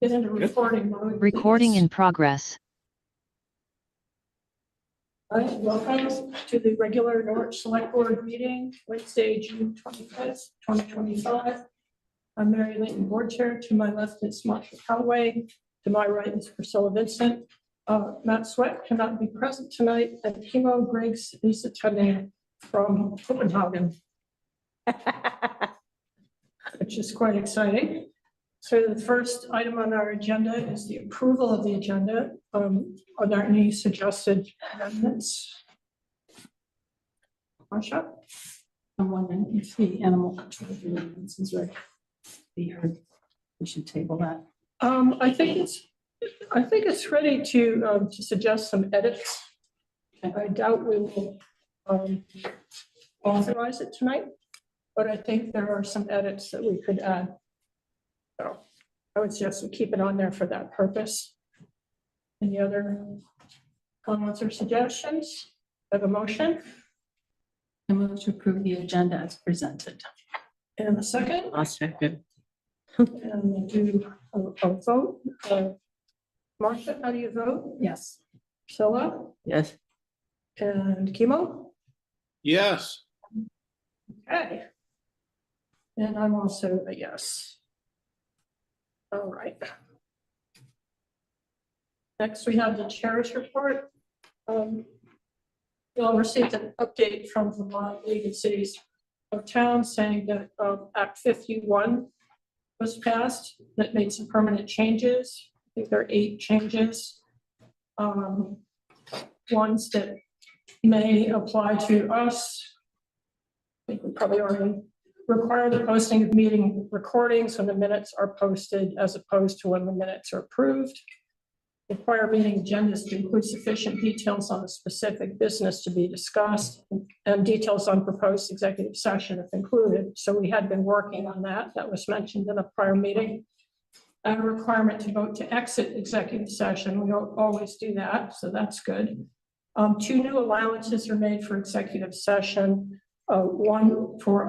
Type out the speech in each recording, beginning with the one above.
Get into recording mode. Recording in progress. All right, welcome to the regular Norwich Selectboard meeting, Wednesday, June 25th, 2025. I'm Mary Layton, board chair. To my left is Marshall Calloway. To my right is Priscilla Vincent. Matt Sweat cannot be present tonight, and Kimo Griggs is attending from Copenhagen, which is quite exciting. So the first item on our agenda is the approval of the agenda. Are there any suggested amendments? Marsha? I'm wondering if the animal control ordinance is ready. We should table that. I think it's ready to suggest some edits. I doubt we will authorize it tonight, but I think there are some edits that we could add. So I would suggest we keep it on there for that purpose. Any other comments or suggestions? Have a motion? I move to approve the agenda as presented. And a second? I'll second. And we'll do a vote. Martha, how do you vote? Yes. Priscilla? Yes. And Kimo? Yes. Okay. And I'm also a yes. All right. Next, we have the chair's report. You all received an update from Vermont League of Cities of Towns saying that Act 51 was passed that made some permanent changes. I think there are 8 changes. Ones that may apply to us. I think we probably already require the posting of meeting recordings when the minutes are posted as opposed to when the minutes are approved. Require meeting agendas to include sufficient details on the specific business to be discussed and details on proposed executive session if included. So we had been working on that. That was mentioned in a prior meeting. A requirement to vote to exit executive session. We don't always do that, so that's good. 2 new allowances are made for executive session. One for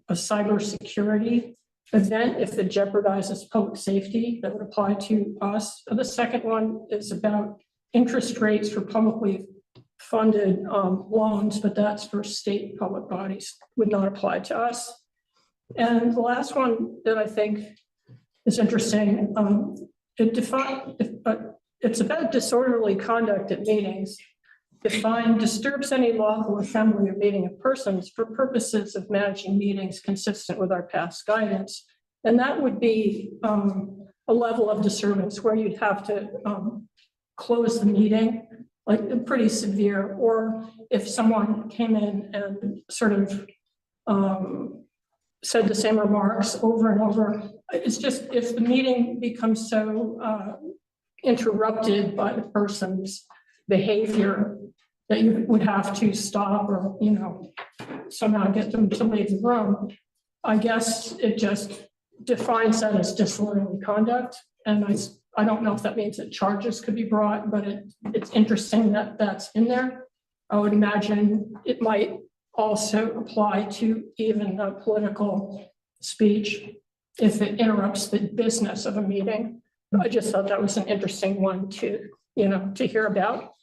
a cybersecurity event if it jeopardizes public safety, that would apply to us. The second one is about interest rates for publicly funded loans, but that's for state public bodies, would not apply to us. And the last one that I think is interesting, it's about disorderly conduct at meetings. Define disturbs any lawful assembly or meeting of persons for purposes of managing meetings consistent with our past guidance. And that would be a level of disturbance where you'd have to close the meeting, like pretty severe, or if someone came in and sort of said the same remarks over and over. It's just if the meeting becomes so interrupted by the person's behavior that you would have to stop or, somehow get them to leave the room. I guess it just defines that as disorderly conduct. And I don't know if that means that charges could be brought, but it's interesting that that's in there. I would imagine it might also apply to even political speech if it interrupts the business of a meeting. I just thought that was an interesting one to hear about.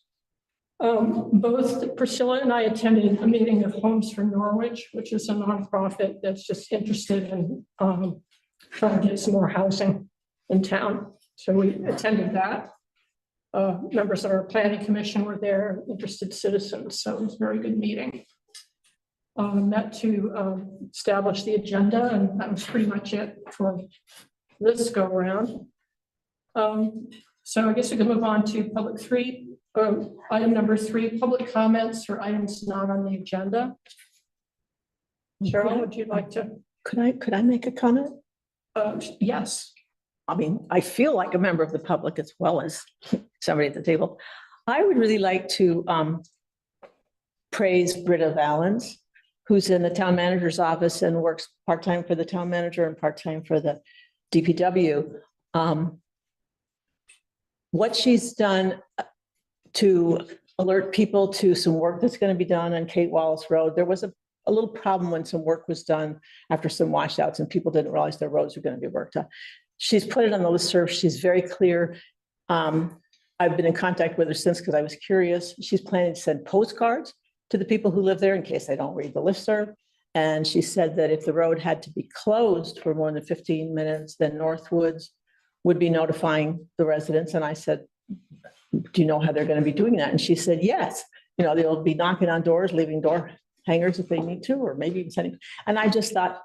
Both Priscilla and I attended a meeting of Homes for Norwich, which is a nonprofit that's just interested in trying to get some more housing in town. So we attended that. Members of our planning commission were there, interested citizens. So it was a very good meeting. Met to establish the agenda, and that was pretty much it for this go around. So I guess we can move on to public 3. Item number 3, public comments for items not on the agenda. Cheryl, would you like to? Could I make a comment? Yes. I mean, I feel like a member of the public as well as somebody at the table. I would really like to praise Britta Valens, who's in the town manager's office and works part-time for the town manager and part-time for the DPW. What she's done to alert people to some work that's going to be done on Kate Wallace Road. There was a little problem when some work was done after some washouts and people didn't realize their roads were going to be worked on. she's put it on the listserv. She's very clear. I've been in contact with her since because I was curious. She's planning to send postcards to the people who live there in case they don't read the listserv. And she said that if the road had to be closed for more than 15 minutes, then Northwoods would be notifying the residents. And I said, do you know how they're going to be doing that? And she said, yes. You know, they'll be knocking on doors, leaving door hangers if they need to, or maybe even sending. And I just thought,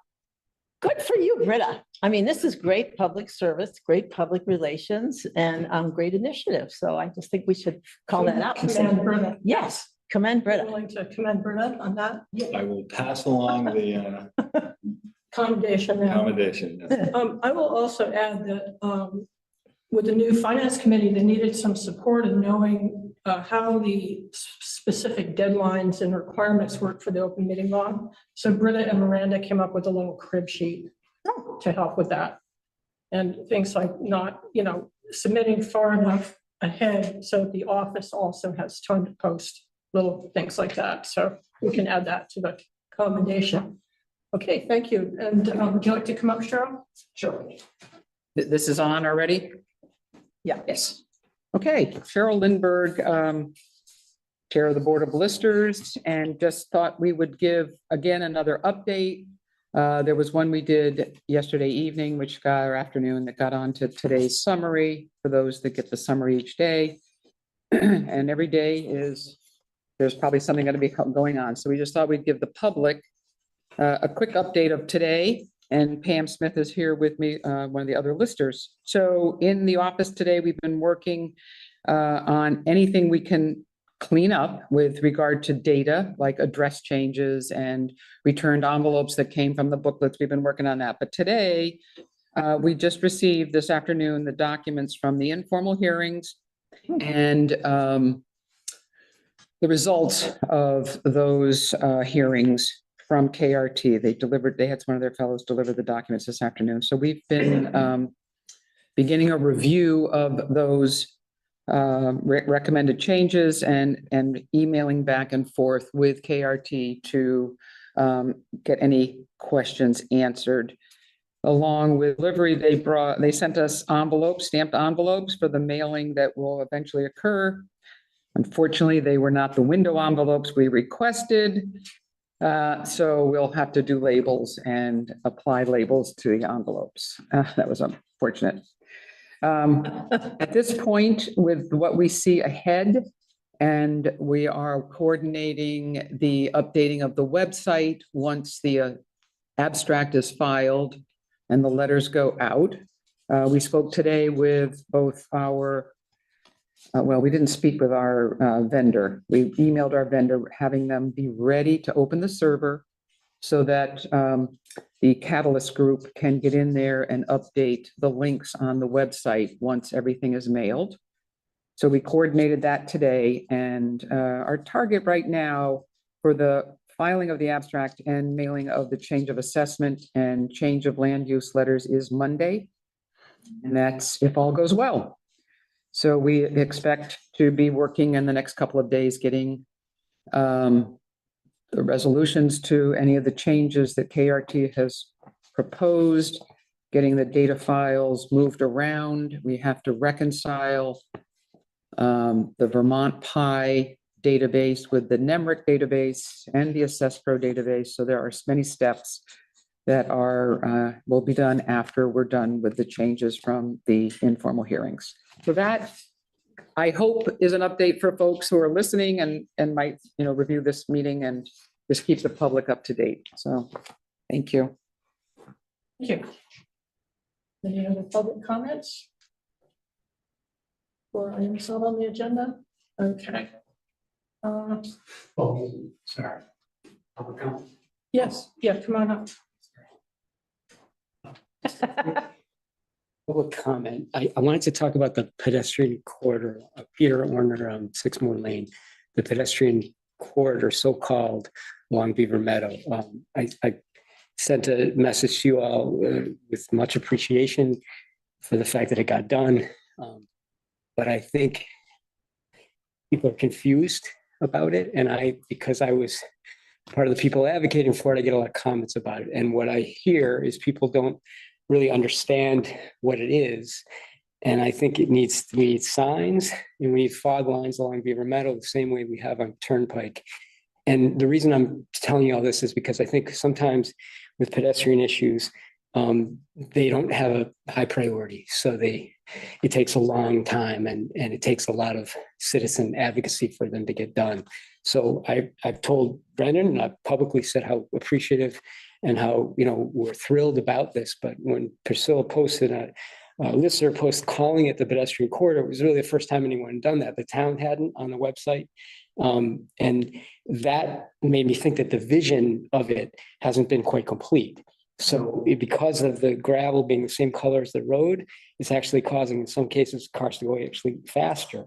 good for you, Britta. I mean, this is great public service, great public relations, and great initiative. So I just think we should call that out. Commend Britta. Yes, commend Britta. Willing to commend Britta on that I will pass along the commendation. commendation. Yes. I will also add that with the new finance committee, they needed some support in knowing how the specific deadlines and requirements work for the open meeting law. So Britta and Miranda came up with a little crib sheet to help with that. And things like not, submitting far enough ahead so the office also has time to post little things like that. So we can add that to the commendation. Okay, thank you. And would you like to come up, Cheryl? Sure. This is on already? Yeah. Yes. Okay, Cheryl Lindbergh, Chair of the Board of Listers, and just thought we would give, again, another update. There was one we did yesterday evening, or afternoon, that got on to today's summary, for those that get the summary each day. And every day there's probably something going to be going on. So we just thought we'd give the public a quick update of today. And Pam Smith is here with me, one of the other listers. So in the office today, we've been working on anything we can clean up with regard to data, like address changes and returned envelopes that came from the booklets. We've been working on that. But today, we just received this afternoon the documents from the informal hearings and the results of those hearings from KRT. They had one of their fellows deliver the documents this afternoon. So we've been beginning a review of those recommended changes and emailing back and forth with KRT to get any questions answered. Along with delivery, they sent us envelopes, stamped envelopes for the mailing that will eventually occur. Unfortunately, they were not the window envelopes we requested. So we'll have to do labels and apply labels to the envelopes. That was unfortunate. At this point, with what we see ahead, and we are coordinating the updating of the website once the abstract is filed and the letters go out. We spoke today with both our we didn't speak with our vendor. We emailed our vendor, having them be ready to open the server so that the Catalyst group can get in there and update the links on the website once everything is mailed. So we coordinated that today, and our target right now for the filing of the abstract and mailing of the change of assessment and change of land use letters is Monday. And that's if all goes well. So we expect to be working in the next couple of days, getting the resolutions to any of the changes that KRT has proposed, getting the data files moved around. We have to reconcile the Vermont Pi database with the NEMRIC database and the AssessPro database. So there are many steps that will be done after we're done with the changes from the informal hearings. So that, I hope, is an update for folks who are listening and might, review this meeting and just keep the public up to date. So, thank you. Thank you. Any other public comments? Or items not on the agenda? Okay. Sorry. Public comment? Yes, yeah, come on up. Public comment. I wanted to talk about the pedestrian corridor up here on 6 Moore Lane, the pedestrian corridor, so-called along Beaver Meadow. I sent a message to you all with much appreciation for the fact that it got done. But I think people are confused about it. And because I was part of the people advocating for it, I get a lot of comments about it. And what I hear is people don't really understand what it is. And I think we need signs and we need fog lines along Beaver Meadow, the same way we have on Turnpike. And the reason I'm telling you all this is because I think sometimes with pedestrian issues, they don't have a high priority. So it takes a long time and it takes a lot of citizen advocacy for them to get done. So I've told Brendan, and I've publicly said how appreciative and how, we're thrilled about this. But when Priscilla posted a listserv post calling it the pedestrian corridor, it was really the first time anyone had done that. The town hadn't on the website. And that made me think that the vision of it hasn't been quite complete. So because of the gravel being the same color as the road, it's actually causing, in some cases, cars to go actually faster.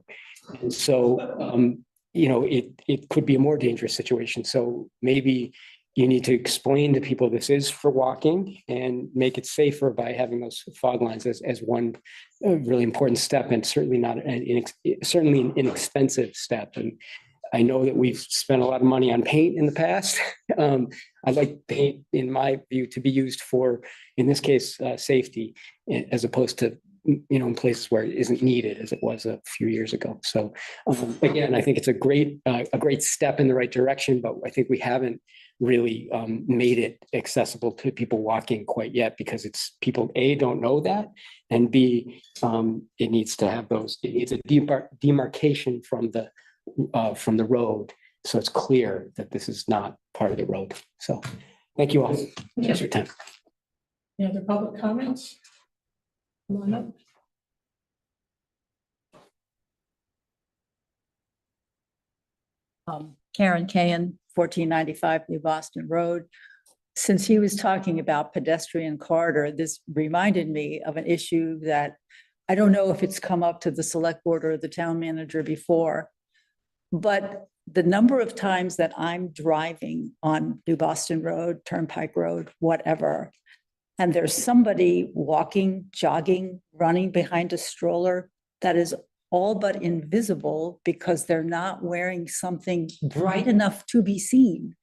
And so, it could be a more dangerous situation. So maybe you need to explain to people this is for walking and make it safer by having those fog lines as one really important step, and certainly not certainly an inexpensive step. And I know that we've spent a lot of money on paint in the past. I'd like paint, in my view, to be used for, in this case, safety, as opposed to, in places where it isn't needed, as it was a few years ago. So again, I think it's a great step in the right direction, but I think we haven't really made it accessible to people walking quite yet, because it's people, A, don't know that, and B, it needs to have those. It's a demarcation from the road, so it's clear that this is not part of the road. So thank you all. Thanks for your time. Any other public comments? Come on up. Karen Cahan, 1495 New Boston Road. Since he was talking about pedestrian corridor, this reminded me of an issue that I don't know if it's come up to the select board or the town manager before, but the number of times that I'm driving on New Boston Road, Turnpike Road, whatever, and there's somebody walking, jogging, running behind a stroller that is all but invisible because they're not wearing something bright enough to be seen.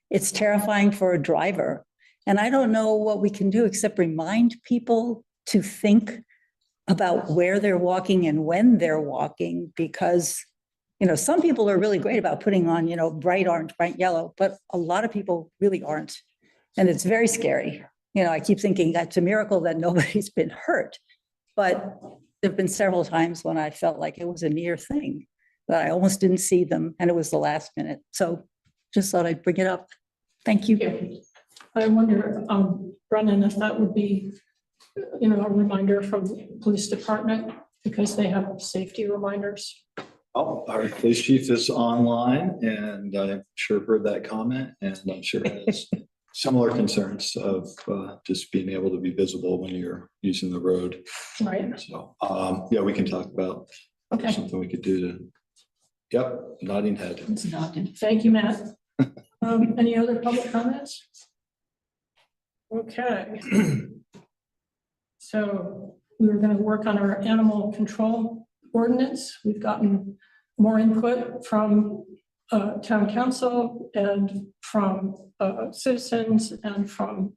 It's terrifying for a driver. And I don't know what we can do except remind people to think about where they're walking and when they're walking, because some people are really great about putting on, bright orange, bright yellow, but a lot of people really aren't. And it's very scary. I keep thinking that's a miracle that nobody's been hurt, but there've been several times when I felt like it was a near thing, that I almost didn't see them and it was the last minute. So just thought I'd bring it up. Thank you. I wonder, Brennan, if that would be, a reminder from the police department, because they have safety reminders. Oh, our police chief is online, and I'm sure heard that comment, and I'm sure has similar concerns of just being able to be visible when you're using the road. Right. So, yeah, we can talk about something we could do to. Yep, nodding head. It's nodding. Thank you, Matt. Any other public comments? Okay. So we were going to work on our animal control ordinance. We've gotten more input from town council and from citizens and from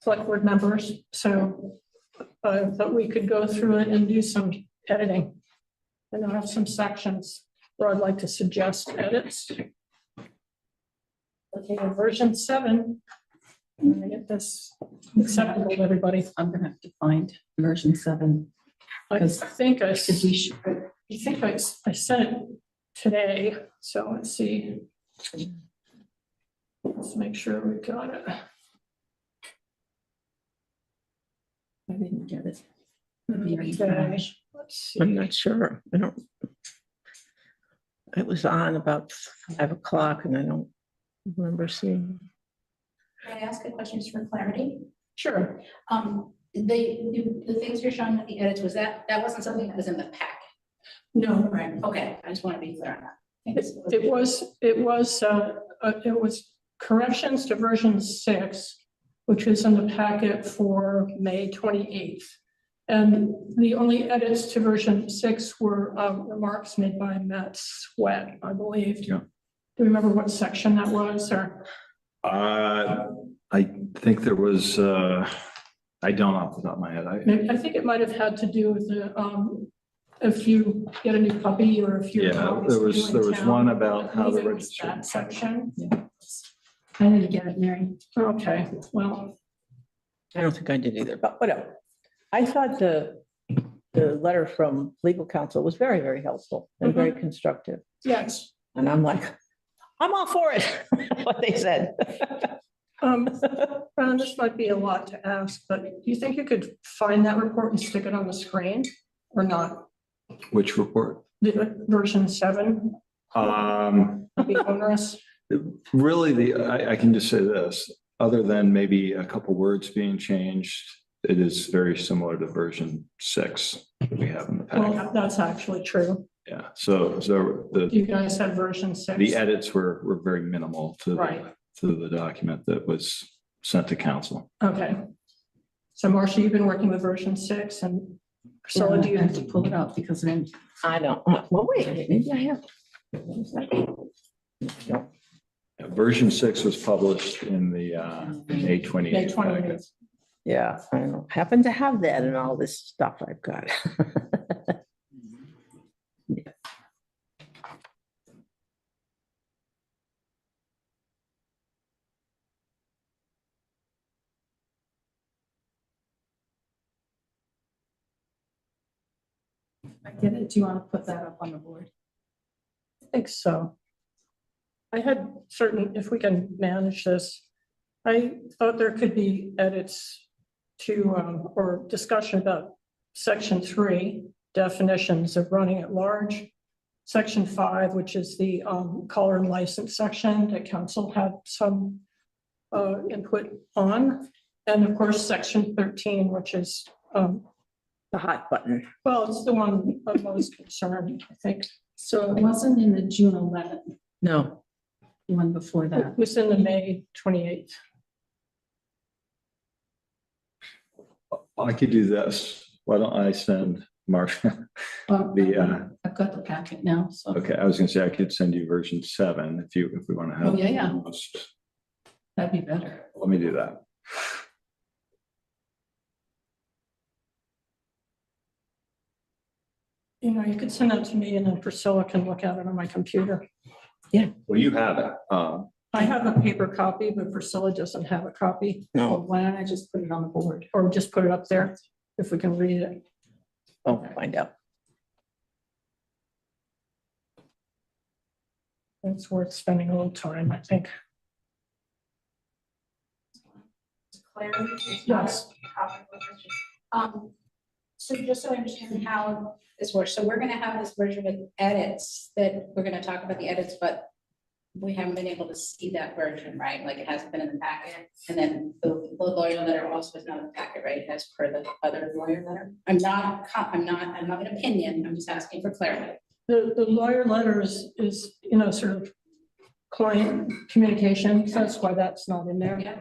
select board members. So that we could go through it and do some editing. And I have some sections where I'd like to suggest edits. Okay, version 7. I'm gonna get this acceptable to everybody. I'm gonna have to find version 7. I think I Because we should. I think I sent it today, so let's see. Let's make sure we got it. I didn't get it. Okay, let's see. I'm not sure. It was on about 5 o'clock and I don't remember seeing. Can I ask a question just for clarity? Sure. The things you're showing with the edits, that wasn't something that was in the pack? No, Right, okay, I just want to be clear on that. Thanks. it was corrections to version 6, which was in the packet for May 28th. And the only edits to version 6 were remarks made by Matt Sweat, I believe. Yeah. Do you remember what section that was, or? I think there was, I don't off the top of my head. I think it might have had to do with the, if you get a new puppy or if you're. Yeah, always there new in was town. one about how I the believe it was registration. that section. I didn't get it, Mary. Okay, well, I don't think I did either, but whatever. I thought the letter from legal counsel was very, very helpful and very constructive. yes. And I'm like, I'm all for it, what they said. Ron, this might be a lot to ask, but do you think you could find that report and stick it on the screen or not? Which report? The version 7, the onerous. Really, I can just say this, other than maybe a couple words being changed, it is very similar to version 6 that we have in the packet. Well, that's actually true. Yeah, so You guys have version 6. the edits were very minimal to Right. the document that was sent to council. Okay. So Marcia, you've been working with version 6 and Priscilla, do you have to pull it up because then. I don't, well, wait, maybe I have. No. Version 6 was published in the May 28th. May 28th. packet. Yeah, I don't happen to have that and all this stuff I've got. I get it. Do you want to put that up on the board? I think so. I had certain, if we can manage this, I thought there could be edits to, or discussion about section 3, definitions of running at large. Section 5, which is the color and license section that council had some input on. And of course, section 13, which is, The hot button. well, it's the one of most concern, I think. So it wasn't in the June 11th, No, the one before that. It was in the May 28th. I could do this. Why don't I send Mark? Well, The, I've got the packet now, so Okay, I was gonna say I could send you version 7 if we want to have. Oh, yeah. most. that'd be better. Let me do that. You know, you could send that to me and then Priscilla can look at it on my computer. Well, you have it. I have a paper copy, but Priscilla doesn't have a copy, Well, no, why don't I just put it on the board? or just put it up there if we can read it. I'll find out. It's worth spending a little time, I think. Yes. So just so I understand how this works, so we're gonna have this version with edits that we're gonna talk about the edits, but we haven't been able to see that version, right? Like it hasn't been in the packet. And then the lawyer letter also is not in the packet, right? As per the other lawyer letter. I'm not an opinion. I'm just asking for clarity. The lawyer letter is, you know, sort of client communication, so that's why that's not in there. Yeah.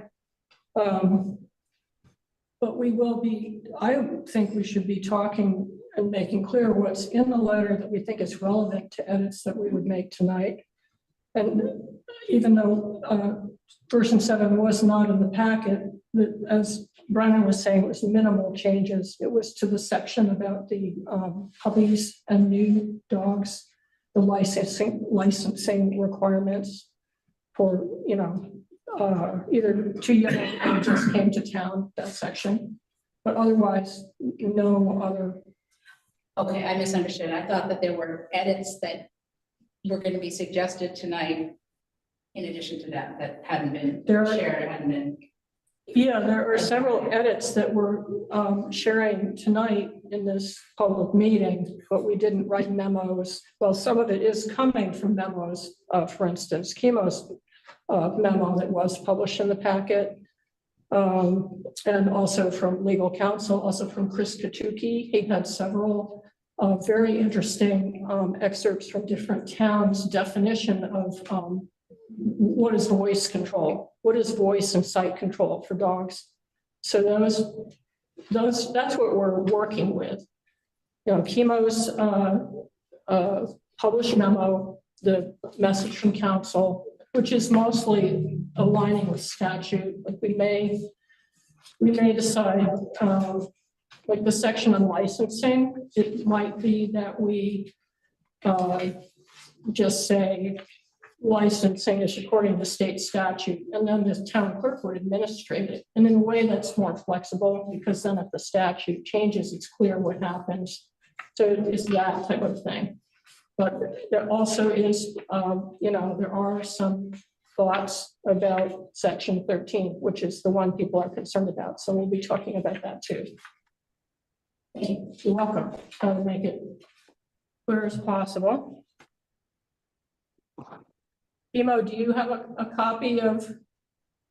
But we will be, I think we should be talking and making clear what's in the letter that we think is relevant to edits that we would make tonight. And even though version 7 was not in the packet, as Brian was saying, it was minimal changes. It was to the section about the puppies and new dogs, the licensing requirements for, you know, either too young or just came to town, that section. But otherwise, no other. Okay, I misunderstood. I thought that there were edits that were going to be suggested tonight. In addition to that hadn't been shared, hadn't been. Yeah, there are several edits that we're sharing tonight in this public meeting, but we didn't write memos. Well, some of it is coming from memos, for instance, Chemo's memo that was published in the packet. And also from legal counsel, also from Chris Katuki. He had several very interesting excerpts from different towns' definition of what is voice control, what is voice and sight control for dogs. So that's what we're working with. You know, Chemo's published memo, the message from council, which is mostly aligning with statute. Like we may decide, like the section on licensing, it might be that we just say licensing is according to state statute, and then the town clerk would administrate it. And in a way that's more flexible, because then if the statute changes, it's clear what happens. So it's that type of thing. But there also is, there are some thoughts about section 13, which is the one people are concerned about. So we'll be talking about that too. You're welcome. Try to make it clear as possible. Emo, do you have a copy of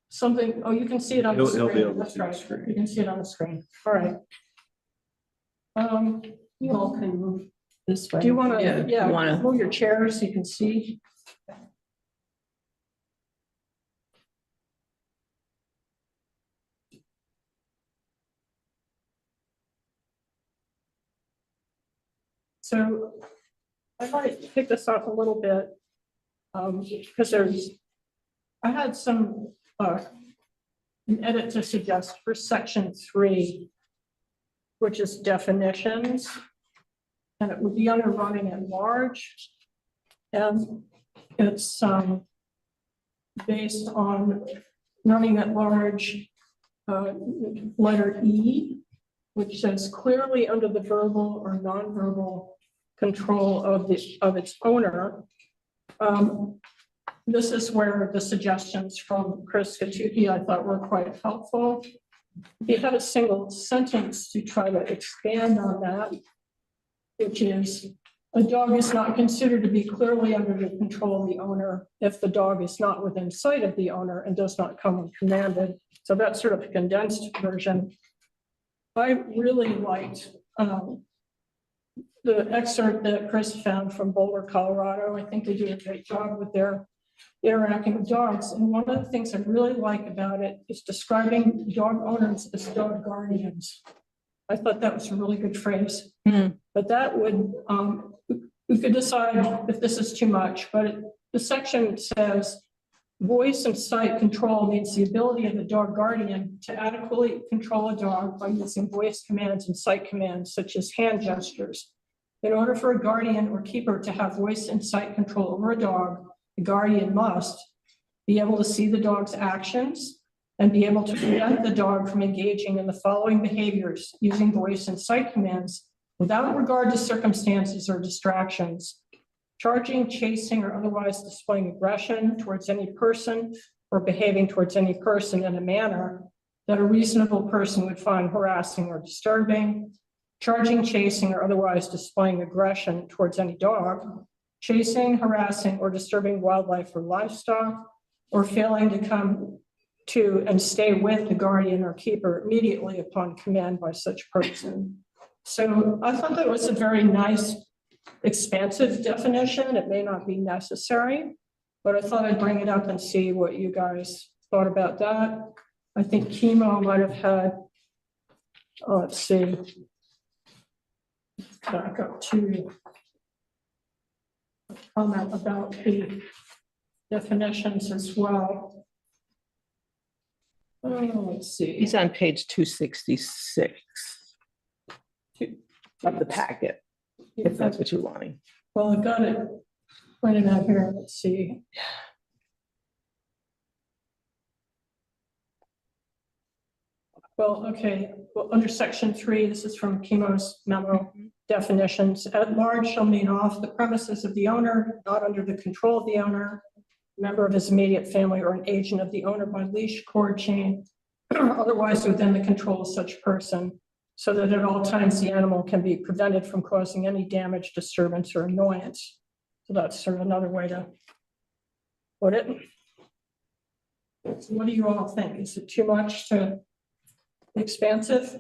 something? Oh, you can see it on the He'll be screen. able to That's see the right. screen. You can see it on the screen. All right. You all can move this way. Do you want to, you wanna- move your chair so you can see? So I might pick this up a little bit, because I had some, an edit to suggest for section 3, which is definitions. And it would be under running at large. And it's based on running at large, letter E, which says clearly under the verbal or nonverbal control of its owner. This is where the suggestions from Chris Katuki I thought were quite helpful. He had a single sentence to try to expand on that, which is a dog is not considered to be clearly under the control of the owner if the dog is not within sight of the owner and does not come when commanded. So that's sort of a condensed version. I really liked the excerpt that Chris found from Boulder, Colorado. I think they do a great job with their interacting with dogs. And one of the things I really like about it is describing dog owners as dog guardians. I thought that was a really good phrase. But that would, we could decide if this is too much, but the section says voice and sight control means the ability of the dog guardian to adequately control a dog by using voice commands and sight commands, such as hand gestures. In order for a guardian or keeper to have voice and sight control over a dog, the guardian must be able to see the dog's actions and be able to prevent the dog from engaging in the following behaviors using voice and sight commands without regard to circumstances or distractions: charging, chasing, or otherwise displaying aggression towards any person or behaving towards any person in a manner that a reasonable person would find harassing or disturbing; charging, chasing, or otherwise displaying aggression towards any dog; chasing, harassing, or disturbing wildlife or livestock; or failing to come to and stay with the guardian or keeper immediately upon command by such person. So I thought that was a very nice, expansive definition. It may not be necessary, but I thought I'd bring it up and see what you guys thought about that. I think Chemo might have had, let's see, back up to comment about the definitions as well. Oh, let's see. He's on page 266 of the packet, if that's what you're wanting. Well, I've got it printed out here. Let's see. Well, okay. Well, under section 3, this is from Chemo's memo. Definitions: at large shall mean off the premises of the owner, not under the control of the owner, member of his immediate family, or an agent of the owner by leash, cord, chain, otherwise within the control of such person, so that at all times the animal can be prevented from causing any damage, disturbance, or annoyance. So that's sort of another way to put it. So what do you all think? Is it too much, to expansive?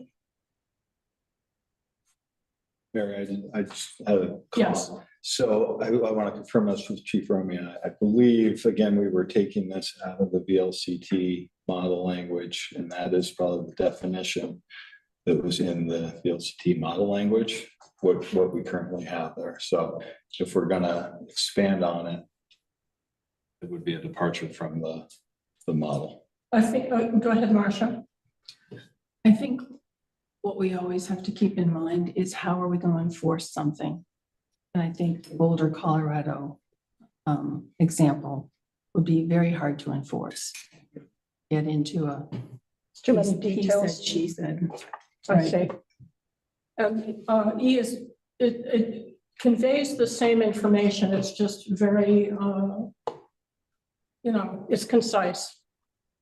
Mary, I just had a comment. Yes. So I want to confirm this with Chief Romeo. I believe, again, we were taking this out of the VLCT model language, and that is probably the definition that was in the VLCT model language, what we currently have there. So if we're going to expand on it, it would be a departure from the model. I think, go ahead, Marcia. I think what we always have to keep in mind is how are we going to enforce something? And I think the Boulder, Colorado example would be very hard to enforce. Get into a It's too many he said, details. she said. I see. And E is, it conveys the same information. It's just very, it's concise.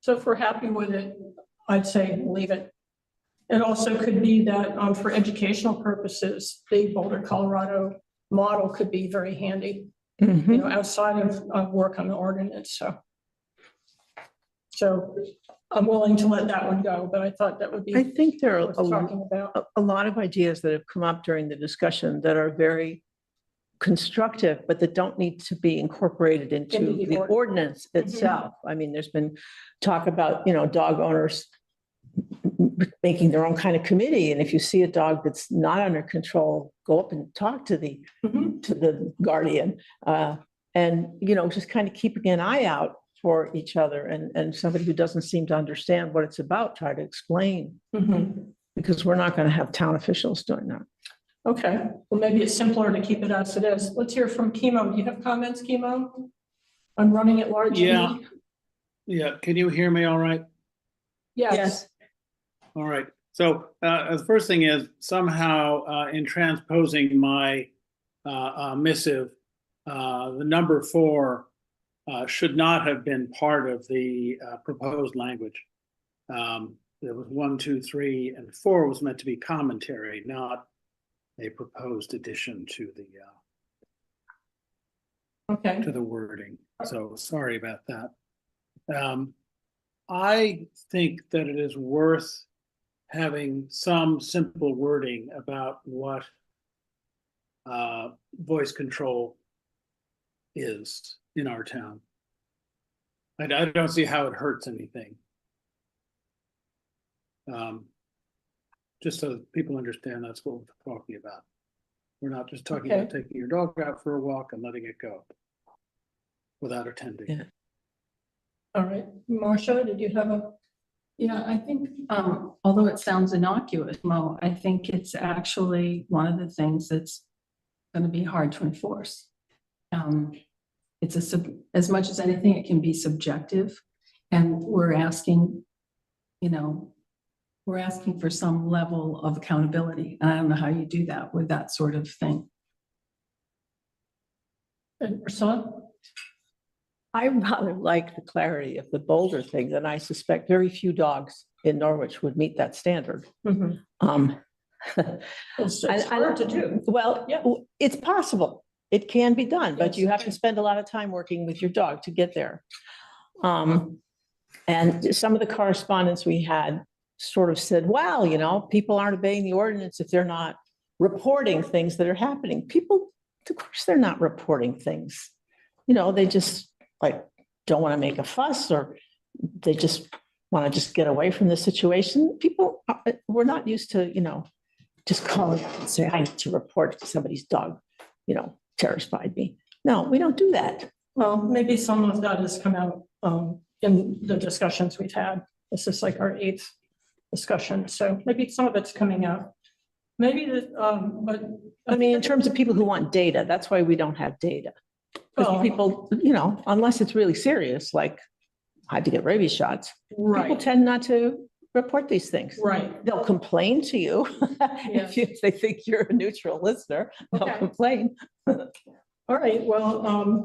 So if we're happy with it, I'd say leave it. It also could be that for educational purposes, the Boulder, Colorado model could be very handy, outside of work on the ordinance. So I'm willing to let that one go, but I thought that would be I think there are worth talking about. a lot of ideas that have come up during the discussion that are very constructive, but that don't need to be incorporated into Into the the ordinance itself. I mean, there's been talk about, dog owners making their own kind of committee. And if you see a dog that's not under control, go up and talk to the guardian. And, just kind of keeping an eye out for each other, and somebody who doesn't seem to understand what it's about, try to explain, because we're not going to have town officials doing that. Okay, well, maybe it's simpler to keep it as it is. Let's hear from Chemo. Do you have comments, Chemo? I'm running at large. Yeah. Yeah, can you hear me all right? Yes. All right, so the first thing is somehow in transposing my missive, the number 4 should not have been part of the proposed language. There was 1, 2, 3, and 4 was meant to be commentary, not a proposed addition to the wording. So sorry about that. I think that it is worth having some simple wording about what voice control is in our town. I don't see how it hurts anything. Just so that people understand that's what we're talking about. We're not just talking about taking your dog out for a walk and letting it go without attending. Yeah. All right, Marcia, did you have a? Yeah, I think, although it sounds innocuous, Mo, I think it's actually one of the things that's going to be hard to enforce. It's as much as anything, it can be subjective, and we're asking for some level of accountability. And I don't know how you do that with that sort of thing. And Ursula? I rather like the clarity of the Boulder thing, and I suspect very few dogs in Norwich would meet that standard. It's hard to do. Well, Yeah. it's possible. It can be done, but Yes. you have to spend a lot of time working with your dog to get there. And some of the correspondence we had sort of said, wow, people aren't obeying the ordinance if they're not reporting things that are happening. People, of course, they're not reporting things. They just don't want to make a fuss, or they just want to just get away from the situation. People, we're not used to, just calling up and say, I need to report somebody's dog, terrified me. No, we don't do that. Well, maybe some of that has come out in the discussions we've had. This is like our 8th discussion, so maybe some of it's coming out. Maybe that, but I mean, in terms of people who want data, that's why we don't have data. Because people, unless it's really serious, like I had to get rabies shots, people right, tend not to report these things. right. They'll complain to you Yes. if they think you're a neutral listener. They'll Okay. complain. All right, well,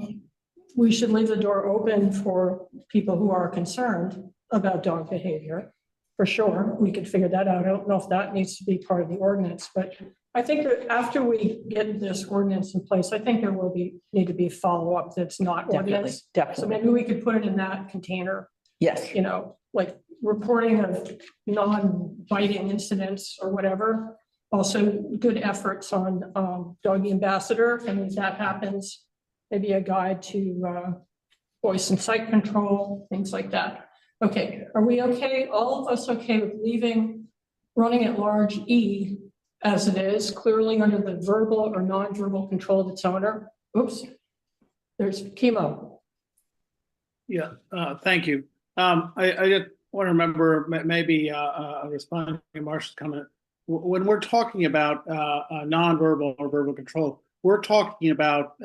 we should leave the door open for people who are concerned about dog behavior. For sure, we could figure that out. I don't know if that needs to be part of the ordinance, but I think that after we get this ordinance in place, I think there will need to be follow-up that's not Definitely, ordinance. So definitely. maybe we could put it in that container, Yes. like reporting of non-biting incidents or whatever. Also, good efforts on doggy ambassador, and if that happens, maybe a guide to voice and sight control, things like that. Okay, are we okay? All of us okay with leaving running at large E as it is, clearly under the verbal or non-verbal control of its owner? Oops, there's Chemo. Yeah, thank you. I just want to remember maybe responding to Marcia's comment. When we're talking about nonverbal or verbal control, we're talking about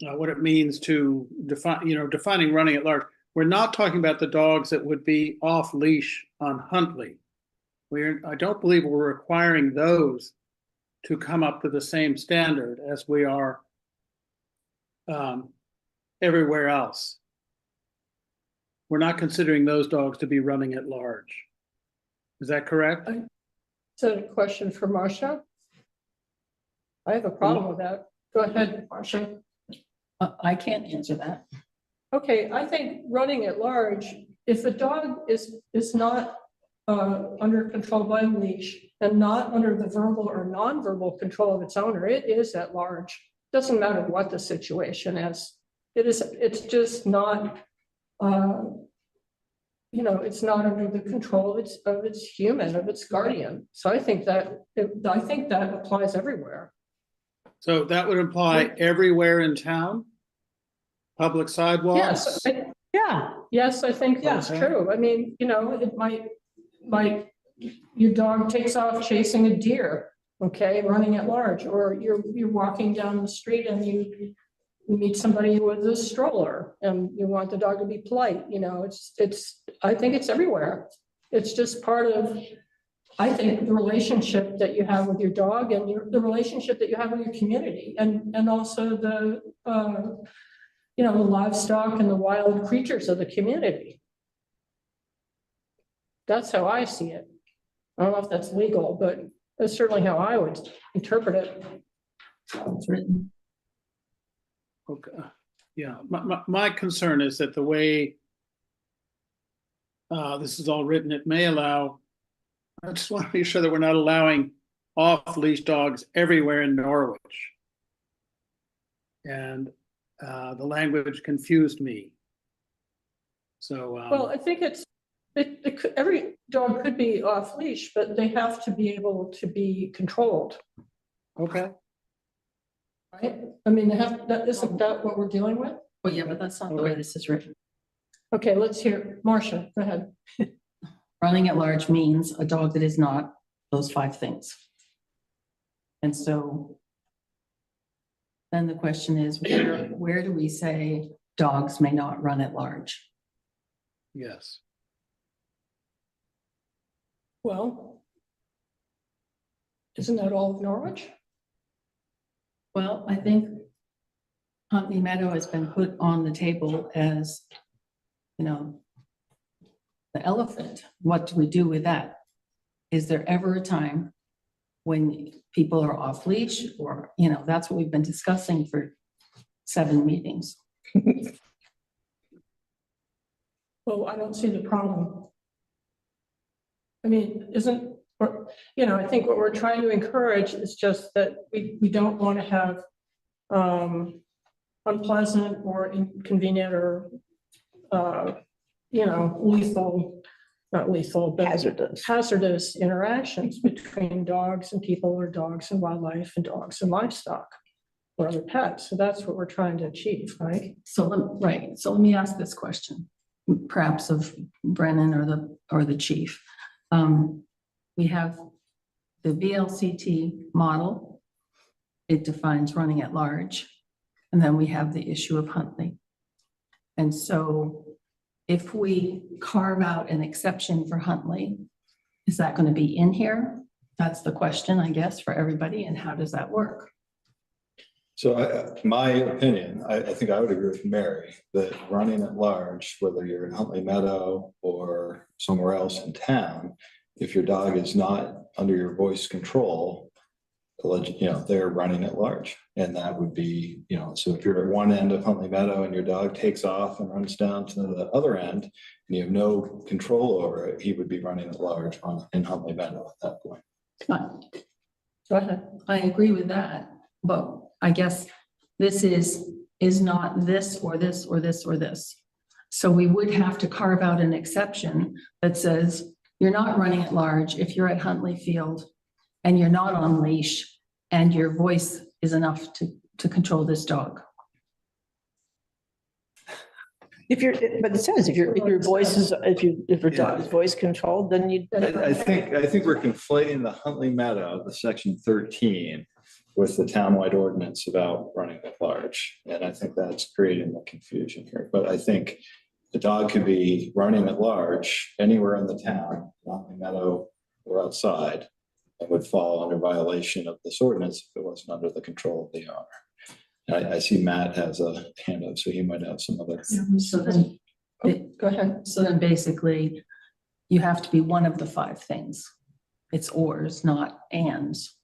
what it means to defining running at large. We're not talking about the dogs that would be off leash on Huntley. I don't believe we're requiring those to come up to the same standard as we are everywhere else. We're not considering those dogs to be running at large. Is that correct? Is that a question for Marcia? I have a problem with that. Go ahead, Marcia. I can't answer that. Okay, I think running at large, if the dog is not under control by leash and not under the verbal or nonverbal control of its owner, it is at large. Doesn't matter what the situation is. It's just not, it's not under the control of its human, of its guardian. So I think that applies everywhere. So that would imply everywhere in town? Public sidewalks? Yes, I think that's Okay. true. I mean, it might, your dog takes off chasing a deer, okay, running at large, or you're walking down the street and you meet somebody with a stroller and you want the dog to be polite, I think it's everywhere. It's just part of, I think, the relationship that you have with your dog and the relationship that you have with your community and also the livestock and the wild creatures of the community. That's how I see it. I don't know if that's legal, but that's certainly how I would interpret it. It's written. Okay, yeah, my concern is that the way this is all written, it may allow, I just want to be sure that we're not allowing off-leash dogs everywhere in Norwich. And the language confused me. So. Well, I think every dog could be off leash, but they have to be able to be controlled, Okay. right? I mean, isn't that what we're dealing with? Oh, yeah, but that's not the way this is written. Okay, let's hear, Marcia, go ahead. Running at large means a dog that is not those 5 things. And so then the question is, where do we say dogs may not run at large? Yes. Well, isn't that all of Norwich? Well, I think Huntley Meadow has been put on the table as, the elephant. What do we do with that? Is there ever a time when people are off leash or, that's what we've been discussing for 7 meetings. Well, I don't see the problem. I mean, I think what we're trying to encourage is just that we don't want to have unpleasant or inconvenient or, not lethal, but hazardous interactions between dogs and people or dogs and wildlife and dogs and livestock or other pets. So that's what we're trying to achieve, right? So let me ask this question, perhaps of Brennan or the chief. We have the VLCT model. It defines running at large. And then we have the issue of Huntley. And so if we carve out an exception for Huntley, is that going to be in here? That's the question, I guess, for everybody. And how does that work? So my opinion, I think I would agree with Mary that running at large, whether you're in Huntley Meadow or somewhere else in town, if your dog is not under your voice control, they're running at large. And that would be, so if you're at one end of Huntley Meadow and your dog takes off and runs down to the other end and you have no control over it, he would be running at large in Huntley Meadow at that point. Go ahead. I agree with that, but I guess this is not this or this or this or this. So we would have to carve out an exception that says you're not running at large if you're at Huntley Field and you're not on leash and your voice is enough to control this dog. If you're, but it says if your voice is, if your dog is voice controlled, then you. I think we're conflating the Huntley Meadow, the section 13, with the townwide ordinance about running at large. And I think that's creating the confusion here. But I think the dog could be running at large anywhere in the town, Huntley Meadow or outside, and would fall under violation of this ordinance if it wasn't under the control of the owner. I see Matt has a hand up, so he might have some other. So then, Go ahead. so then basically, you have to be one of the 5 things. It's ors, not ands.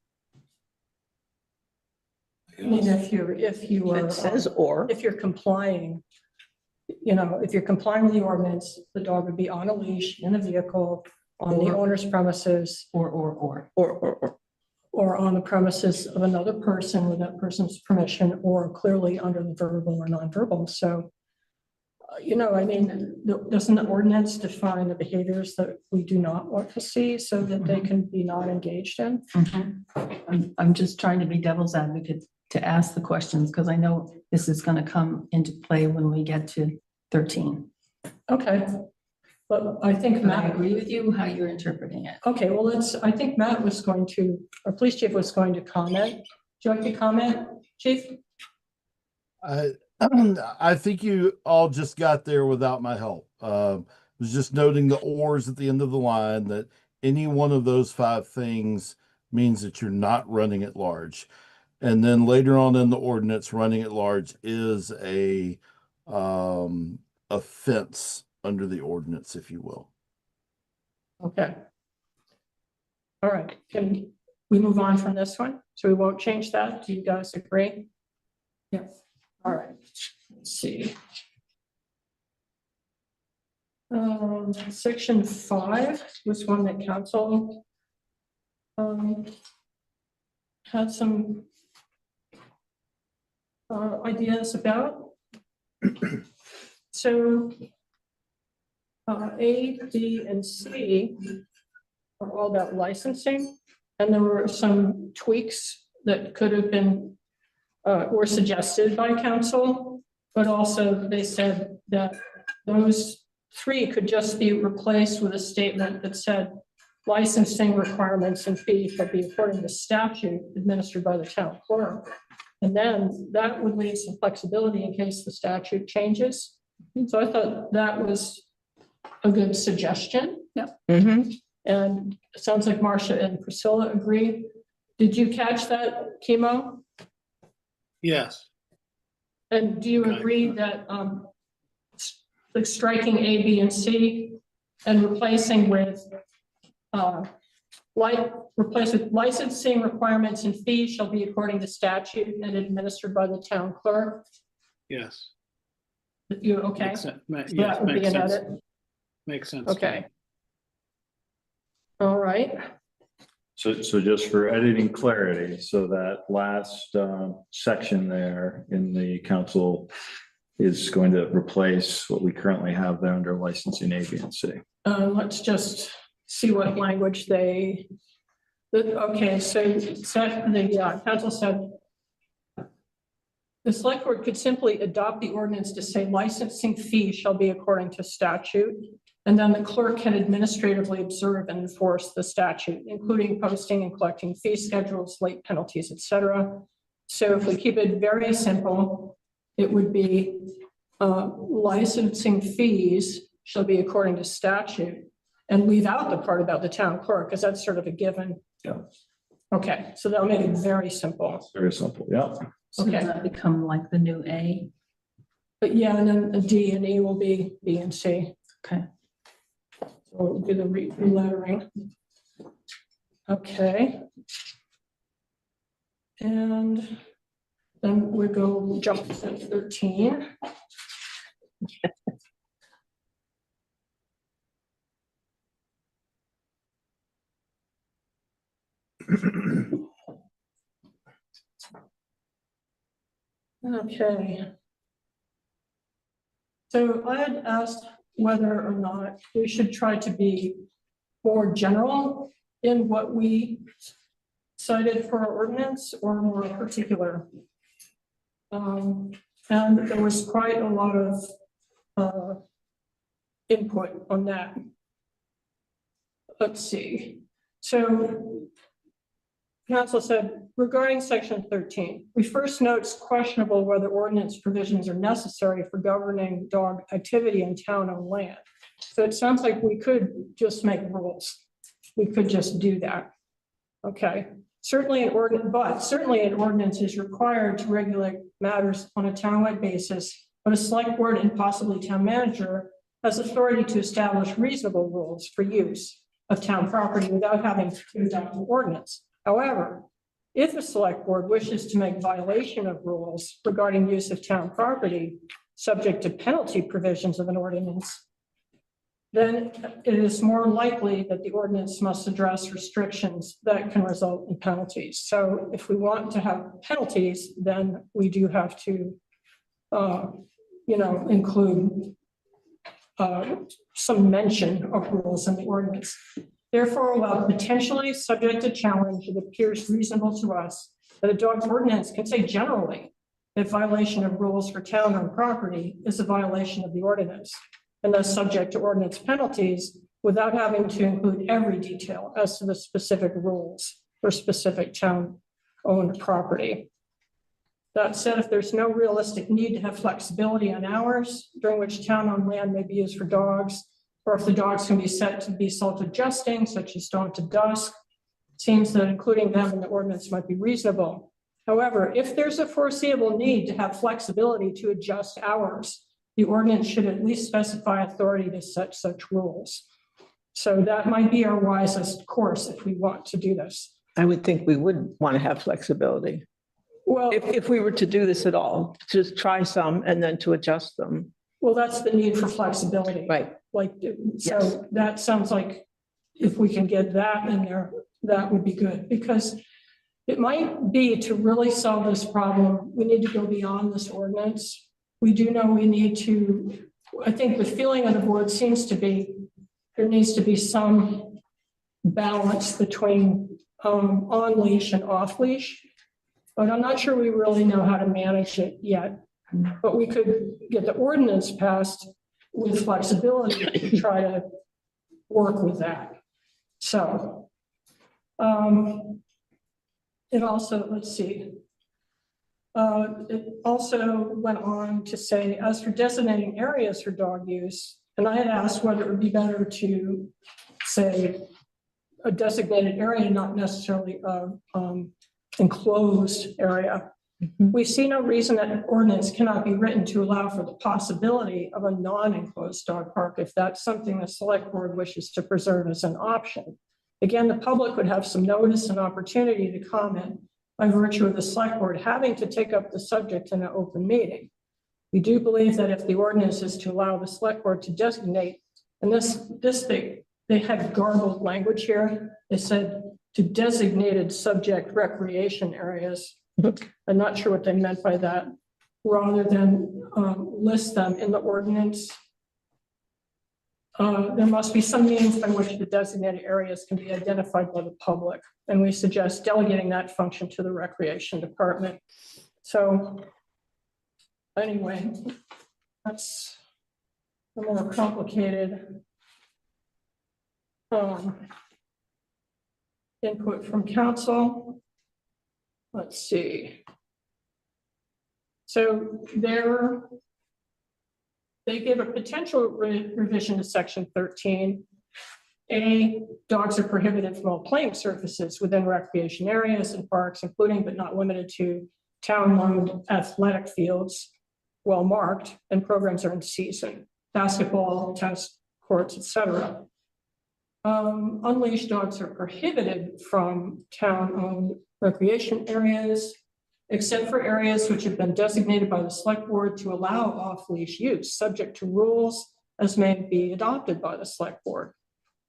I mean, if you are. It says or. If you're complying, if you're complying with the ordinance, the dog would be on a leash in a vehicle on the owner's premises or on the premises of another person with that person's permission, or clearly under the verbal or nonverbal. So, I mean, doesn't the ordinance define the behaviors that we do not want to see so that they can be not engaged in? I'm just trying to be devil's advocate to ask the questions, because I know this is going to come into play when we get to 13. Okay. But I think And I Matt, agree with you how you're interpreting it. okay, well, I think Matt was going to, our police chief was going to comment. Would you like to comment, chief? I think you all just got there without my help. Was just noting the ors at the end of the line, that any one of those 5 things means that you're not running at large. And then later on in the ordinance, running at large is a offense under the ordinance, if you will. Okay. All right, can we move on from this one? So we won't change that? Do you guys agree? Yes. All right, let's see. Section 5 was one that council had some ideas about. So A, B, and C are all about licensing, and there were some tweaks that could have been were suggested by council, but also they said that those 3 could just be replaced with a statement that said licensing requirements and fees shall be according to statute administered by the town clerk. And then that would leave some flexibility in case the statute changes. So I thought that was a good suggestion. Yep. And it sounds like Marcia and Priscilla agree. Did you catch that, Chemo? Yes. And do you agree that like striking A, B, and C and replacing with licensing requirements and fees shall be according to statute and administered by the town clerk? Yes. You okay? Makes sense. So Yes, that would be makes an sense. edit. Makes sense. Okay. All right. So just for editing clarity, so that last section there in the council is going to replace what we currently have there under licensing A, B, and C. Let's just see what language they, okay, so the council said the select board could simply adopt the ordinance to say licensing fee shall be according to statute. And then the clerk can administratively observe and enforce the statute, including posting and collecting fee schedules, late penalties, etc. So if we keep it very simple, it would be licensing fees shall be according to statute, and leave out the part about the town clerk, because that's sort of a given. Yeah. Okay, so that'll make it very simple. Very simple, yeah. So does that become like the new A? But yeah, and then the D and E will be B and C. Okay. So we'll do the re-lettering. Okay. And then we go jump to 13. Okay. So I had asked whether or not we should try to be more general in what we cited for our ordinance, or more particular. And there was quite a lot of input on that. Let's see. So council said regarding section 13, we first note it's questionable whether ordinance provisions are necessary for governing dog activity in town-owned land. So it sounds like we could just make rules. We could just do that. Okay. Certainly an ordinance is required to regulate matters on a townwide basis, but a select board and possibly town manager has authority to establish reasonable rules for use of town property without having to adopt an ordinance. However, if a select board wishes to make violation of rules regarding use of town property subject to penalty provisions of an ordinance, then it is more likely that the ordinance must address restrictions that can result in penalties. So if we want to have penalties, then we do have to, include some mention of rules in the ordinance. Therefore, while potentially subject to challenge, it appears reasonable to us that a dog ordinance can say generally that violation of rules for town-owned property is a violation of the ordinance, and thus subject to ordinance penalties without having to include every detail as to the specific rules for specific town-owned property. That said, if there's no realistic need to have flexibility on hours during which town-owned land may be used for dogs, or if the dogs can be set to be self-adjusting, such as dawn to dusk, it seems that including them in the ordinance might be reasonable. However, if there's a foreseeable need to have flexibility to adjust hours, the ordinance should at least specify authority to set such rules. So that might be our wisest course if we want to do this. I would think we would want to have flexibility. Well, If we were to do this at all, just try some and then to adjust them. well, that's the need for flexibility. Right. Like, so Yes. that sounds like if we can get that in there, that would be good, because it might be to really solve this problem, we need to go beyond this ordinance. We do know we need to, I think the feeling of the board seems to be, there needs to be some balance between on leash and off leash. But I'm not sure we really know how to manage it yet. But we could get the ordinance passed with flexibility to try to work with that. So it also, let's see. It also went on to say, as for designating areas for dog use, and I had asked whether it would be better to say a designated area, not necessarily a enclosed area. We see no reason that an ordinance cannot be written to allow for the possibility of a non-enclosed dog park if that's something the select board wishes to preserve as an option. Again, the public would have some notice and opportunity to comment by virtue of the select board having to take up the subject in an open meeting. We do believe that if the ordinance is to allow the select board to designate, and this thing, they had garbled language here. They said to designated subject recreation areas. I'm not sure what they meant by that, rather than list them in the ordinance. There must be some means by which the designated areas can be identified by the public. And we suggest delegating that function to the Recreation Department. So anyway, that's a more complicated input from council. Let's see. So they gave a potential revision to section 13. Dogs are prohibited from all playing surfaces within recreation areas and parks, including but not limited to town-owned athletic fields, well marked, and programs are in season, basketball, tennis courts, etc. Unleashed dogs are prohibited from town-owned recreation areas, except for areas which have been designated by the select board to allow off-leash use, subject to rules as may be adopted by the select board.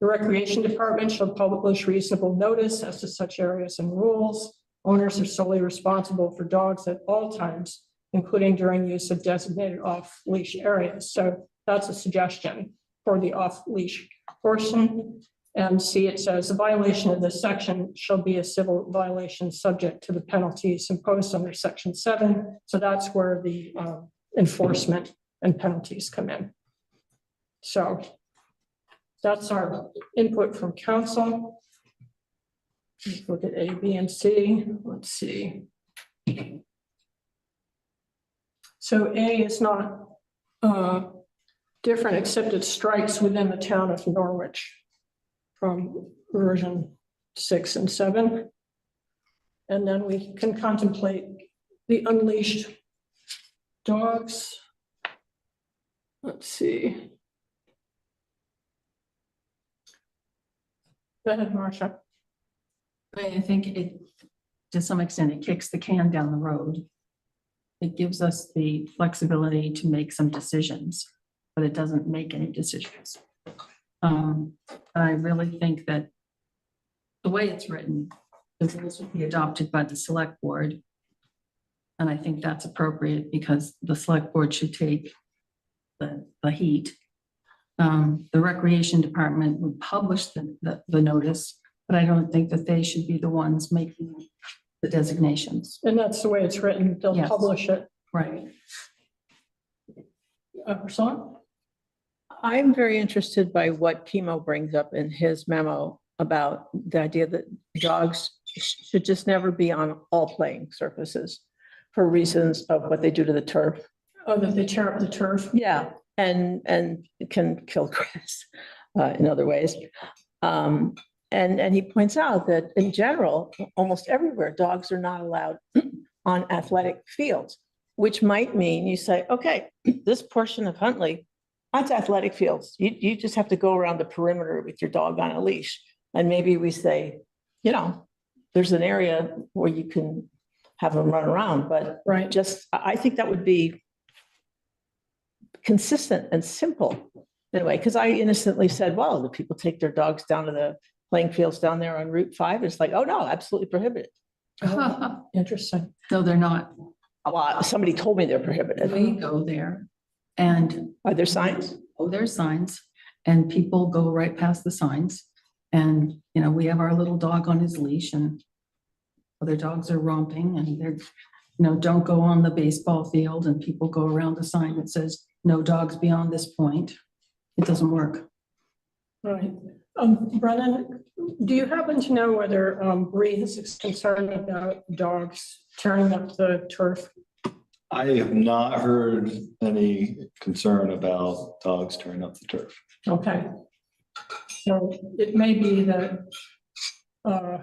The Recreation Department shall publish reasonable notice as to such areas and rules. Owners are solely responsible for dogs at all times, including during use of designated off-leash areas. So that's a suggestion for the off-leash portion. And see, it says a violation of this section shall be a civil violation subject to the penalties imposed under section 7. So that's where the enforcement and penalties come in. So that's our input from council. Let's look at A, B, and C. Let's see. So A is not different, except it strikes within the town of Norwich from version 6 and 7. And then we can contemplate the unleashed dogs. Let's see. Go ahead, Marcia. I think it, to some extent, it kicks the can down the road. It gives us the flexibility to make some decisions, but it doesn't make any decisions. I really think that the way it's written, the rules will be adopted by the select board. And I think that's appropriate because the select board should take the heat. The recreation department would publish the notice, but I don't think that they should be the ones making the designations. And that's the way it's written. They'll Yes. publish it. Right. Priscilla? I'm very interested by what Chemo brings up in his memo about the idea that dogs should just never be on all playing surfaces for reasons of what they do to the turf. Oh, that they tear up the turf. Yeah, and it can kill grass in other ways. And he points out that in general, almost everywhere, dogs are not allowed on athletic fields, which might mean you say, okay, this portion of Huntley, that's athletic fields. You just have to go around the perimeter with your dog on a leash. And maybe we say, you know, there's an area where you can have them run around, but Right. just, I think that would be consistent and simple anyway, because I innocently said, well, the people take their dogs down to the playing fields down there on Route 5. It's like, oh no, absolutely prohibited. Oh, interesting. No, they're not. Well, somebody told me they're prohibited. We go there and Are there signs? there's signs and people go right past the signs. And, you know, we have our little dog on his leash and other dogs are romping and they're, you know, don't go on the baseball field, and people go around the sign that says no dogs beyond this point. It doesn't work. Right. Brennan, do you happen to know whether Bree is concerned about dogs tearing up the turf? I have not heard any concern about dogs tearing up the turf. Okay. So it may be that a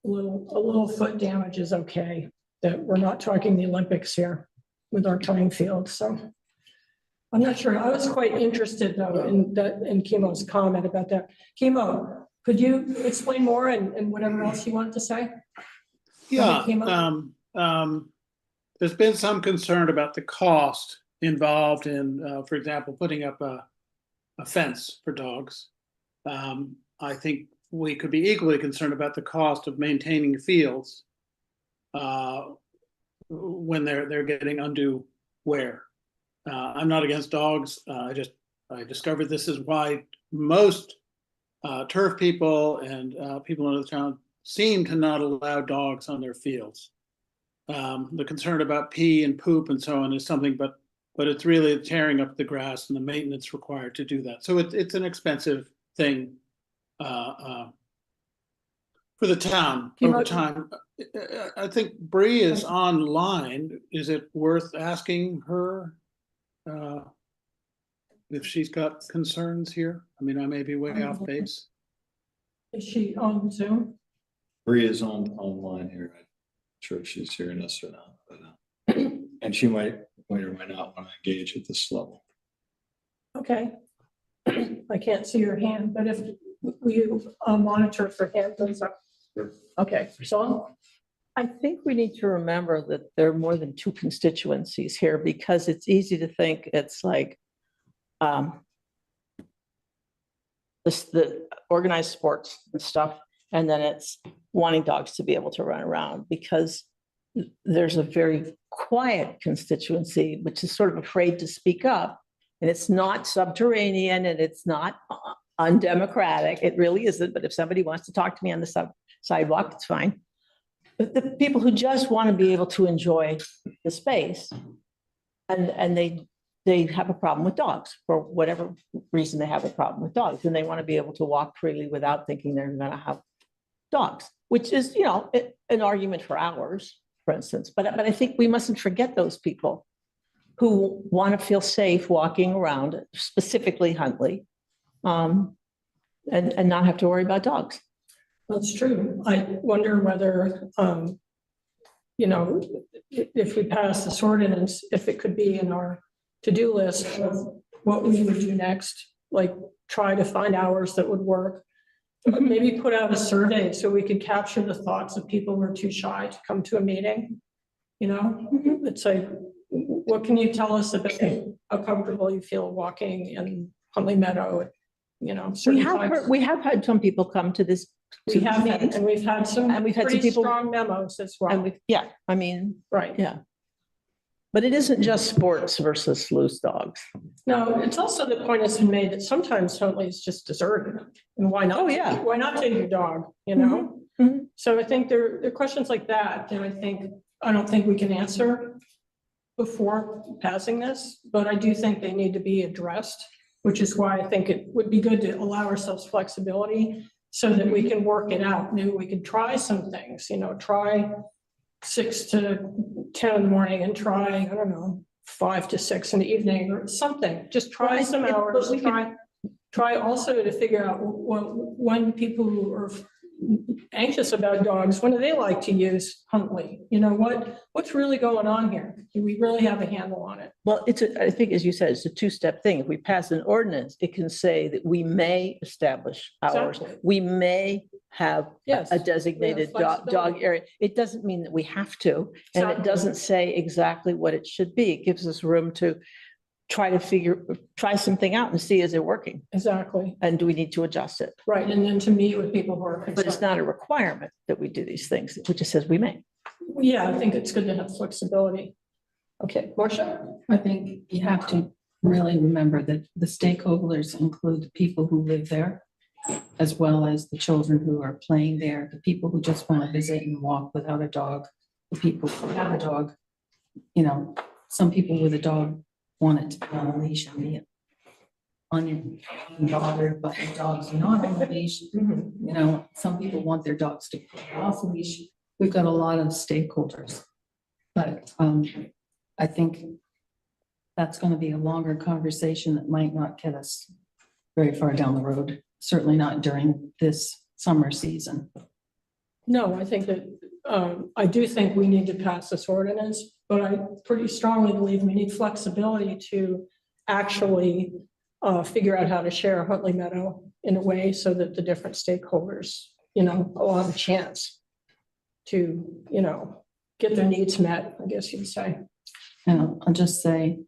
little foot damage is okay, that we're not talking the Olympics here with our playing field, so. I'm not sure. I was quite interested though in Chemo's comment about that. Chemo, could you explain more and whatever else you want to say? Yeah, Chemo? there's been some concern about the cost involved in, for example, putting up a fence for dogs. I think we could be equally concerned about the cost of maintaining fields when they're getting undue wear. I'm not against dogs. I discovered this is why most turf people and people in the town seem to not allow dogs on their fields. The concern about pee and poop and so on is something, but it's really tearing up the grass and the maintenance required to do that. So it's an expensive thing for the town over time. I think Bree is online. Is it worth asking her if she's got concerns here? I mean, I may be way off base. Is she on Zoom? Bree is online here. I'm sure if she's hearing us or not, but, and she might or might not want to engage at this level. Okay. I can't see your hand, but if you monitor for hand, thumbs up. Okay, so I think we need to remember that there are more than two constituencies here, because it's easy to think it's like the organized sports and stuff, and then it's wanting dogs to be able to run around, because there's a very quiet constituency which is sort of afraid to speak up, and it's not subterranean and it's not undemocratic. It really isn't. But if somebody wants to talk to me on the sidewalk, it's fine. But the people who just want to be able to enjoy the space, and they they have a problem with dogs for whatever reason they have a problem with dogs, and they want to be able to walk freely without thinking they're going to have dogs, which is, an argument for hours, for instance. But I think we mustn't forget those people who want to feel safe walking around, specifically Huntley, and not have to worry about dogs. That's true. I wonder whether, if we pass this ordinance, if it could be in our to-do list of what we would do next, like try to find hours that would work. Maybe put out a survey so we could capture the thoughts of people who are too shy to come to a meeting. It's like, what can you tell us about how comfortable you feel walking in Huntley Meadow? We have had some people come to this. We have, and we've had some pretty people strong memos as well. And Right. yeah. But it isn't just sports versus loose dogs. No, it's also the point has been made that sometimes Huntley is just deserted. And why not? Oh, yeah. Why not take your dog, Mhm. So I think there are questions like that that I don't think we can answer before passing this, but I do think they need to be addressed, which is why I think it would be good to allow ourselves flexibility so that we can work it out. Maybe we could try some things, try 6 to 10 in the morning and try, 5 to 6 in the evening or something. Just try some hours. Try also to figure out when people who are anxious about dogs, when do they like to use Huntley? What's really going on here? Do we really have a handle on it? Well, I think, as you said, it's a two-step thing. If we pass an ordinance, it can say that we may establish hours. Exactly. We may have Yes. a designated dog flexibility. area. It doesn't mean that we have to, and it Exactly. doesn't say exactly what it should be. It gives us room to try something out and see, is it working? Exactly. And do we need to adjust it? Right. And then to meet with people who are But it's concerned. not a requirement that we do these things. It just says we may. Yeah, I think it's good to have flexibility. Okay, Marcia? I think you have to really remember that the stakeholders include the people who live there, as well as the children who are playing there, the people who just want to visit and walk without a dog, the people who have a dog. Some people with a dog want it to be on a leash and be on your daughter, but the dog's not on the leash. Some people want their dogs to be off the leash. We've got a lot of stakeholders. But I think that's going to be a longer conversation that might not get us very far down the road, certainly not during this summer season. No, I think that, I do think we need to pass this ordinance, but I pretty strongly believe we need flexibility to actually figure out how to share Huntley Meadow in a way so that the different stakeholders, will have a chance to, get their needs met, I guess you'd say. And I'll just say,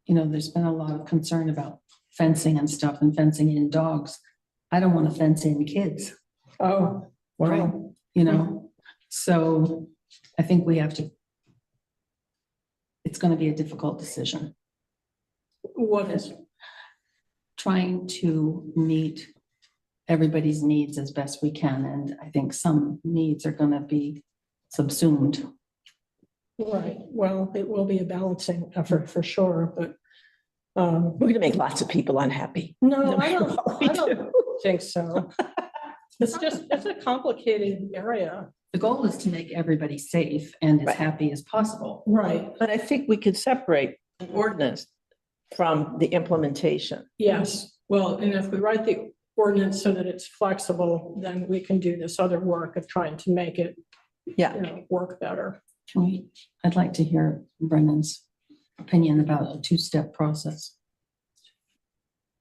there's been a lot of concern about fencing and stuff and fencing in dogs. I don't want to fence in kids, Oh, wow. So I think we have to, it's going to be a difficult decision, What is? trying to meet everybody's needs as best we can. And I think some needs are going to be subsumed. Right, well, it will be a balancing effort for sure, but We're going to make lots of people unhappy. no, I matter what we don't think so. It's a complicated area. The goal is to make everybody safe and as Right. happy as possible. Right, But I think we could separate an ordinance from the implementation. yes, well, and if we write the ordinance so that it's flexible, then we can do this other work of trying to make it, Yeah. work better. I'd like to hear Brendan's opinion about a two-step process.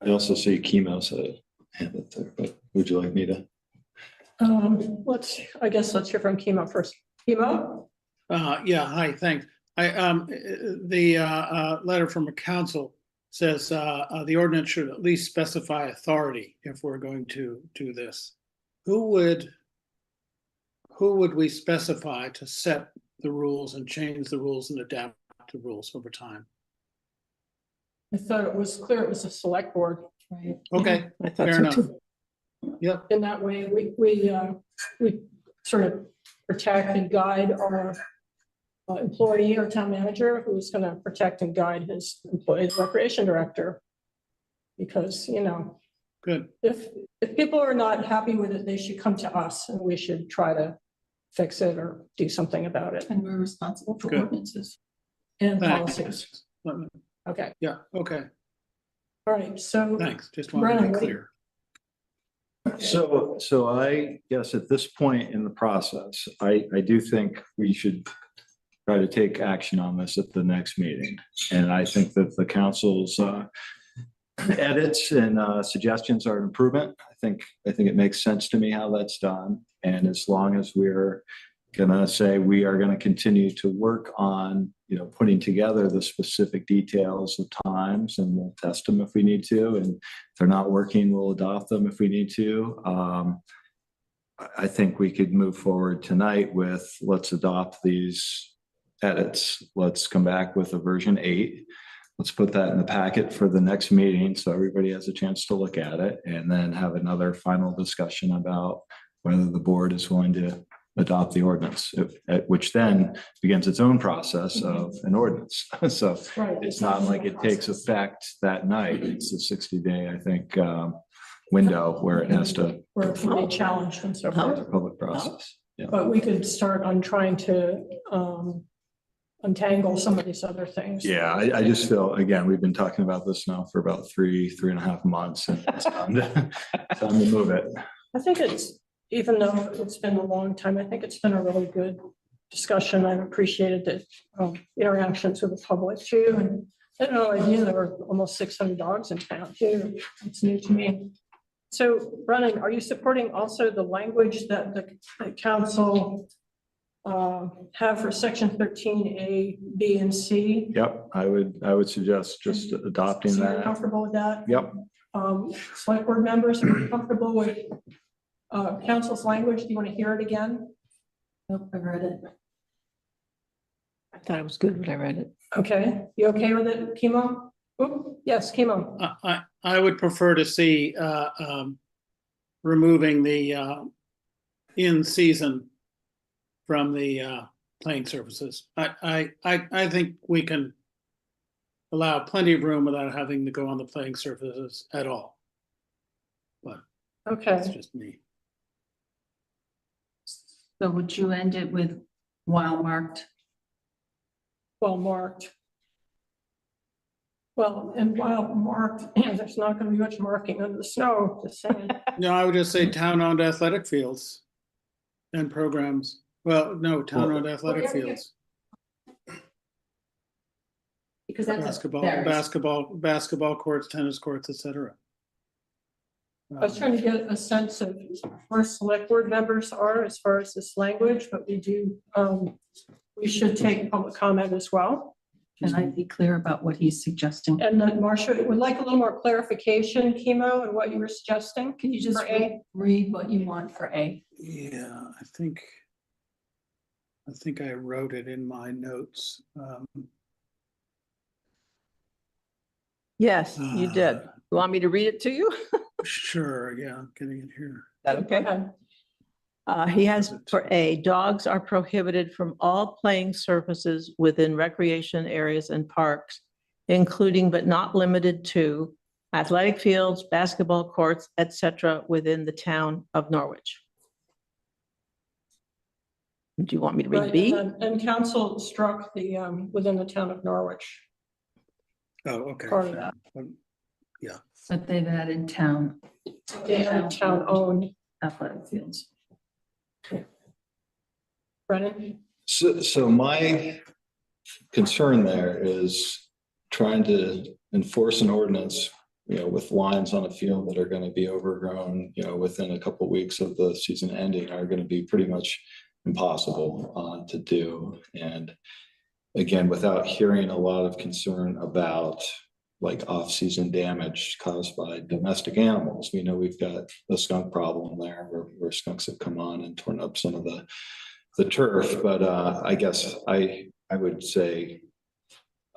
I also see Chemo's hand up there, but would you like me to? Let's hear from Chemo first. Chemo? Yeah, hi, thanks. The letter from a council says the ordinance should at least specify authority if we're going to do this. Who would we specify to set the rules and change the rules and adapt the rules over time? I thought it was clear it was a select board. Right. Okay, I thought fair so enough. too. Yep, In that way, we sort of protect and guide our employee or town manager who's gonna protect and guide his employees, recreation director. Because, you know, Good. if people are not happy with it, they should come to us and we should try to fix it or do something about it And we're responsible for Good. ordinances. and Thanks. policies. Okay, Yeah, okay, all right, so. thanks. Just wanted to be Brennan, clear. So I guess at this point in the process, I do think we should try to take action on this at the next meeting. And I think that the council's edits and suggestions are an improvement. I think it makes sense to me how that's done. And as long as we're gonna say we are gonna continue to work on, you know, putting together the specific details of times, and we'll test them if we need to. And if they're not working, we'll adopt them if we need to. I think we could move forward tonight with, let's adopt these edits. Let's come back with a version 8. Let's put that in the packet for the next meeting so everybody has a chance to look at it, and then have another final discussion about whether the board is willing to adopt the ordinance, which then begins its own process of an ordinance. So Right. it's not like it takes effect that night. It's a 60-day, I think, window where it has to Where it can be challenged and so go through forth. the public process. Yeah. But we could start on trying to untangle some of these other things. Yeah, I just feel, again, we've been talking about this now for about three and a half months, and it's time to move it. I think it's, even though it's been a long time, I think it's been a really good discussion. I've appreciated the interactions with the public too. And I had no idea there were almost 600 dogs in town too. It's new to me. So Brennan, are you supporting also the language that the council have for section 13A, B, and C? Yep, I would suggest just adopting So you're that. comfortable with that? Yep. Select board members, are you comfortable with council's language? Do you want to hear it again? Nope, I read it. I thought it was good when I read it. Okay, you okay with it, Kimo? Oop, yes, Kimo. I would prefer to see removing the in season from the playing surfaces. I think we can allow plenty of room without having to go on the playing surfaces at all. But that's Okay, just me. So would you end it with while marked? well marked. Well, and while marked, there's not going to be much marking under the snow, just saying. No, I would just say town-owned athletic fields and programs. Well, no, town-owned athletic fields. Because that's. Basketball courts, tennis courts, etc. I was trying to get a sense of where select board members are as far as this language, but we do, we should take public comment as well. Can I be clear about what he's suggesting? And then Marcia, would like a little more clarification, Kimo, and what you were suggesting. Can you just For A? read what you want for A? Yeah, I think I wrote it in my notes. Yes, you did. You want me to read it to you? Sure, yeah, I'm getting it here. Okay. He has for A, dogs are prohibited from all playing surfaces within recreation areas and parks, including but not limited to athletic fields, basketball courts, etc., within the town of Norwich. Do you want me to read Right, B? and council struck the, within the town of Norwich, Oh, okay. part of that. But they've added town Yeah, town owned. athletic fields. Brennan? So my concern there is trying to enforce an ordinance, you know, with lines on a field that are going to be overgrown, you know, within a couple of weeks of the season ending are going to be pretty much impossible to do. And again, without hearing a lot of concern about like off-season damage caused by domestic animals. We know we've got a skunk problem there where skunks have come on and torn up some of the turf. But I guess I would say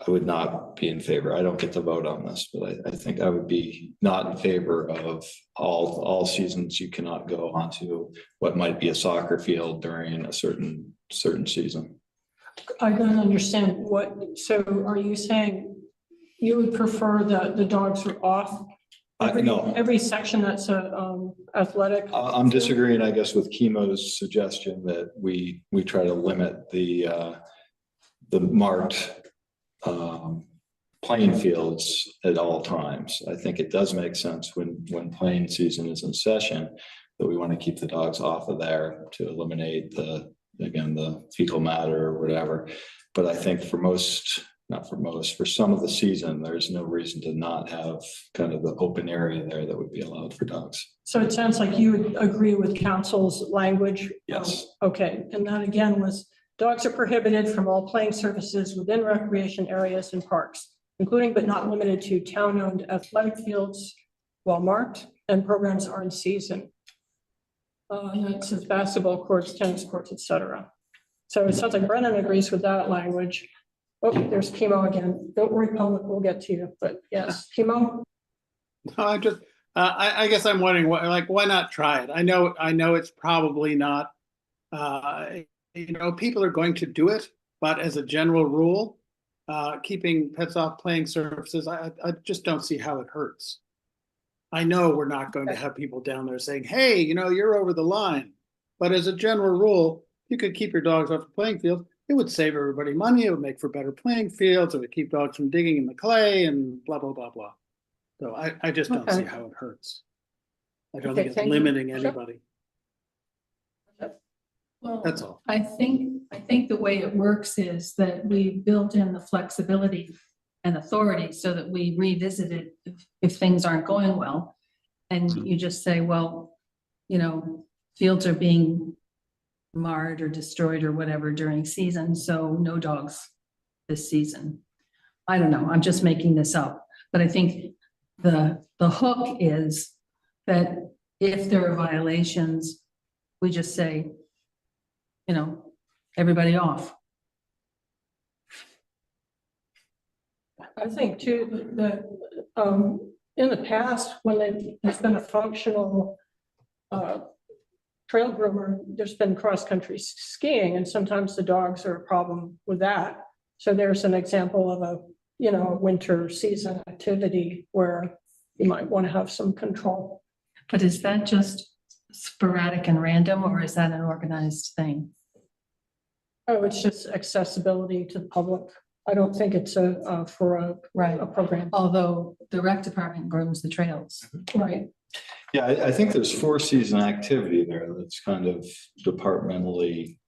I would not be in favor. I don't get to vote on this, but I think I would be not in favor of all seasons. You cannot go onto what might be a soccer field during a certain season. I don't understand what, so are you saying you would prefer that the dogs are off? No. Every section that's athletic? I'm disagreeing, I guess, with Chemo's suggestion that we try to limit the marked playing fields at all times. I think it does make sense when playing season is in session that we want to keep the dogs off of there to eliminate the fecal matter or whatever. But I think for some of the season, there's no reason to not have kind of the open area there that would be allowed for dogs. So it sounds like you would agree with council's language? Yes. Okay, and that again was, dogs are prohibited from all playing surfaces within recreation areas and parks, including but not limited to town-owned athletic fields while marked, and programs are in season. And it says basketball courts, tennis courts, etc. So it sounds like Brennan agrees with that language. Oh, there's Chemo again. Don't worry, public, we'll get to you, but yes, Chemo. No, I guess I'm wondering, why not try it? I know it's probably not, people are going to do it, but as a general rule, keeping pets off playing surfaces, I just don't see how it hurts. I know we're not going to have people down there saying, hey, you're over the line. But as a general rule, you could keep your dogs off the playing field. It would save everybody money. It would make for better playing fields. It would keep dogs from digging in the clay and blah, blah, blah, blah. So I just don't see how it hurts. I don't think it's limiting anybody. Well, That's all. I think the way it works is that we build in the flexibility and authority so that we revisit it if things aren't going well. And you just say, well, fields are being marred or destroyed or whatever during season, so no dogs this season. I don't know, I'm just making this up, but I think the hook is that if there are violations, we just say, everybody off. I think too, that in the past, when there's been a functional trail groomer, there's been cross-country skiing, and sometimes the dogs are a problem with that. So there's an example of a winter season activity where you might want to have some control. But is that just sporadic and random, or is that an organized thing? Oh, it's just accessibility to the public. I don't think it's for a program. Although the rec department grooms the trails. Right. Yeah, I think there's 4-season activity there that's kind of departmentally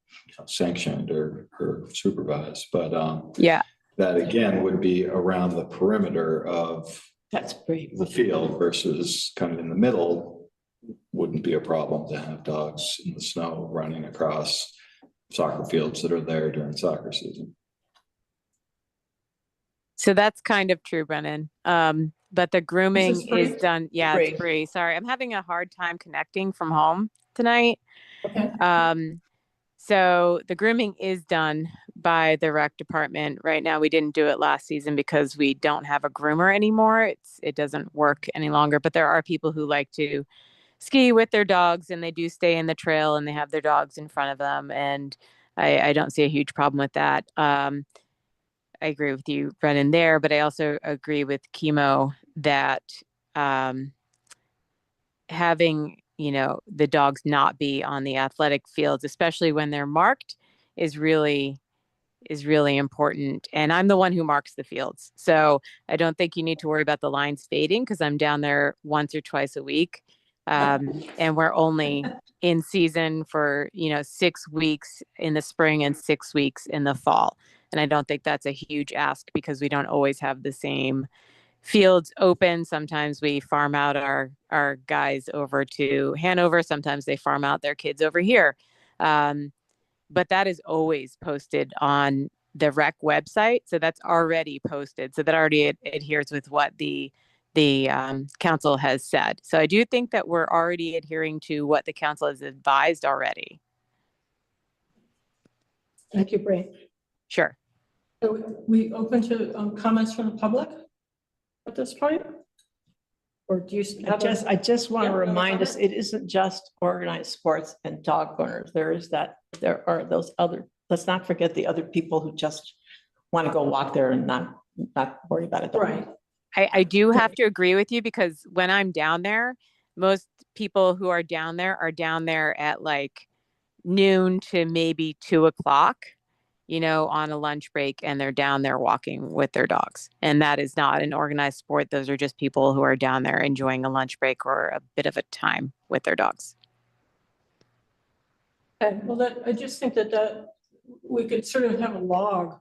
sanctioned or supervised, but Yeah. that again would be around the perimeter of That's great. the field versus kind of in the middle. Wouldn't be a problem to have dogs in the snow running across soccer fields that are there during soccer season. So that's kind of true, Brennan. But the grooming is done. Yeah, Free. it's free. Sorry, I'm having a hard time connecting from home tonight. Okay. So the grooming is done by the rec department. Right now, we didn't do it last season because we don't have a groomer anymore. It doesn't work any longer, but there are people who like to ski with their dogs, and they do stay in the trail and they have their dogs in front of them. And I don't see a huge problem with that. I agree with you, Brennan, there, but I also agree with Chemo that having, the dogs not be on the athletic fields, especially when they're marked, is really important. And I'm the one who marks the fields. So I don't think you need to worry about the lines fading because I'm down there once or twice a week. And we're only in season for, 6 weeks in the spring and 6 weeks in the fall. And I don't think that's a huge ask because we don't always have the same fields open. Sometimes we farm out our guys over to Hanover. Sometimes they farm out their kids over here. But that is always posted on the rec website. So that's already posted. So that already adheres with what the council has said. So I do think that we're already adhering to what the council has advised already. Thank you, Bree. Sure. So we open to comments from the public at this point? Or do you have I just want to Yeah, remind us, comment? it isn't just organized sports and dog owners. There are those other let's not forget the other people who just want to go walk there and not worry about it. Right. I do have to agree with you because when I'm down there, most people who are down there at like noon to maybe 2:00, on a lunch break, and they're down there walking with their dogs. And that is not an organized sport. Those are just people who are down there enjoying a lunch break or a bit of a time with their dogs. And well, I just think that we could sort of have a log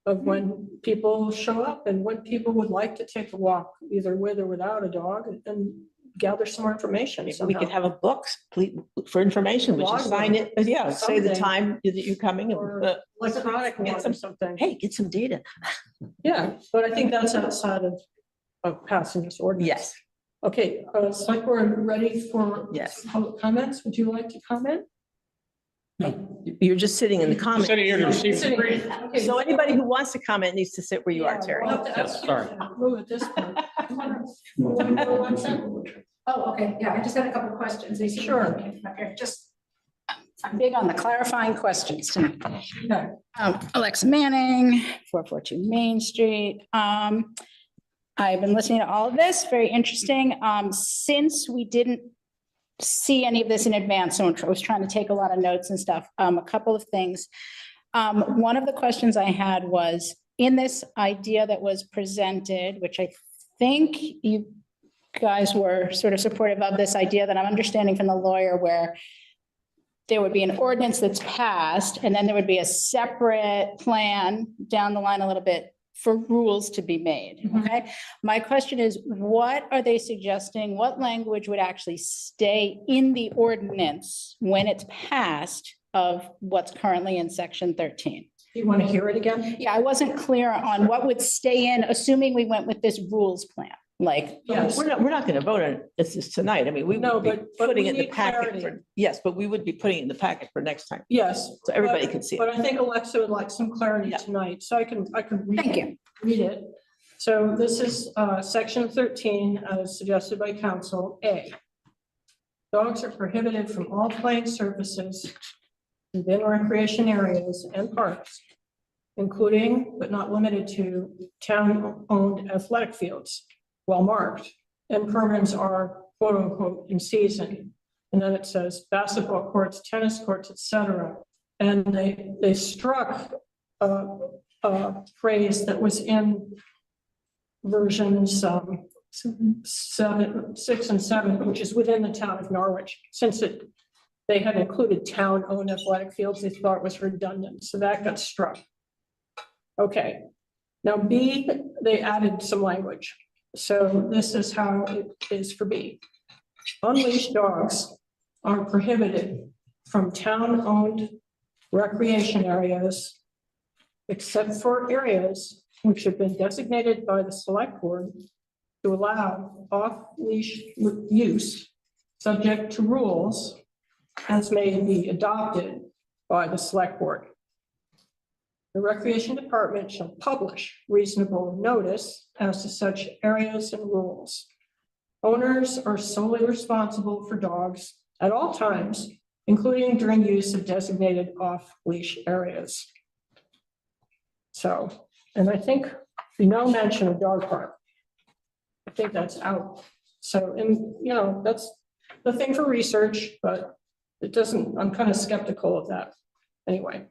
of when people show up and when people would like to take a walk, either with or without a dog, and gather some more information. Maybe we could have a book for information, which is sign it, say the Something. time that you're coming Or and electronic one get or some, something. hey, get some data. Yeah, but I think that's outside of passing this ordinance. Yes, Okay, select board ready for Yes. public comments? Would you like to comment? you're just sitting in the comments. Sitting here to receive Sitting- free. okay, So anybody who wants to comment needs to sit where you are, yeah, Terry. we'll have to ask you sorry. to Move at this point. Oh, okay, yeah, I just got a couple of questions. They seem- Sure. Okay, just, I'm big on the clarifying questions tonight. Okay. Alexa Manning, 442 Main Street. I've been listening to all of this, very interesting. Since we didn't see any of this in advance, so I was trying to take a lot of notes and stuff, a couple of things. One of the questions I had was, in this idea that was presented, which I think you guys were sort of supportive of, this idea that I'm understanding from the lawyer, where there would be an ordinance that's passed, and then there would be a separate plan down the line a little bit for rules to be made, okay? My question is, what are they suggesting? What language would actually stay in the ordinance when it's passed of what's currently in section 13? You want to hear it again? Yeah, I wasn't clear on what would stay in, assuming we went with this rules plan, like. Yes. We're not going to vote on this tonight. I mean, we No, would be but putting we it in the need packet clarity. for, yes, but we would be putting it in the packet for next time. Yes. So everybody but- can see it. But I think Alexa would like some clarity Yeah. tonight, so I can Thank you. read it. So this is section 13, as suggested by council. A. Dogs are prohibited from all playing surfaces within recreation areas and parks, including but not limited to town-owned athletic fields, well marked, and programs are quote unquote in season. And then it says basketball courts, tennis courts, etc. And they struck a phrase that was in versions 6 and 7, which is within the town of Norwich. Since they had included town-owned athletic fields, they thought it was redundant, so that got struck. Okay, now B, they added some language. So this is how it is for B. Unleashed dogs are prohibited from town-owned recreation areas, except for areas which have been designated by the select board to allow off-leash use, subject to rules as may be adopted by the select board. The Recreation Department shall publish reasonable notice as to such areas and rules. Owners are solely responsible for dogs at all times, including during use of designated off-leash areas. So, and I think no mention of dog park. I think that's out. So, and that's the thing for research, but it doesn't, I'm kind of skeptical of that anyway.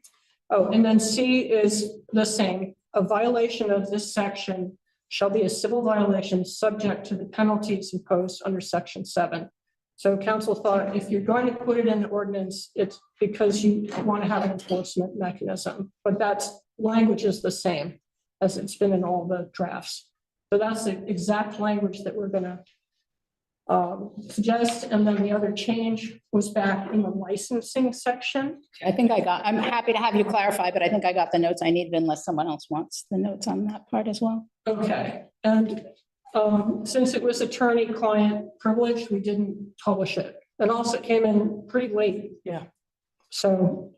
Oh, and then C is the same. A violation of this section shall be a civil violation subject to the penalties imposed under section 7. So council thought if you're going to put it in the ordinance, it's because you want to have an enforcement mechanism, but that's language is the same as it's been in all the drafts. So that's the exact language that we're going to suggest. And then the other change was back in the licensing section. I'm happy to have you clarify, but I think I got the notes I needed unless someone else wants the notes on that part as well. Okay, and since it was attorney-client privilege, we didn't publish it. And also it came in pretty late. Yeah. So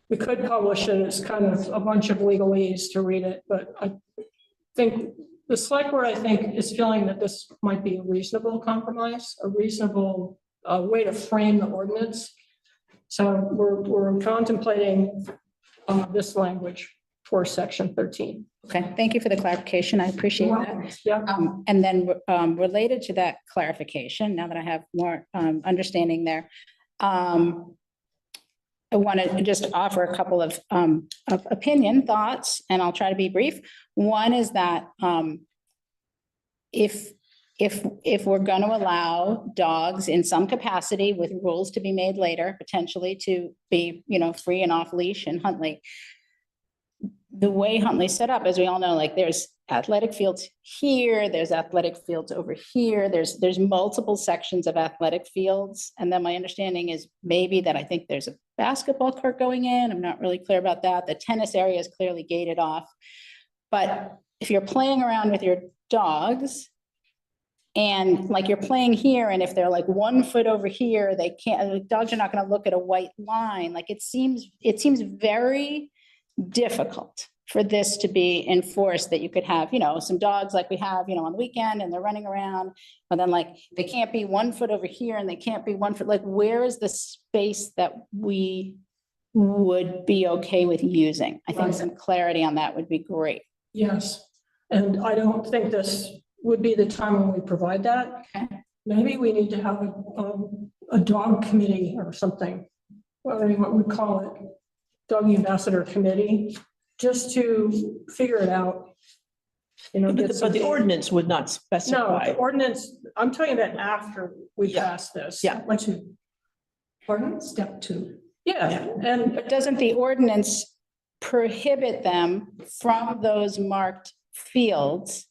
we could publish it. It's kind of a bunch of legalese to read it, but I think the select board, I think, is feeling that this might be a reasonable compromise, a reasonable way to frame the ordinance. So we're contemplating this language for section 13. Okay, thank you for the clarification. I appreciate that. Yeah, And then related to that clarification, now that I have more understanding there, I want to just offer a couple of opinion thoughts, and I'll try to be brief. One is that if we're going to allow dogs in some capacity with rules to be made later, potentially to be, free and off leash in Huntley, the way Huntley's set up, as we all know, like there's athletic fields here, there's athletic fields over here, there's multiple sections of athletic fields. And then my understanding is maybe that I think there's a basketball court going in. I'm not really clear about that. The tennis area is clearly gated off. But if you're playing around with your dogs, and like you're playing here, and if they're like 1 foot over here, they can't, the dogs are not going to look at a white line. Like it seems very difficult for this to be enforced, that you could have, some dogs like we have, on the weekend, and they're running around, but then like they can't be 1 foot over here and they can't be 1 foot, like where is the space that we would be okay with using? I think some clarity on that would be great. yes. And I don't think this would be the time when we provide that. Okay. Maybe we need to have a dog committee or something. Well, I mean, what we call it, dog ambassador committee, just to figure it out. But the ordinance would not No, specify. the ordinance, I'm talking about after we Yeah. pass this. Yeah. Step 2. Yeah, and But doesn't the ordinance prohibit them from those marked fields?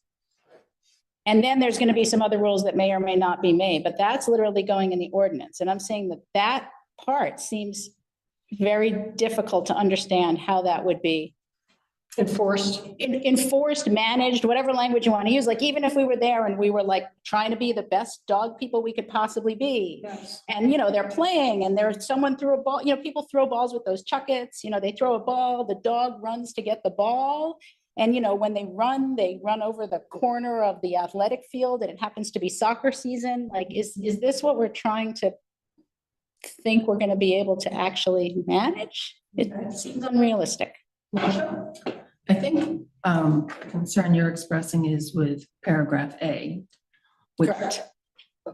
And then there's going to be some other rules that may or may not be made, but that's literally going in the ordinance. And I'm saying that part seems very difficult to understand how that would be enforced. enforced, managed, whatever language you want to use. Like even if we were there and we were like trying to be the best dog people we could possibly be, Yes. and that play and there's someone threw a ball, people throw balls with those chuckets, they throw a ball, the dog runs to get the ball. And when they run over the corner of the athletic field, and it happens to be soccer season. Like, is this what we're trying to think we're going to be able to actually manage? It seems unrealistic. I think concern you're expressing is with paragraph A. Which Correct.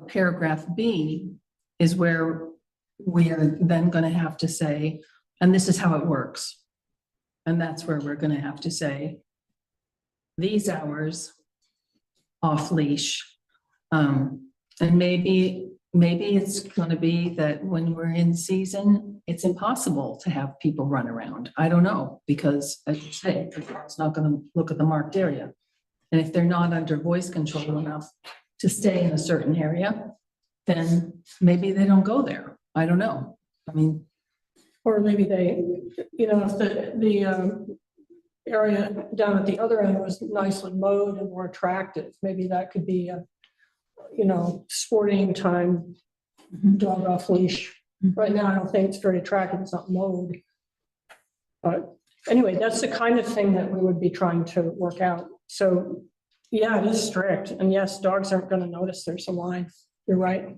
paragraph B is where we are then going to have to say, and this is how it works. And that's where we're going to have to say, these hours off leash. And maybe it's going to be that when we're in season, it's impossible to have people run around. I don't know, because as you say, the dog's not going to look at the marked area. And if they're not under voice control enough to stay in a certain area, then maybe they don't go there. I don't know. I mean, Or maybe they, if the area down at the other end was nicely mowed and more attractive, maybe that could be a, sporting time, dog off leash. Right now, I don't think it's very attractive. It's not mowed. But anyway, that's the kind of thing that we would be trying to work out. So yeah, it is strict. And yes, dogs aren't going to notice there's a line. You're right.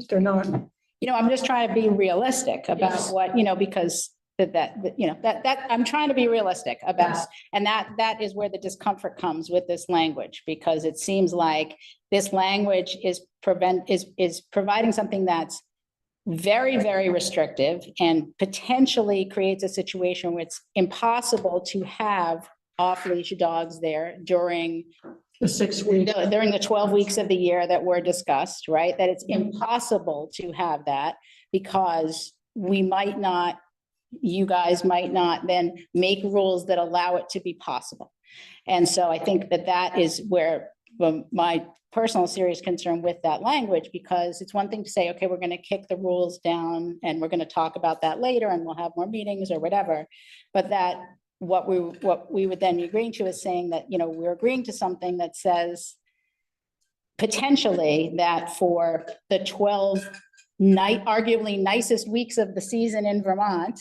They're not. I'm just trying to be realistic about Yes. what, because that I'm trying to be realistic about, Yes. and that is where the discomfort comes with this language, because it seems like this language is providing something that's very, very restrictive and potentially creates a situation where it's impossible to have off-leash dogs there during The 6 weeks. during the 12 weeks of the year that were discussed, right? That it's impossible to have that because you guys might not then make rules that allow it to be possible. And so I think that is where my personal serious concern with that language, because it's one thing to say, okay, we're going to kick the rules down and we're going to talk about that later and we'll have more meetings or whatever. But that what we would then be agreeing to is saying that, we're agreeing to something that says potentially that for the 12 arguably nicest weeks of the season in Vermont,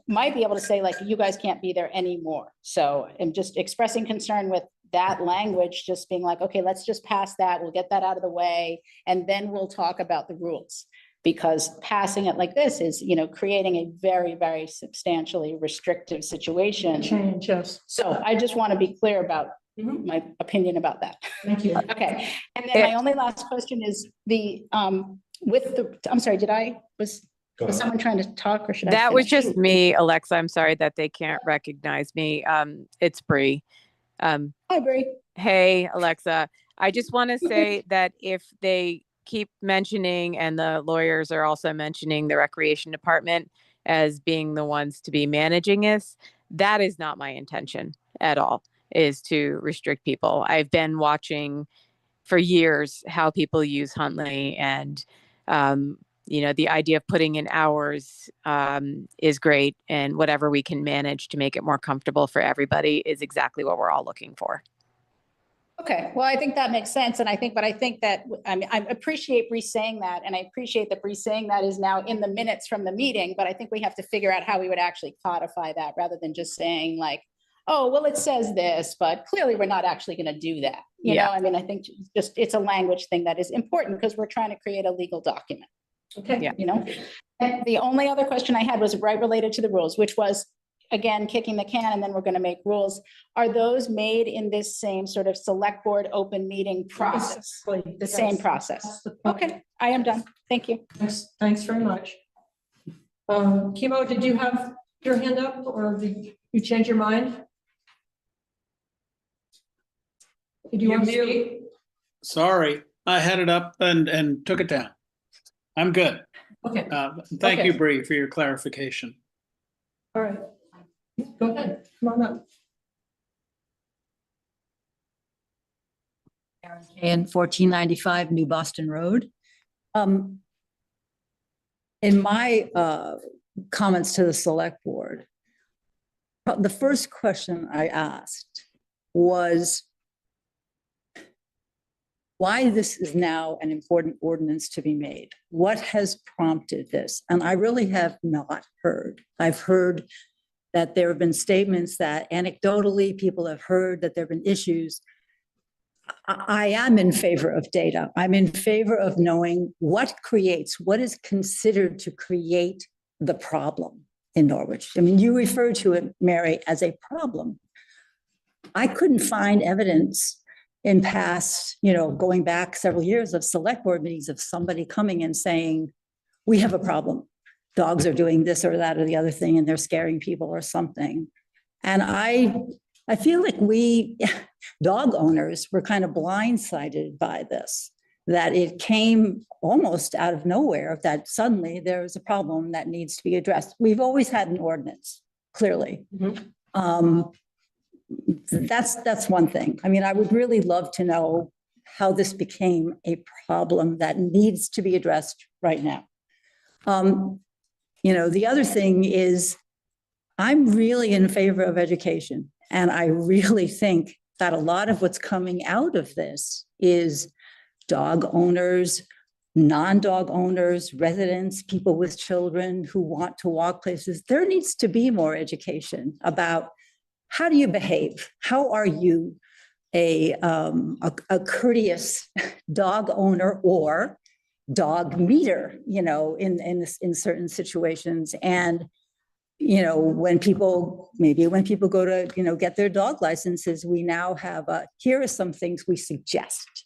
might be able to say like, you guys can't be there anymore. So I'm just expressing concern with that language, just being like, okay, let's just pass that. We'll get that out of the way. And then we'll talk about the rules. because passing it like this is, you know, creating a very, very substantially restrictive situation. Change, yes. So I just want to be clear about Mhm. my opinion about that. Thank you. Okay, and then my only last question is I'm sorry, was someone trying to talk or should I? That was finish? just me, Alexa. I'm sorry that they can't recognize me. It's Bree. Hi, Bree. Hey, Alexa, I just want to say that if they keep mentioning, and the lawyers are also mentioning the recreation department as being the ones to be managing this, that is not my intention at all, is to restrict people. I've been watching for years how people use Huntley, and the idea of putting in hours is great, and whatever we can manage to make it more comfortable for everybody is exactly what we're all looking for. Okay, well, I think that makes sense. And I think that, I appreciate Bree saying that. And I appreciate that Bree saying that is now in the minutes from the meeting, but I think we have to figure out how we would actually codify that rather than just saying like, oh, well, it says this, but clearly we're not actually going to do that. You know, I mean, I think just it's a language thing that is important because we're trying to create a legal document. Okay. Yeah. You know, and the only other question I had was right related to the rules, which was, again, kicking the can, and then we're going to make rules. Are those made in this same sort of select board open meeting process? The same process? That's the point. Okay, I am done. Thank you. Thanks very much. Kimo, did you have your hand up or did you change your mind? Did you want to speak? Sorry, I had it up and took it down. I'm good. Okay, Thank you, Okay. Bree, for your clarification. all right. Go ahead, come on up. In 1495 New Boston Road. In my comments to the select board, the first question I asked was why this is now an important ordinance to be made. What has prompted this? And I really have not heard. I've heard that there have been statements that anecdotally people have heard that there have been issues. I am in favor of data. I'm in favor of knowing what is considered to create the problem in Norwich. I mean, you refer to it, Mary, as a problem. I couldn't find evidence in past, going back several years of select board meetings of somebody coming and saying, we have a problem. Dogs are doing this or that or the other thing, and they're scaring people or something. And I feel like we dog owners were kind of blindsided by this, that it came almost out of nowhere, that suddenly there's a problem that needs to be addressed. We've always had an ordinance, clearly. That's one thing. I mean, I would really love to know how this became a problem that needs to be addressed right now. The other thing is I'm really in favor of education. And I really think that a lot of what's coming out of this is dog owners, non-dog owners, residents, people with children who want to walk places. There needs to be more education about how do you behave? How are you a courteous dog owner or dog meter, in certain situations. And when people go to, get their dog licenses, we now have, here are some things we suggest.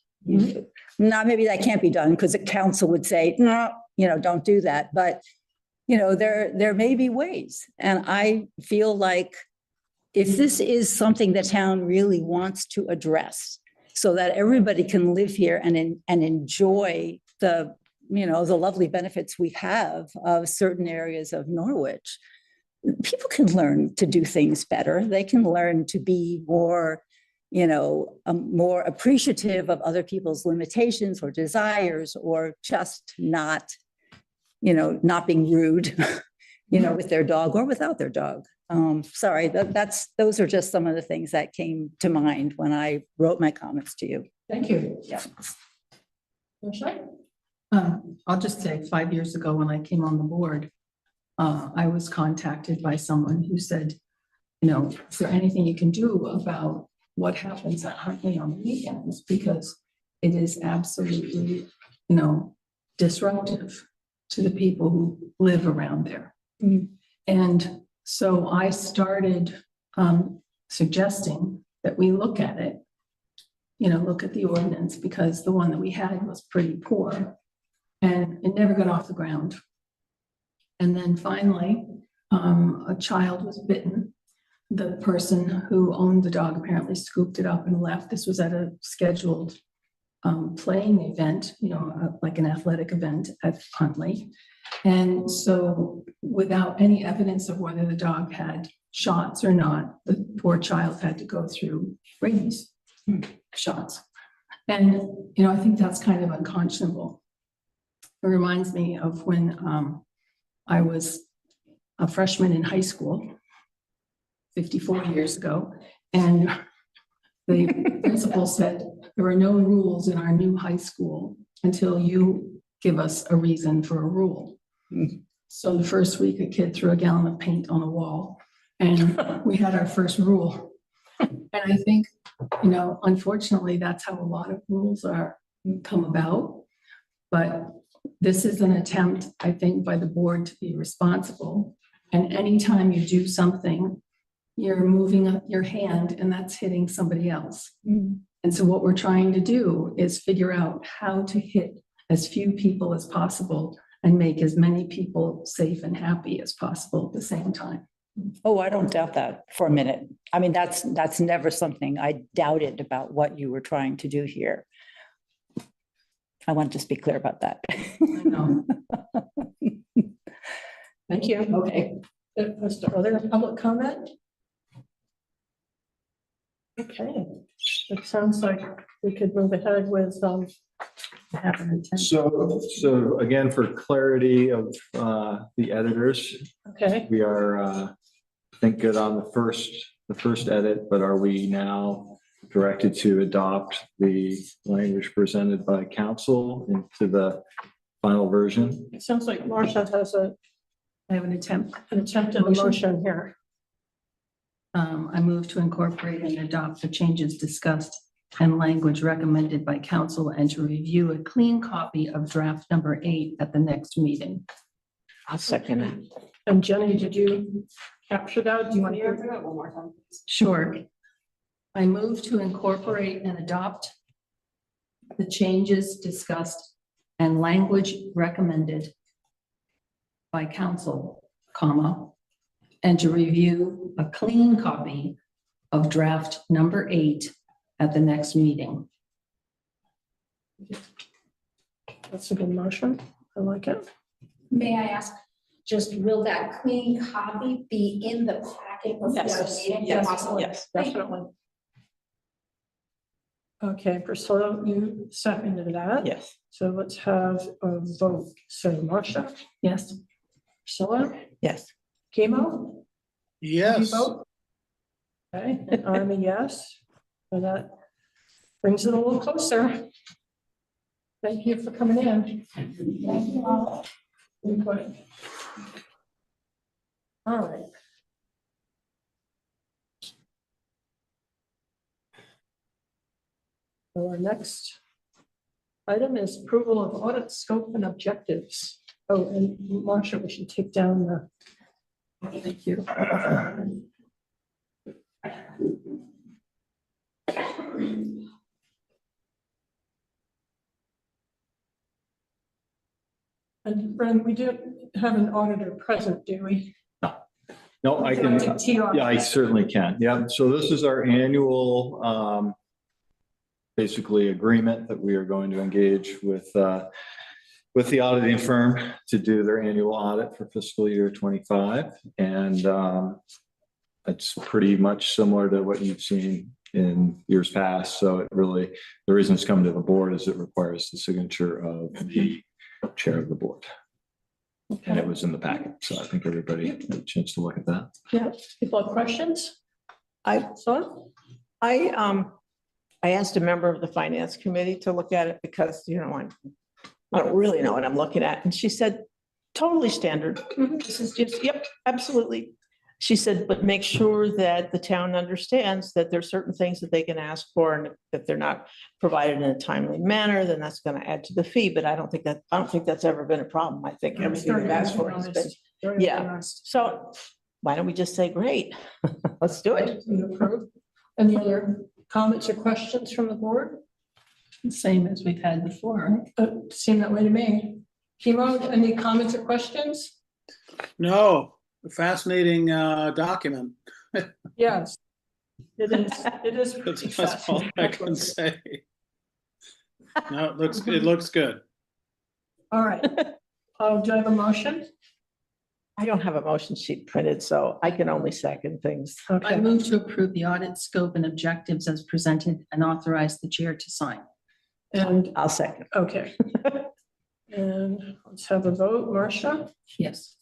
Now, maybe that can't be done because the council would say, no, don't do that. But, there may be ways. And I feel like if this is something the town really wants to address so that everybody can live here and enjoy the lovely benefits we have of certain areas of Norwich, people can learn to do things better. They can learn to be more, more appreciative of other people's limitations or desires, or just not being rude, with their dog or without their dog. Sorry, those are just some of the things that came to mind when I wrote my comments to you. Thank you. Yeah. I'll just say 5 years ago when I came on the board, I was contacted by someone who said, is there anything you can do about what happens at Huntley on the weekends? Because it is absolutely, disruptive to the people who live around there. And so I started suggesting that we look at it, look at the ordinance, because the one that we had was pretty poor and it never got off the ground. And then finally, a child was bitten. The person who owned the dog apparently scooped it up and left. This was at a scheduled playing event, like an athletic event at Huntley. And so without any evidence of whether the dog had shots or not, the poor child had to go through rabies shots. And, I think that's kind of unconscionable. It reminds me of when I was a freshman in high school 54 years ago, and the principal said, there are no rules in our new high school until you give us a reason for a rule. So the first week, a kid threw a gallon of paint on a wall, and we had our first rule. And I think, unfortunately, that's how a lot of rules come about. But this is an attempt, I think, by the board to be responsible. And anytime you do something, you're moving up your hand and that's hitting somebody else. And so what we're trying to do is figure out how to hit as few people as possible and make as many people safe and happy as possible at the same time. Oh, I don't doubt that for a minute. I mean, that's never something I doubted about what you were trying to do here. I want to just be clear about that. I know. Thank you. Okay. Is there other public comment? Okay, it sounds like we could move ahead with have an intent. So again, for clarity of the editors, Okay, we are, I think, good on the first edit, but are we now directed to adopt the language presented by council into the final version? it sounds like Marcia has I have an attempt. at a motion here. I move to incorporate and adopt the changes discussed and language recommended by council and to review a clean copy of draft number 8 at the next meeting. I'll second it. And Jenny, did you capture that? Do you want to hear it one more time? Sure. I move to incorporate and adopt the changes discussed and language recommended by council, and to review a clean copy of draft number 8 at the next meeting. That's a good motion. I like it. May I ask, just will that clean copy be in the packet of the meeting? Yes, definitely. Okay, Priscilla, you seconded that. Yes. So let's have a vote. So Marcia, Yes. Priscilla, Yes. Chemo? Yes. Okay, and I'm a yes. So that brings it a little closer. Thank you for coming in. Thank you all. Input. All right. So our next item is approval of audit scope and objectives. Oh, and Marcia, we should take down the. Thank you. And Bren, we do have an auditor present, do we? No, I can, Tee off. yeah, I certainly can. Yeah, so this is our annual, basically agreement that we are going to engage with the auditing firm to do their annual audit for fiscal year 25. And it's pretty much similar to what you've seen in years past. So it really, the reason it's coming to the board is it requires the signature of the chair of the board. And it was in the packet. So I think everybody had a chance to look at that. Yeah, people have questions? I So, I asked a member of the finance committee to look at it because, I don't really know what I'm looking at. And she said, totally standard. This is just, yep, absolutely. She said, but make sure that the town understands that there's certain things that they can ask for, and if they're not provided in a timely manner, then that's gonna add to the fee, but I don't think that's ever been a problem. I think everything we've asked for has been, yeah. So why don't we just say, great, let's do it. Approved. Any other comments or questions from the board? Same as we've had before, right? Seemed that way to me. Kimo, any comments or questions? No, a fascinating document. Yes. It is, it is. pretty That's all I can say. No, it looks good. All right. Do I have a motion? I don't have a motion sheet printed, so I can only second things. I Okay, move to approve the audit scope and objectives as presented and authorize the chair to sign. and, I'll second. okay. And let's have a vote. Marcia, Yes.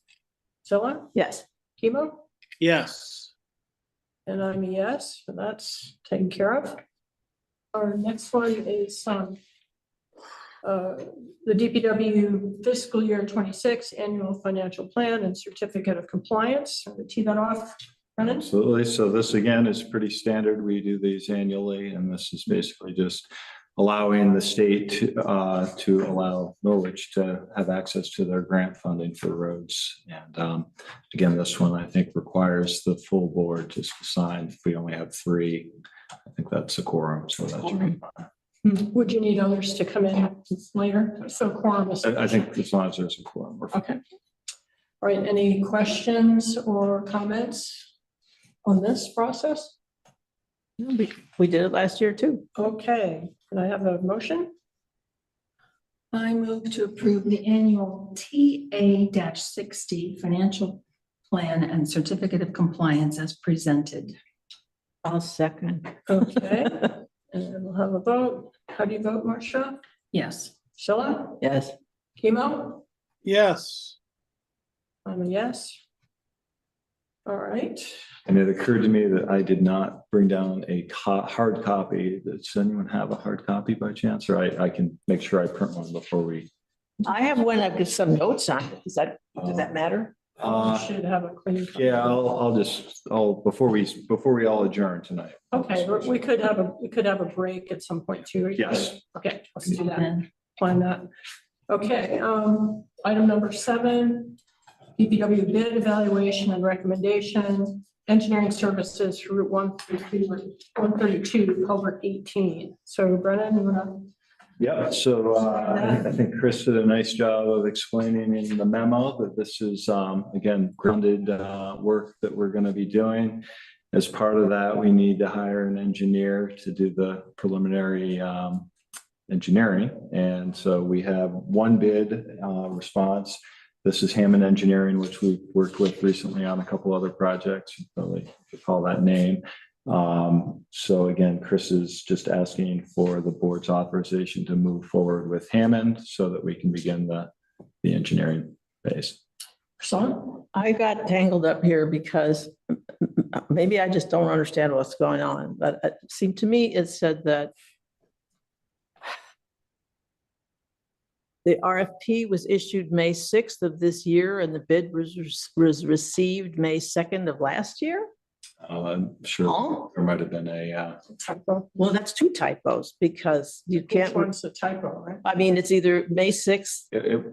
Zilla, Yes. Kimo, Yes. and I'm a yes, so that's taken care of. Our next one is the DPW fiscal year 26 annual financial plan and certificate of compliance. I'm gonna tee that off. Brennan? Absolutely. So this again is pretty standard. We do these annually, and this is basically just allowing the state to allow Norwich to have access to their grant funding for roads. And again, this one I think requires the full board just to sign. If we only have 3, I think that's a quorum, so that's fine. Would you need others to come in later? So quorum is. I think as long as there's a quorum, we're fine. Okay. All right, any questions or comments on this process? We did it last year too. Okay, can I have a motion? I move to approve the annual TA-60 financial plan and certificate of compliance as presented. I'll second. Okay, and we'll have a vote. How do you vote, Marcia? Yes. Sheila? Yes. Kimo? Yes. I'm a yes. All right. And it occurred to me that I did not bring down a hard copy. Does anyone have a hard copy by chance? Or I can make sure I print one before we. I have one. I've got some notes on it. Does that matter? You should have a clean. copy. Yeah, I'll before we all adjourn tonight. Okay, but we could have a break at some point too. Yes. Okay, let's do that. Plan that. Okay, item number 7, DPW bid evaluation and recommendation, engineering services for Route 132, Culvert 18. So Brennan, you wanna? Yeah, so I think Chris did a nice job of explaining in the memo that this is, again, grounded work that we're going to be doing. As part of that, we need to hire an engineer to do the preliminary engineering. And so we have one bid response. This is Hammond Engineering, which we've worked with recently on a couple other projects. You probably recall that name. So again, Chris is just asking for the board's authorization to move forward with Hammond so that we can begin the engineering phase. Son? I got tangled up here because maybe I just don't understand what's going on, but it seemed to me it said that the RFP was issued May 6th of this year and the bid was received May 2nd of last year. I'm sure Oh. there might have been a, Typo. Well, that's 2 typos because you Which can't, one's the typo, right? I mean, it's either May 6th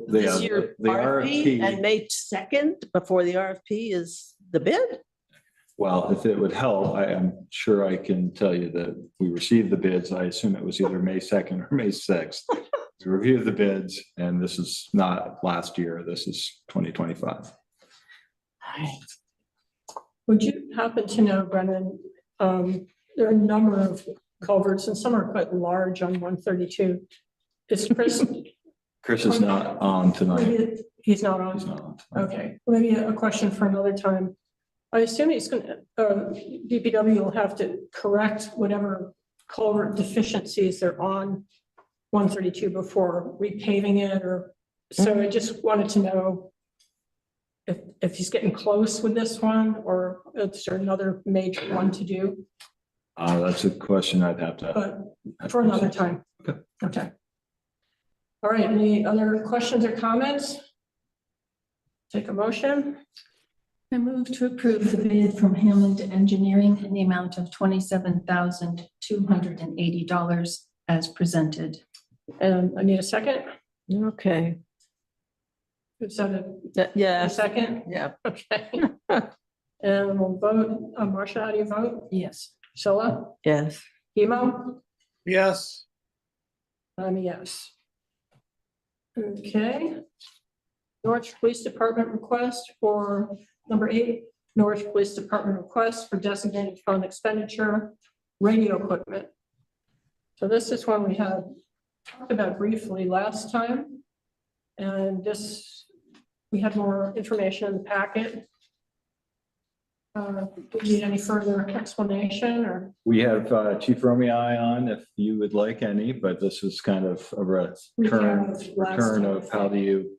this year the RFP and RFP, May 2nd before the RFP is the bid. well, if it would help, I am sure I can tell you that we received the bids. I assume it was either May 2nd or May 6th. We reviewed the bids and this is not last year. This is 2025. Would you happen to know, Brennan, there are a number of culverts and some are quite large on 132. Is Chris? Chris is not on tonight. Maybe he's not on. He's not on tonight. Okay, maybe a question for another time. I assume he's gonna, DPW will have to correct whatever culvert deficiencies they're on 132 before repaving it or, so I just wanted to know if he's getting close with this one or is there another major one to do, That's a question I'd have to. but for another time. Okay. Okay. All right, any other questions or comments? Take a motion. I move to approve the bid from Hammond Engineering in the amount of $27,280 as presented. And I need a second. Okay. Is that a Yeah. second? Yeah. Okay. And we'll vote. Marcia, how do you vote? Yes. Sheila? Yes. Emo? Yes. I'm a yes. Okay. Norwich Police Department request for number 8, Norwich Police Department request for designated fund expenditure, radio equipment. So this is one we had talked about briefly last time. And this, we had more information in the packet. Do you need any further explanation or? We have Chief Romeo on if you would like any, but this is kind of a return of how do you,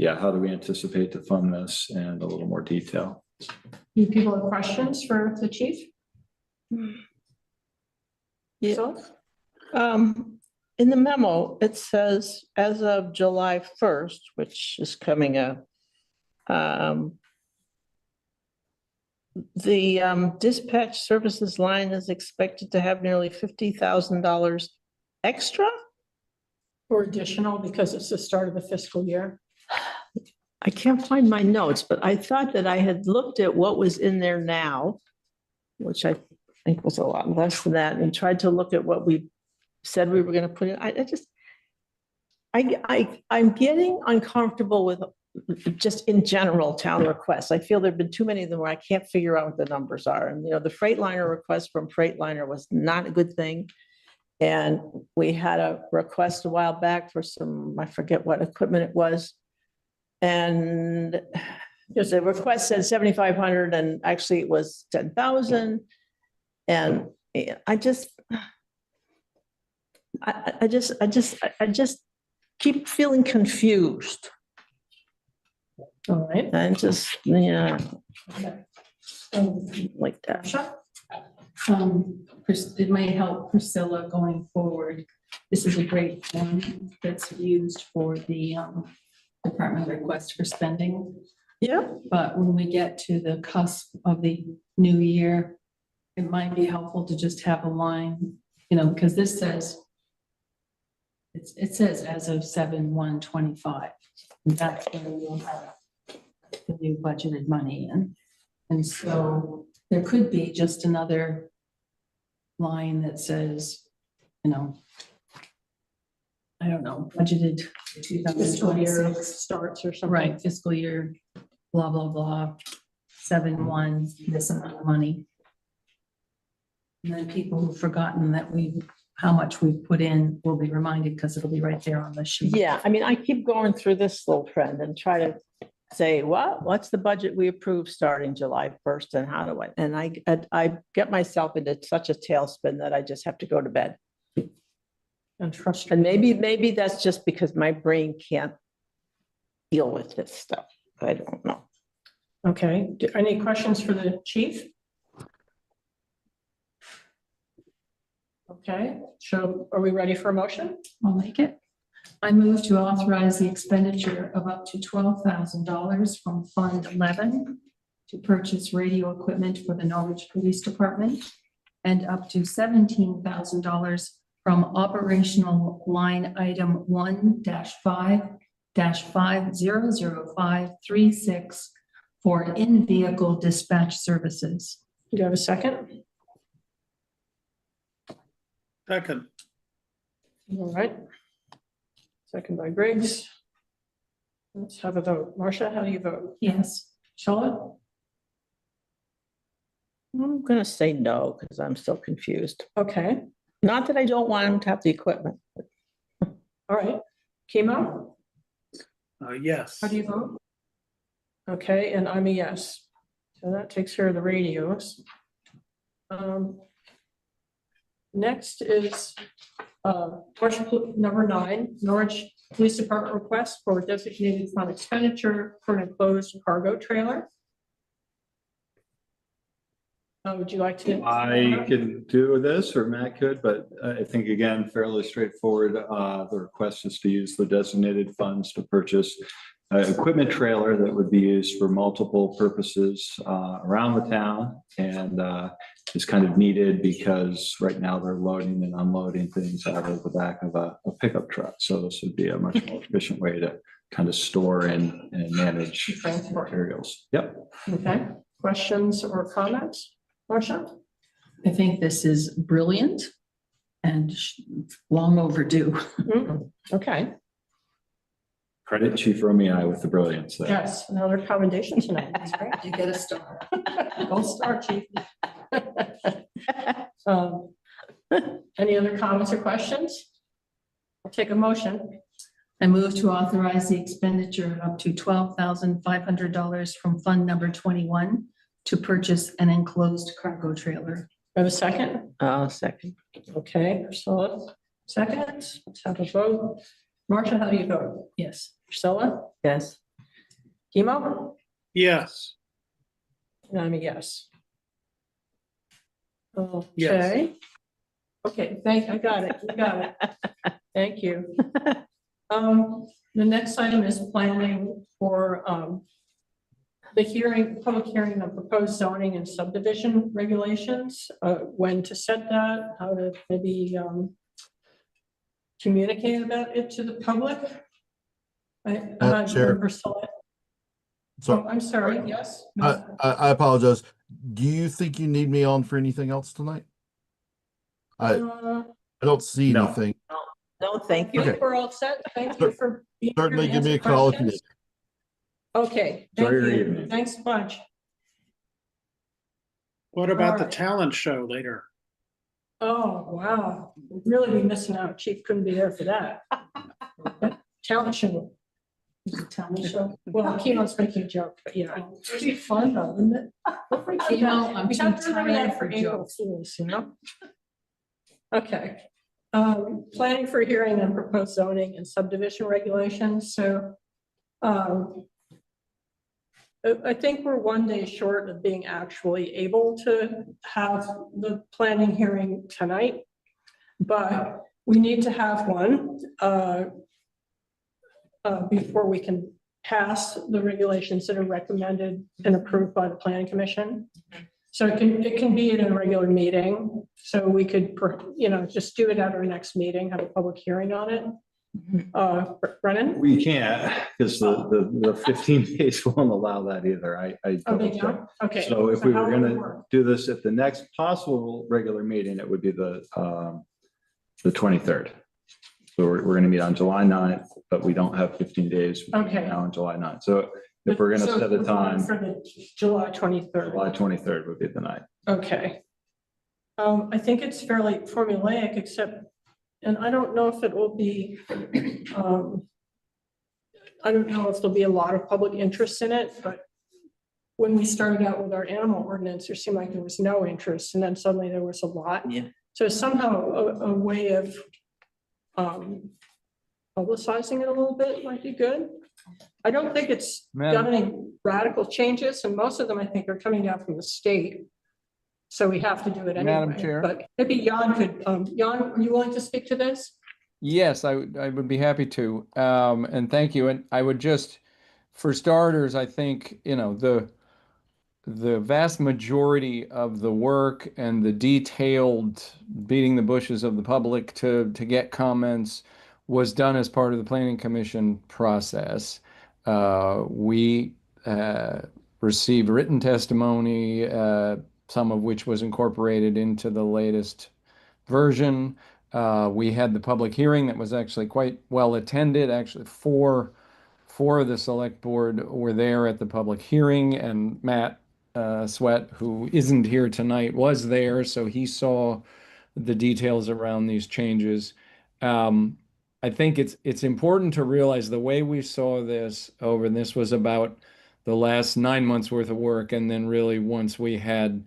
how do we anticipate to fund this and a little more detail. Do people have questions for the chief? Yeah. So, In the memo, it says as of July 1st, which is coming up, the dispatch services line is expected to have nearly $50,000 extra. or additional because it's the start of the fiscal year. I can't find my notes, but I thought that I had looked at what was in there now, which I think was a lot less than that, and tried to look at what we said we were going to put in. I'm getting uncomfortable with just in general town requests. I feel there've been too many of them where I can't figure out what the numbers are. And, the Freightliner request from Freightliner was not a good thing. And we had a request a while back for some, I forget what equipment it was. And the request said 7,500 and actually it was 10,000. And I just keep feeling confused. All right. And just, like that. It may help Priscilla going forward. This is a great form that's used for the department request for spending. Yeah. But when we get to the cusp of the new year, it might be helpful to just have a line, because this says, it says as of 7/1/25. That's when we'll have the new budgeted money in. And so there could be just another line that says, I don't know, budgeted Fiscal year 2026. starts or something. Right, fiscal year, blah, blah, blah, 7/1, this amount of money. And then people who've forgotten that how much we've put in will be reminded because it'll be right there on the sheet. Yeah, I mean, I keep going through this little trend and try to say, what's the budget we approved starting July 1st and how do and I get myself into such a tailspin that I just have to go to bed. And frustrated. And maybe that's just because my brain can't deal with this stuff. I don't know. Okay, any questions for the chief? Okay, so are we ready for a motion? I'll make it. I move to authorize the expenditure of up to $12,000 from Fund 11 to purchase radio equipment for the Norwich Police Department and up to $17,000 from operational line item 1-5-500536 for in-vehicle dispatch services. Do you have a second? Second. All right. Second by Briggs. Let's have a vote. Marcia, how do you vote? Yes. Charlotte? I'm going to say no because I'm still confused. Okay, Not that I don't want him to have the equipment. all right. Chemo, Yes. how do you vote? Okay, and I'm a yes. So that takes care of the radios. Next is number 9, Norwich Police Department request for designated fund expenditure for an enclosed cargo trailer. Would you like to? I can do this, or Matt could, but I think again, fairly straightforward. The request is to use the designated funds to purchase equipment trailer that would be used for multiple purposes around the town, and is kind of needed because right now they're loading and unloading things out of the back of a pickup truck. So this would be a much more efficient way to kind of store and manage Transport. materials. Yep. Okay, questions or comments? Marcia? I think this is brilliant and long overdue. Okay, Credit Chief Romeo with the brilliance there. yes, another commendation tonight. That's great. You get a star. Gold star, chief. Any other comments or questions? I'll take a motion. I move to authorize the expenditure of up to $12,500 from Fund Number 21 to purchase an enclosed cargo trailer. Have a second? I'll second. Okay, Priscilla, second. Let's have a vote. Marcia, how do you vote? Yes. Priscilla? Yes. Chemo? Yes. And I'm a yes. Yes. Okay. Okay, I got it, you got it. Thank you. The next item is planning for, the public hearing of proposed zoning and subdivision regulations, when to set that, how to maybe, communicate about it to the public. Chair. Priscilla. So Oh, I'm sorry, yes. I apologize. Do you think you need me on for anything else tonight? I don't see No. anything. No, thank You you. Okay. we're all set. Thank you for being here Certainly to give me a answer call if you need. questions. Okay, Enjoy thank your you. evening. Thanks a bunch. What about the Alright. talent show later? Oh, wow. Really be missing out. Chief couldn't be there for that. Talent show. Is it talent show. Well, Kemo's making a joke, but yeah, it'd be fun though, wouldn't it? Chemo, I'm We too have to remember tired that for April jokes. Fools, you know? Okay. Planning for hearing on proposed zoning and subdivision regulations, so. I think we're one day short of being actually able to have the planning hearing tonight. But we need to have one before we can pass the regulations that are recommended and approved by the planning commission. So it can be in a regular meeting, so we could, just do it at our next meeting, have a public hearing on it. Brennan? We can't, because the 15 days won't allow that either. I Oh, they double checked. don't? Okay. So if we how were would it gonna work? do this at the next possible regular meeting, it would be the 23rd. So we're gonna meet on July 9th, but we don't have 15 days between Okay. now and July 9th. So if we're gonna So set a we're going time, for the July 23rd. July 23rd would be the night. Okay. I think it's fairly formulaic, except, and I don't know if it will be, I don't know if there'll be a lot of public interest in it, but when we started out with our animal ordinance, there seemed like there was no interest, and then suddenly there was a lot. Yeah. So somehow a way of publicizing it a little bit might be good. I don't think it's got any radical changes, and most of them, I think, are coming down from the state. So we have to do it anyway. Madam Chair. But maybe Jan could, Jan, are you willing to speak to this? Yes, I would be happy to. And thank you. And I would just, for starters, I think, the vast majority of the work and the detailed beating the bushes of the public to get comments was done as part of the Planning Commission process. We received written testimony, some of which was incorporated into the latest version. We had the public hearing that was actually quite well attended. Actually, four of the select board were there at the public hearing, and Matt Sweat, who isn't here tonight, was there, so he saw the details around these changes. I think it's important to realize the way we saw this over, and this was about the last 9 months worth of work, and then really once we had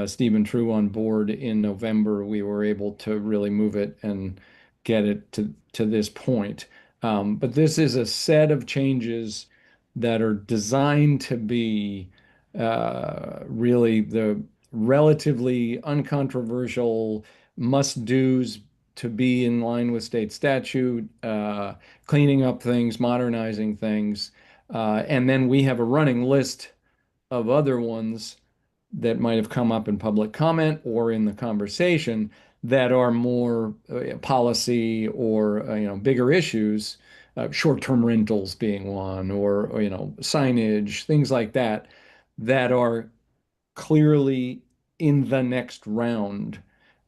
Stephen True on board in November, we were able to really move it and get it to this point. But this is a set of changes that are designed to be really the relatively uncontroversial must-dos to be in line with state statute, cleaning up things, modernizing things. And then we have a running list of other ones that might have come up in public comment or in the conversation that are more policy or bigger issues, short-term rentals being one, or signage, things like that, that are clearly in the next round.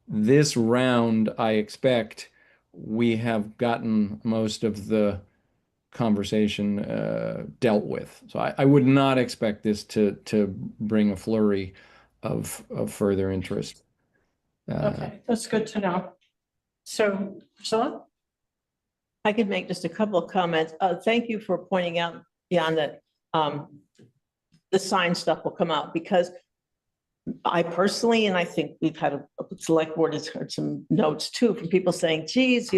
This round, I expect we have gotten most of the conversation dealt with. So I would not expect this to bring a flurry of further interest. Okay, that's good to know. So, Priscilla? I could make just a couple of comments. Thank you for pointing out, Jan, that the sign stuff will come out, because I personally, and I think we've had a select board has heard some notes too from people saying, geez,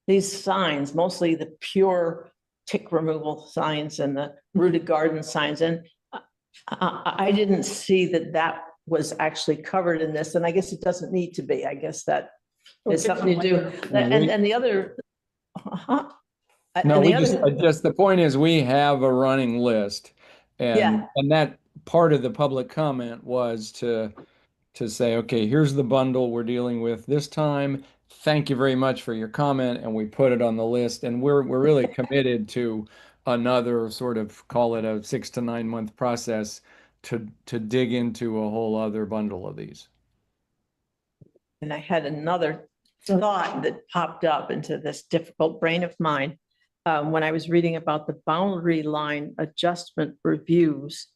these signs, mostly the pure tick removal signs and the rooted garden signs. And I didn't see that was actually covered in this. And I guess it doesn't need to be. I guess that is something to do. And the other, no, just the point is we have a running list, and that part of the public comment was to say, okay, here's the bundle we're dealing with this time. Thank you very much for your comment, and we put it on the list, and we're really committed to another sort of, call it a 6 to 9 month process to dig into a whole other bundle of these. And I had another thought that popped up into this difficult brain of mine when I was reading about the boundary line adjustment reviews.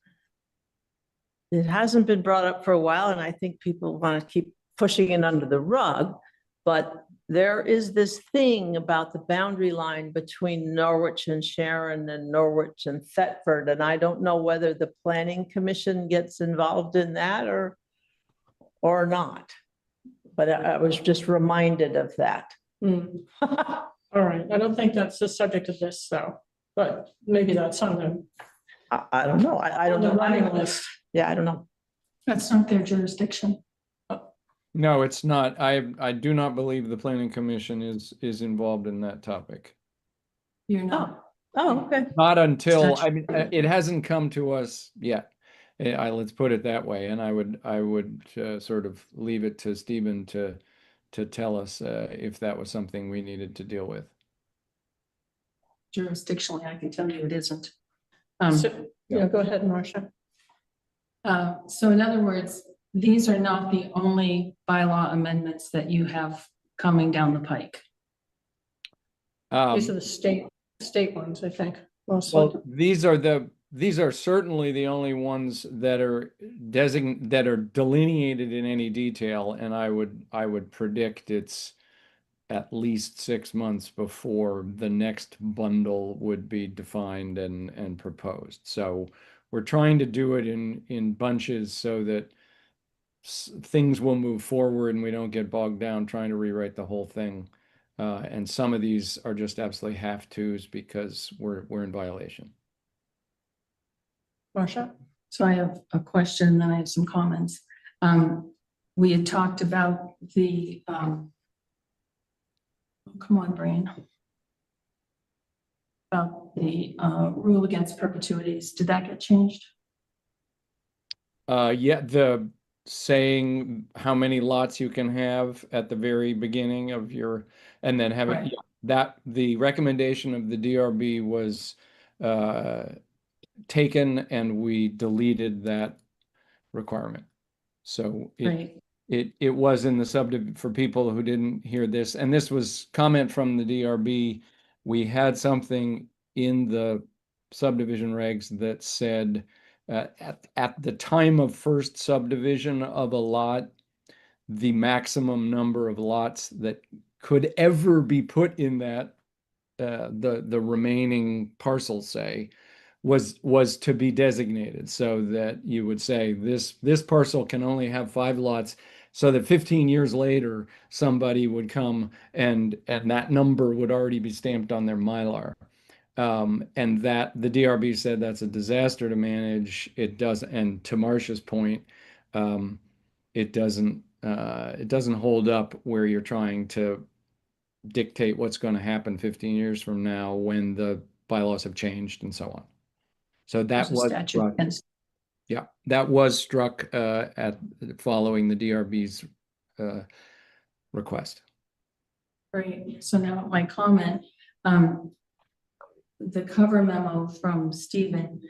It hasn't been brought up for a while, and I think people want to keep pushing it under the rug, but there is this thing about the boundary line between Norwich and Sharon and Norwich and Thetford, and I don't know whether the Planning Commission gets involved in that or not. But I was just reminded of that. All right, I don't think that's the subject of this, though, but maybe that's on the. I don't know. I don't know. Running list. Yeah, I don't know. That's not their jurisdiction. No, it's not. I do not believe the Planning Commission is involved in that topic. You're not. Oh, okay. Not until, I mean, it hasn't come to us yet. Let's put it that way. And I would sort of leave it to Stephen to tell us if that was something we needed to deal with. Jurisdictionally, I can tell you it isn't. Go ahead, Marcia. So in other words, these are not the only bylaw amendments that you have coming down the pike. These are the state ones, I think. Mostly. Well, these are certainly the only ones that are delineated in any detail, and I would predict it's at least 6 months before the next bundle would be defined and proposed. So we're trying to do it in bunches so that things will move forward and we don't get bogged down trying to rewrite the whole thing. And some of these are just absolutely have-tos because we're in violation. Marcia? So I have a question, and then I have some comments. We had talked about the, come on, brain. About the rule against perpetuities. Did that get changed? Yeah, the saying how many lots you can have at the very beginning of your, and then having Right. that the recommendation of the DRB was taken, and we deleted that requirement. So it was in the subdivision. For people who didn't hear this, and this was comment from the DRB, we had something in the subdivision regs that said at the time of first subdivision of a lot, the maximum number of lots that could ever be put in that the remaining parcels, say, was to be designated, so that you would say this parcel can only have 5 lots, so that 15 years later somebody would come and that number would already be stamped on their Mylar. And that the DRB said that's a disaster to manage. It doesn't, and to Marcia's point, it doesn't hold up where you're trying to dictate what's going to happen 15 years from now when the bylaws have changed and so on. So that There's a was statute struck. against- Yeah, that was struck following the DRB's request. Great. So now my comment, the cover memo from Stephen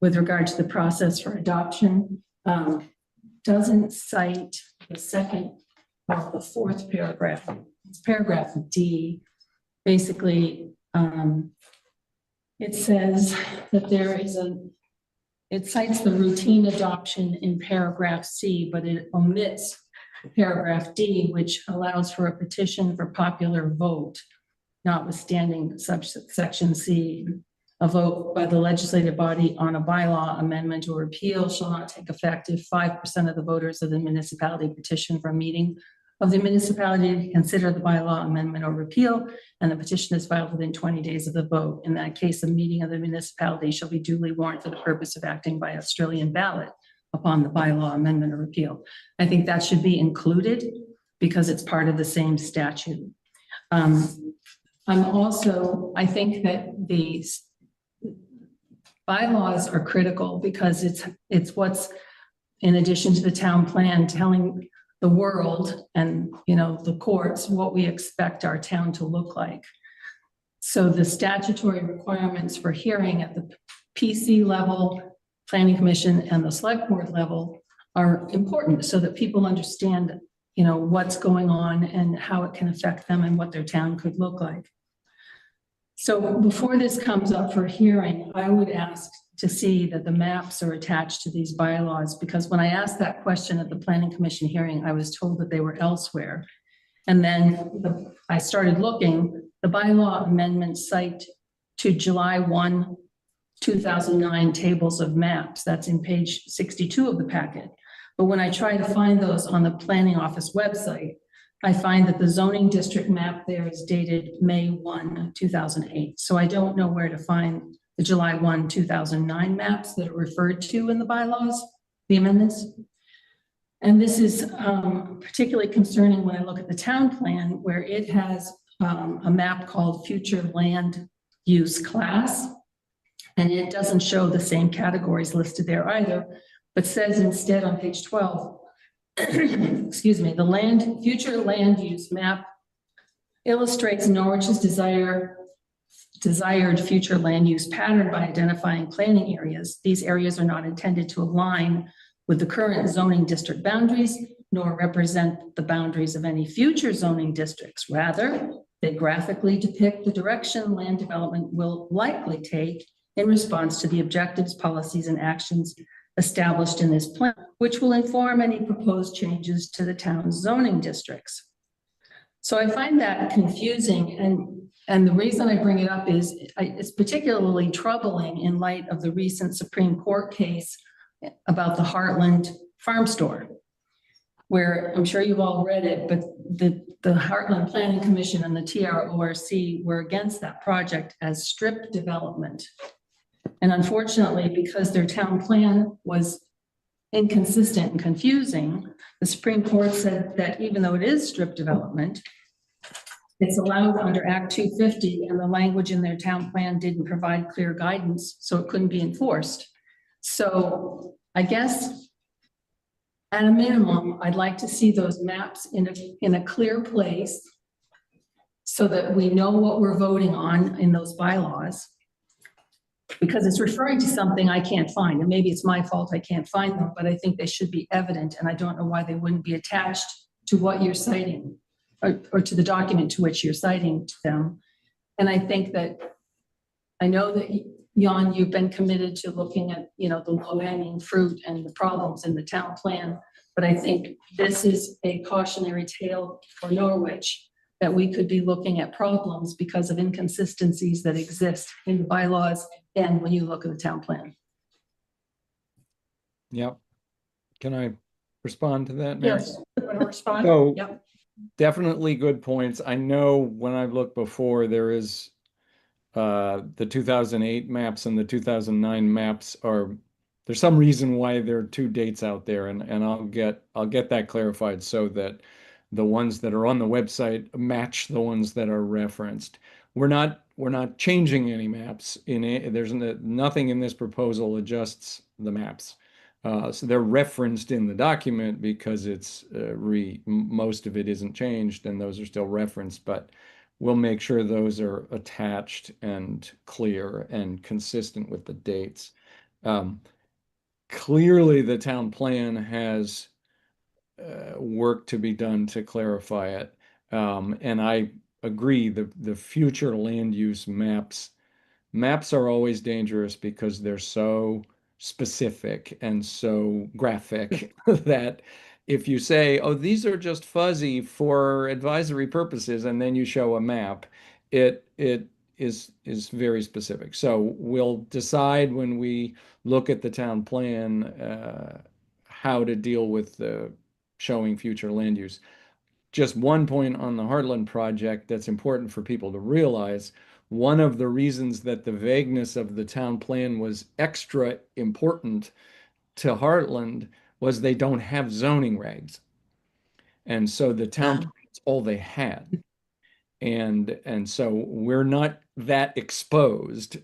with regard to the process for adoption doesn't cite the second or the fourth paragraph. It's paragraph D. Basically, it says that it cites the routine adoption in paragraph C, but it omits paragraph D, which allows for a petition for popular vote, notwithstanding subsection C. A vote by the legislative body on a bylaw amendment or repeal shall not take effect if 5% of the voters of the municipality petition for a meeting of the municipality to consider the bylaw amendment or repeal, and the petition is filed within 20 days of the vote. In that case, a meeting of the municipality shall be duly warned for the purpose of acting by Australian ballot upon the bylaw amendment or repeal. I think that should be included because it's part of the same statute. I think that the bylaws are critical because it's what's, in addition to the town plan, telling the world and, the courts what we expect our town to look like. So the statutory requirements for hearing at the PC level, planning commission, and the select board level are important so that people understand, what's going on and how it can affect them and what their town could look like. So before this comes up for hearing, I would ask to see that the maps are attached to these bylaws, because when I asked that question at the planning commission hearing, I was told that they were elsewhere. And then I started looking, the bylaw amendments cite to July 1, 2009 tables of maps. That's in page 62 of the packet. But when I try to find those on the planning office website, I find that the zoning district map there is dated May 1, 2008. So I don't know where to find the July 1, 2009 maps that are referred to in the bylaws, the amendments. And this is particularly concerning when I look at the town plan, where it has a map called future land use class. And it doesn't show the same categories listed there either, but says instead on page 12, excuse me, the future land use map illustrates Norwich's desired future land use pattern by identifying planning areas. These areas are not intended to align with the current zoning district boundaries, nor represent the boundaries of any future zoning districts. Rather, they graphically depict the direction land development will likely take in response to the objectives, policies, and actions established in this plan, which will inform any proposed changes to the town's zoning districts. So I find that confusing, and the reason I bring it up is it's particularly troubling in light of the recent Supreme Court case about the Heartland Farm Store, where I'm sure you've all read it, but the Heartland Planning Commission and the TRORC were against that project as strip development. And unfortunately, because their town plan was inconsistent and confusing, the Supreme Court said that even though it is strip development, it's allowed under Act 250, and the language in their town plan didn't provide clear guidance, so it couldn't be enforced. So I guess at a minimum, I'd like to see those maps in a clear place so that we know what we're voting on in those bylaws, because it's referring to something I can't find, and maybe it's my fault I can't find them, but I think they should be evident, and I don't know why they wouldn't be attached to what you're citing or to the document to which you're citing to them. And I think that, I know that Jan, you've been committed to looking at, the low-hanging fruit and the problems in the town plan, but I think this is a cautionary tale for Norwich, that we could be looking at problems because of inconsistencies that exist in the bylaws and when you look at the town plan. Yep. Can I respond to that, Mary? Yes, want to respond? So, Yep. definitely good points. I know when I looked before, there is the 2008 maps and the 2009 maps there's some reason why there are two dates out there, and I'll get that clarified so that the ones that are on the website match the ones that are referenced. we're not changing any maps there's nothing in this proposal adjusts the maps. So they're referenced in the document because it's most of it isn't changed and those are still referenced, but we'll make sure those are attached and clear and consistent with the dates. Clearly, the town plan has work to be done to clarify it. And I agree, the future land use maps are always dangerous because they're so specific and so graphic that if you say, oh, these are just fuzzy for advisory purposes, and then you show a map, it is very specific. So we'll decide when we look at the town plan how to deal with the showing future land use. Just one point on the Heartland project that's important for people to realize. One of the reasons that the vagueness of the town plan was extra important to Heartland was they don't have zoning regs. And so the town plan's all they had. And so we're not that exposed.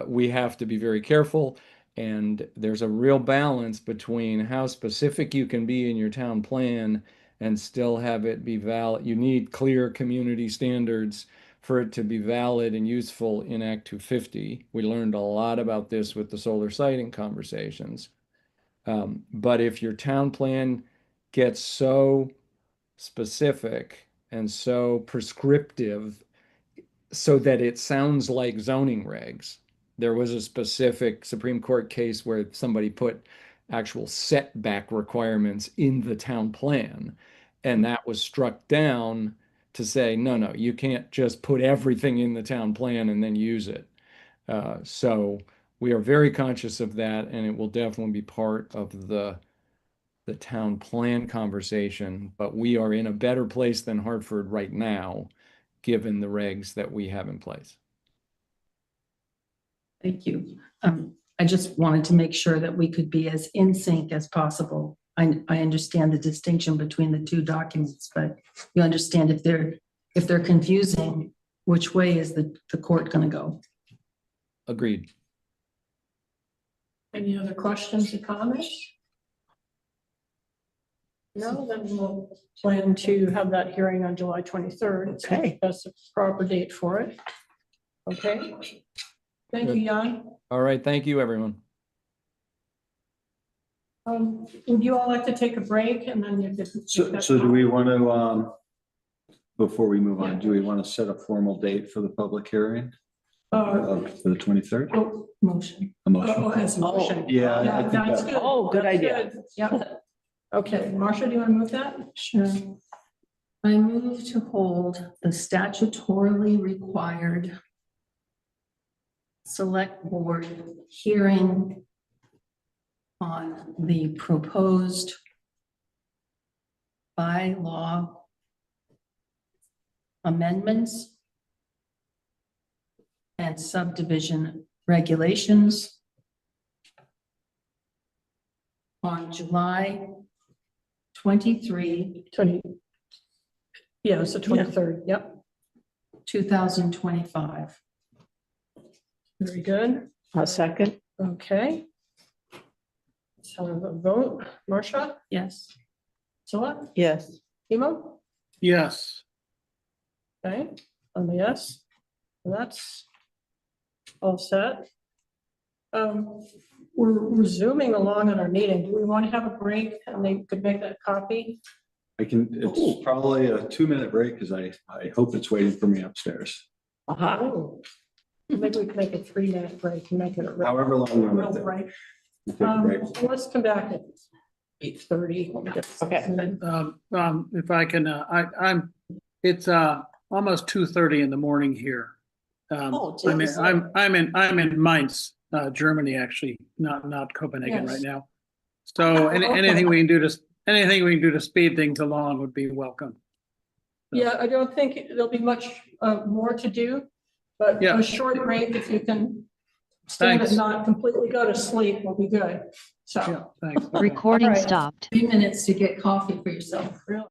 We have to be very careful. And there's a real balance between how specific you can be in your town plan and still have it be valid. You need clear community standards for it to be valid and useful in Act 250. We learned a lot about this with the solar siting conversations. But if your town plan gets so specific and so prescriptive so that it sounds like zoning regs. There was a specific Supreme Court case where somebody put actual setback requirements in the town plan, and that was struck down to say, no, you can't just put everything in the town plan and then use it. So we are very conscious of that, and it will definitely be part of the town plan conversation, but we are in a better place than Hartford right now, given the regs that we have in place. Thank you. I just wanted to make sure that we could be as in sync as possible. I understand the distinction between the two documents, but you understand if they're confusing, which way is the court going to go? Agreed. Any other questions or comments? No, then we'll plan to have that hearing on July 23rd. Okay. That's the proper date for it. Okay. Thank you, Jan. All right. Thank you, everyone. Would you all like to take a break and then you could? So do we want to, before we move on, do we want to set a formal date for the public hearing? For the 23rd? Oh, motion. A motion? Oh, as a motion. Yeah, I think that's that- good. Oh, good That's idea. good. Yep. Okay, Marcia, do you want to move that? Sure. I move to hold the statutorily required select board hearing on the proposed bylaw amendments and subdivision regulations on July 23, 20. Yeah, it's the 23rd. Yep. 2025. Very good. A second. Okay. So a vote. Marcia, Yes. Zilla, Yes. Emo? Yes. Okay, I'm a yes. That's all set. We're zooming along in our meeting. Do we want to have a break and they could make that copy? It's probably a 2-minute break because I hope it's waiting for me upstairs. Oh, maybe we can make a 3-minute break and make it a real However long we real want it. break. We take a break. So let's come back at 8:30. Okay. If I can, it's almost 2:30 in the morning here. geez. I'm in Mainz, Germany, actually, not Copenhagen Yes. right now. So anything we can do to speed things along would be welcome. Yeah, I don't think there'll be much more to do, but Yeah. a short break, if you can stand and Thanks. not completely go to sleep, will be good. So. Yeah, thanks. Recording All right. stopped. 3 minutes to get coffee for yourself. Really?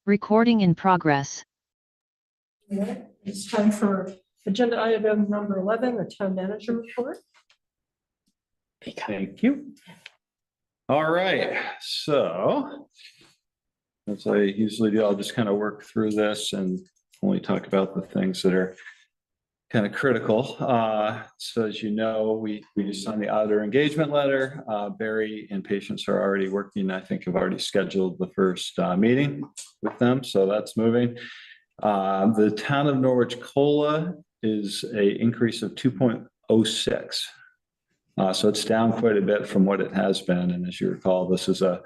Recording in progress. All right, it's time for agenda item number 11, the town manager report. Thank you. All right, so as I usually do, I'll just kind of work through this and only talk about the things that are kind of critical. So as you know, we just signed the auditor engagement letter. Barry and Patience are already working. I think have already scheduled the first meeting with them, so that's moving. The town of Norwich COLA is a increase of 2.06. So it's down quite a bit from what it has been. And as you recall, this is a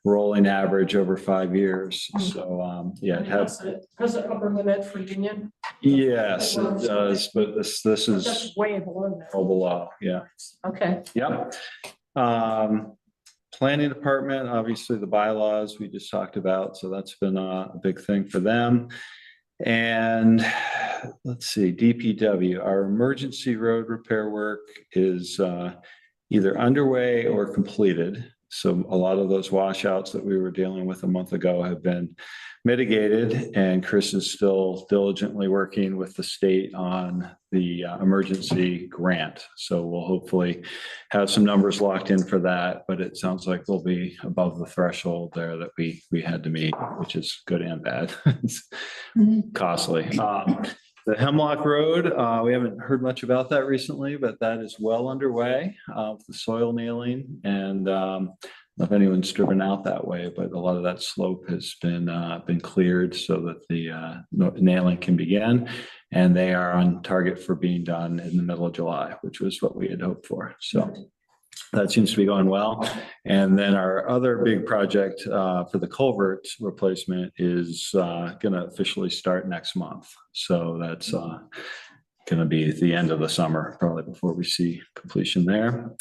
rolling average over 5 years. So yeah, it has an upper limit for union. Yes, it does, but this That's is way below that. well below, yeah. Okay. Yep. Planning department, obviously the bylaws we just talked about, so that's been a big thing for them. And let's see, DPW, our emergency road repair work is either underway or completed. So a lot of those washouts that we were dealing with a month ago have been mitigated, and Chris is still diligently working with the state on the emergency grant. So we'll hopefully have some numbers locked in for that, but it sounds like we'll be above the threshold there that we had to meet, which is good and bad. It's costly. The Hemlock Road, we haven't heard much about that recently, but that is well underway with the soil nailing. And I don't know if anyone's driven out that way, but a lot of that slope has been cleared so that the nailing can begin. And they are on target for being done in the middle of July, which was what we had hoped for. So that seems to be going well. And then our other big project for the culvert replacement is going to officially start next month. So that's going to be at the end of the summer, probably before we see completion there.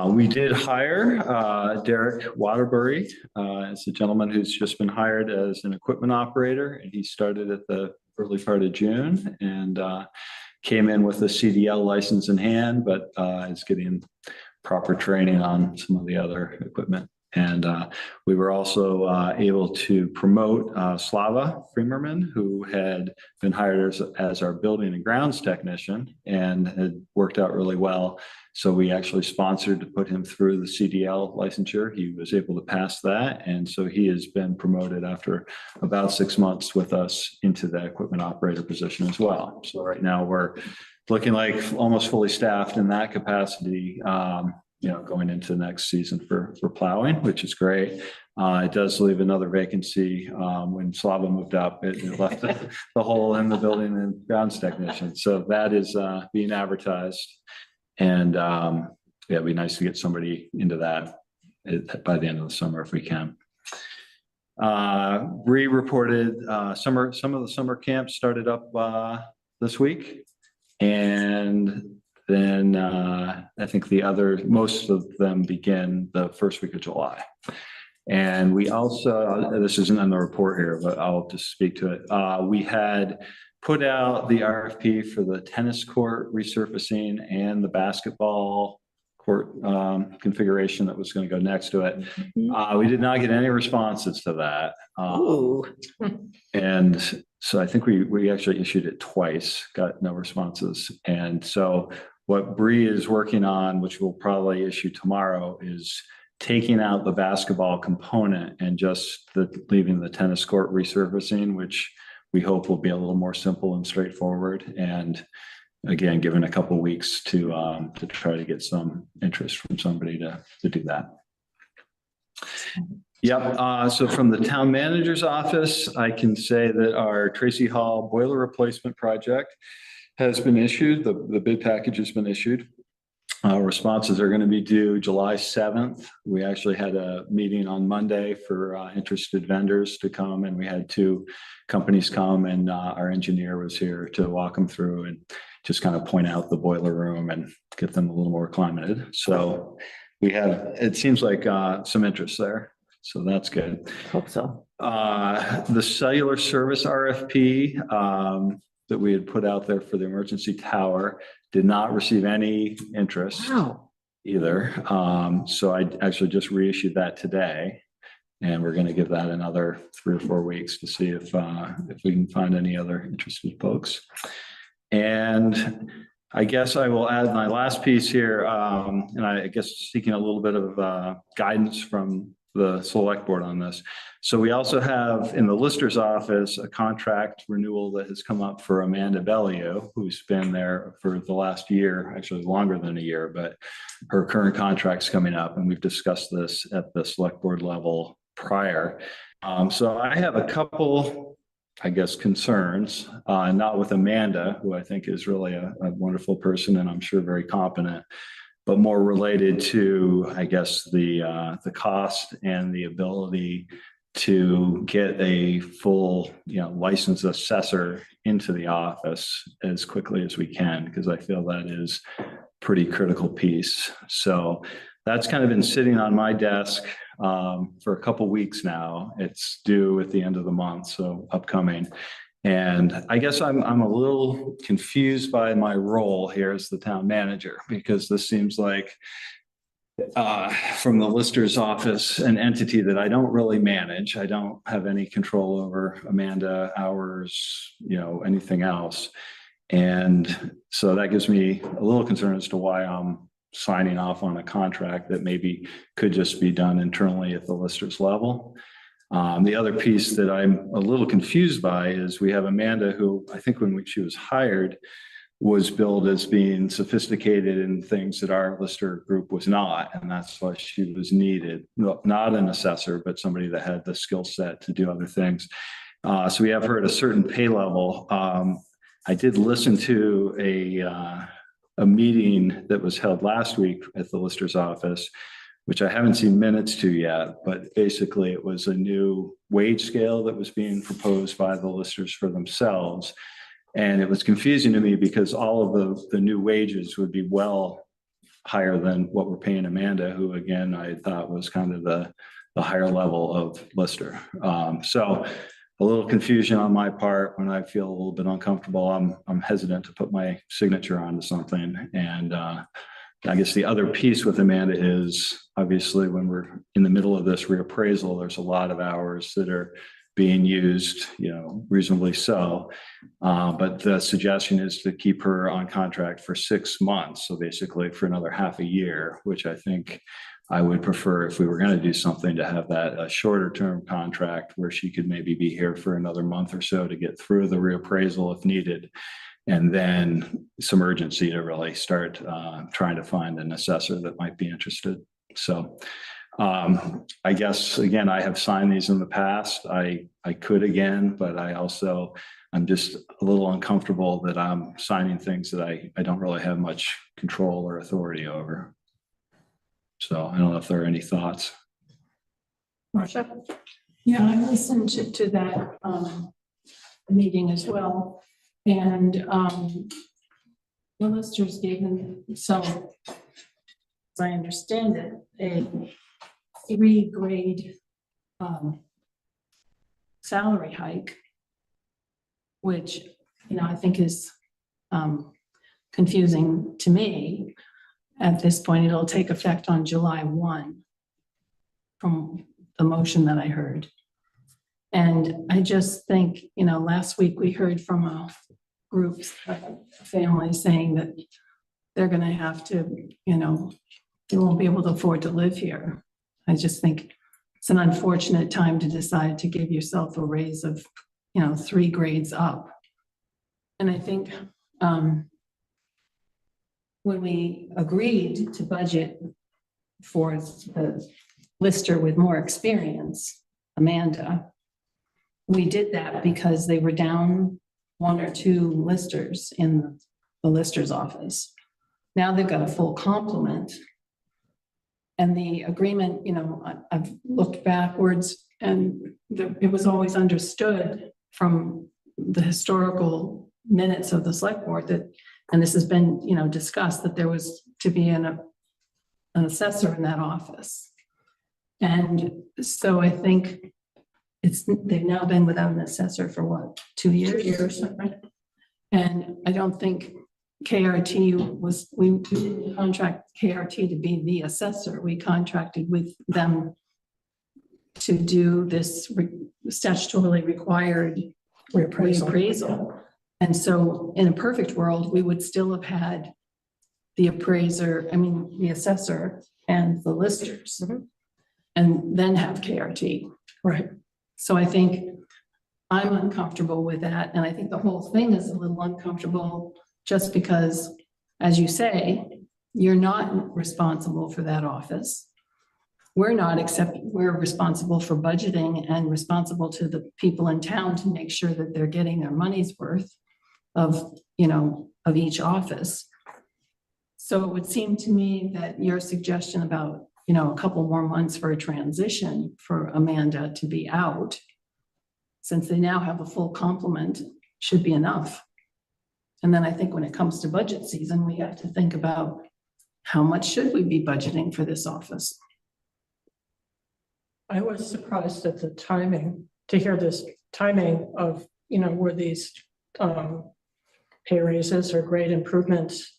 We did hire Derek Waterbury as a gentleman who's just been hired as an equipment operator, and he started at the early part of June and came in with a CDL license in hand, but is getting proper training on some of the other equipment. And we were also able to promote Slava Freemerman, who had been hired as our building and grounds technician and had worked out really well. So we actually sponsored to put him through the CDL licensure. He was able to pass that. And so he has been promoted after about 6 months with us into the equipment operator position as well. So right now we're looking like almost fully staffed in that capacity, going into next season for plowing, which is great. It does leave another vacancy. When Slava moved up, it left the hole in the building and grounds technician. So that is being advertised. And yeah, it'd be nice to get somebody into that by the end of the summer if we can. Bree reported some of the summer camps started up this week. And then I think most of them begin the first week of July. And we also, this isn't in the report here, but I'll just speak to it. We had put out the RFP for the tennis court resurfacing and the basketball court configuration that was going to go next to it. We did not get any responses to that. And so I think we actually issued it twice, got no responses. And so what Bree is working on, which we'll probably issue tomorrow, is taking out the basketball component and just leaving the tennis court resurfacing, which we hope will be a little more simple and straightforward. And again, given a couple of weeks to try to get some interest from somebody to do that. Yep. So from the town manager's office, I can say that our Tracy Hall boiler replacement project has been issued. The bid package has been issued. Responses are going to be due July 7th. We actually had a meeting on Monday for interested vendors to come, and we had 2 companies come, and our engineer was here to walk them through and just kind of point out the boiler room and get them a little more acclimated. So we have, it seems like some interest there. So that's good. Hope so. The cellular service RFP that we had put out there for the emergency tower did not receive any interest either. So I actually just reissued that today. And we're going to give that another 3 or 4 weeks to see if we can find any other interested folks. And I guess I will add my last piece here, and I guess seeking a little bit of guidance from the select board on this. So we also have in the lister's office a contract renewal that has come up for Amanda Bellio, who's been there for the last year, actually longer than a year, but her current contract's coming up, and we've discussed this at the select board level prior. So I have a couple, I guess, concerns, not with Amanda, who I think is really a wonderful person and I'm sure very competent, but more related to, I guess, the cost and the ability to get a full, licensed assessor into the office as quickly as we can, because I feel that is a pretty critical piece. So that's kind of been sitting on my desk for a couple weeks now. It's due at the end of the month, so upcoming. And I guess I'm a little confused by my role here as the town manager, because this seems like from the lister's office, an entity that I don't really manage. I don't have any control over Amanda, hours, anything else. And so that gives me a little concern as to why I'm signing off on a contract that maybe could just be done internally at the lister's level. The other piece that I'm a little confused by is we have Amanda, who I think when she was hired was billed as being sophisticated in things that our lister group was not. And that's why she was needed, not an assessor, but somebody that had the skill set to do other things. So we have her at a certain pay level. I did listen to a meeting that was held last week at the lister's office, which I haven't seen minutes to yet, but basically it was a new wage scale that was being proposed by the listers for themselves. And it was confusing to me because all of the new wages would be well higher than what we're paying Amanda, who again, I thought was kind of the higher level of lister. So a little confusion on my part when I feel a little bit uncomfortable. I'm hesitant to put my signature onto something. And I guess the other piece with Amanda is obviously when we're in the middle of this reappraisal, there's a lot of hours that are being used, reasonably so. But the suggestion is to keep her on contract for 6 months. So basically for another half a year, which I think I would prefer if we were going to do something to have that a shorter term contract where she could maybe be here for another month or so to get through the reappraisal if needed. And then some urgency to really start trying to find an assessor that might be interested. So I guess, again, I have signed these in the past. I could again, but I'm just a little uncomfortable that I'm signing things that I don't really have much control or authority over. So I don't know if there are any thoughts. Marcia? Yeah, I listened to that meeting as well. And the listers gave them some, as I understand it, a 3-grade salary hike, which, I think is confusing to me. At this point, it'll take effect on July 1 from the motion that I heard. And I just think, last week we heard from a group of families saying that they're going to have to, they won't be able to afford to live here. I just think it's an unfortunate time to decide to give yourself a raise of, 3 grades up. And I think when we agreed to budget for the lister with more experience, Amanda, we did that because they were down 1 or 2 listers in the lister's office. Now they've got a full complement. And the agreement, I've looked backwards and it was always understood from the historical minutes of the select board that, and this has been, discussed, that there was to be an assessor in that office. And so I think they've now been without an assessor for what, 2 years? 2 years, right? And I don't think KRT we didn't contract KRT to be the assessor. We contracted with them to do this statutorily required reappraisal. And so in a perfect world, we would still have had the the assessor and the listers. And then have KRT. Right. So I think I'm uncomfortable with that. And I think the whole thing is a little uncomfortable just because, as you say, you're not responsible for that office. We're not, except we're responsible for budgeting and responsible to the people in town to make sure that they're getting their money's worth of each office. So it would seem to me that your suggestion about, a couple more months for a transition for Amanda to be out, since they now have a full complement, should be enough. And then I think when it comes to budget season, we have to think about how much should we be budgeting for this office? I was surprised at the timing, to hear this timing of, were these pay raises or grade improvements,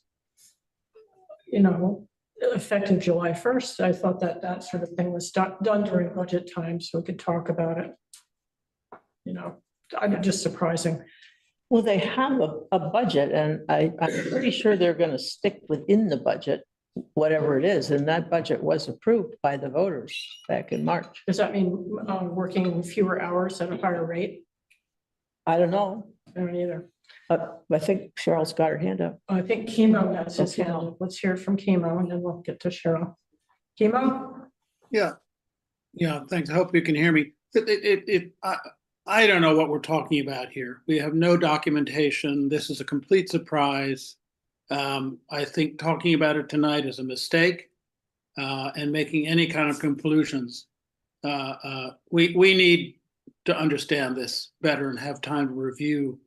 effective July 1st. I thought that sort of thing was done during budget time, so we could talk about it. I'm just surprising. Well, they have a budget, and I'm pretty sure they're going to stick within the budget, whatever it is, and that budget was approved by the voters back in March. Does that mean working fewer hours at a higher rate? I don't know. I don't either. I think Cheryl's got her hand up. I think Chemo has his Okay. hand up. Let's hear from Chemo and then we'll get to Cheryl. Chemo? Yeah, thanks. I hope you can hear me. I don't know what we're talking about here. We have no documentation. This is a complete surprise. I think talking about it tonight is a mistake, and making any kind of conclusions. We need to understand this better and have time to review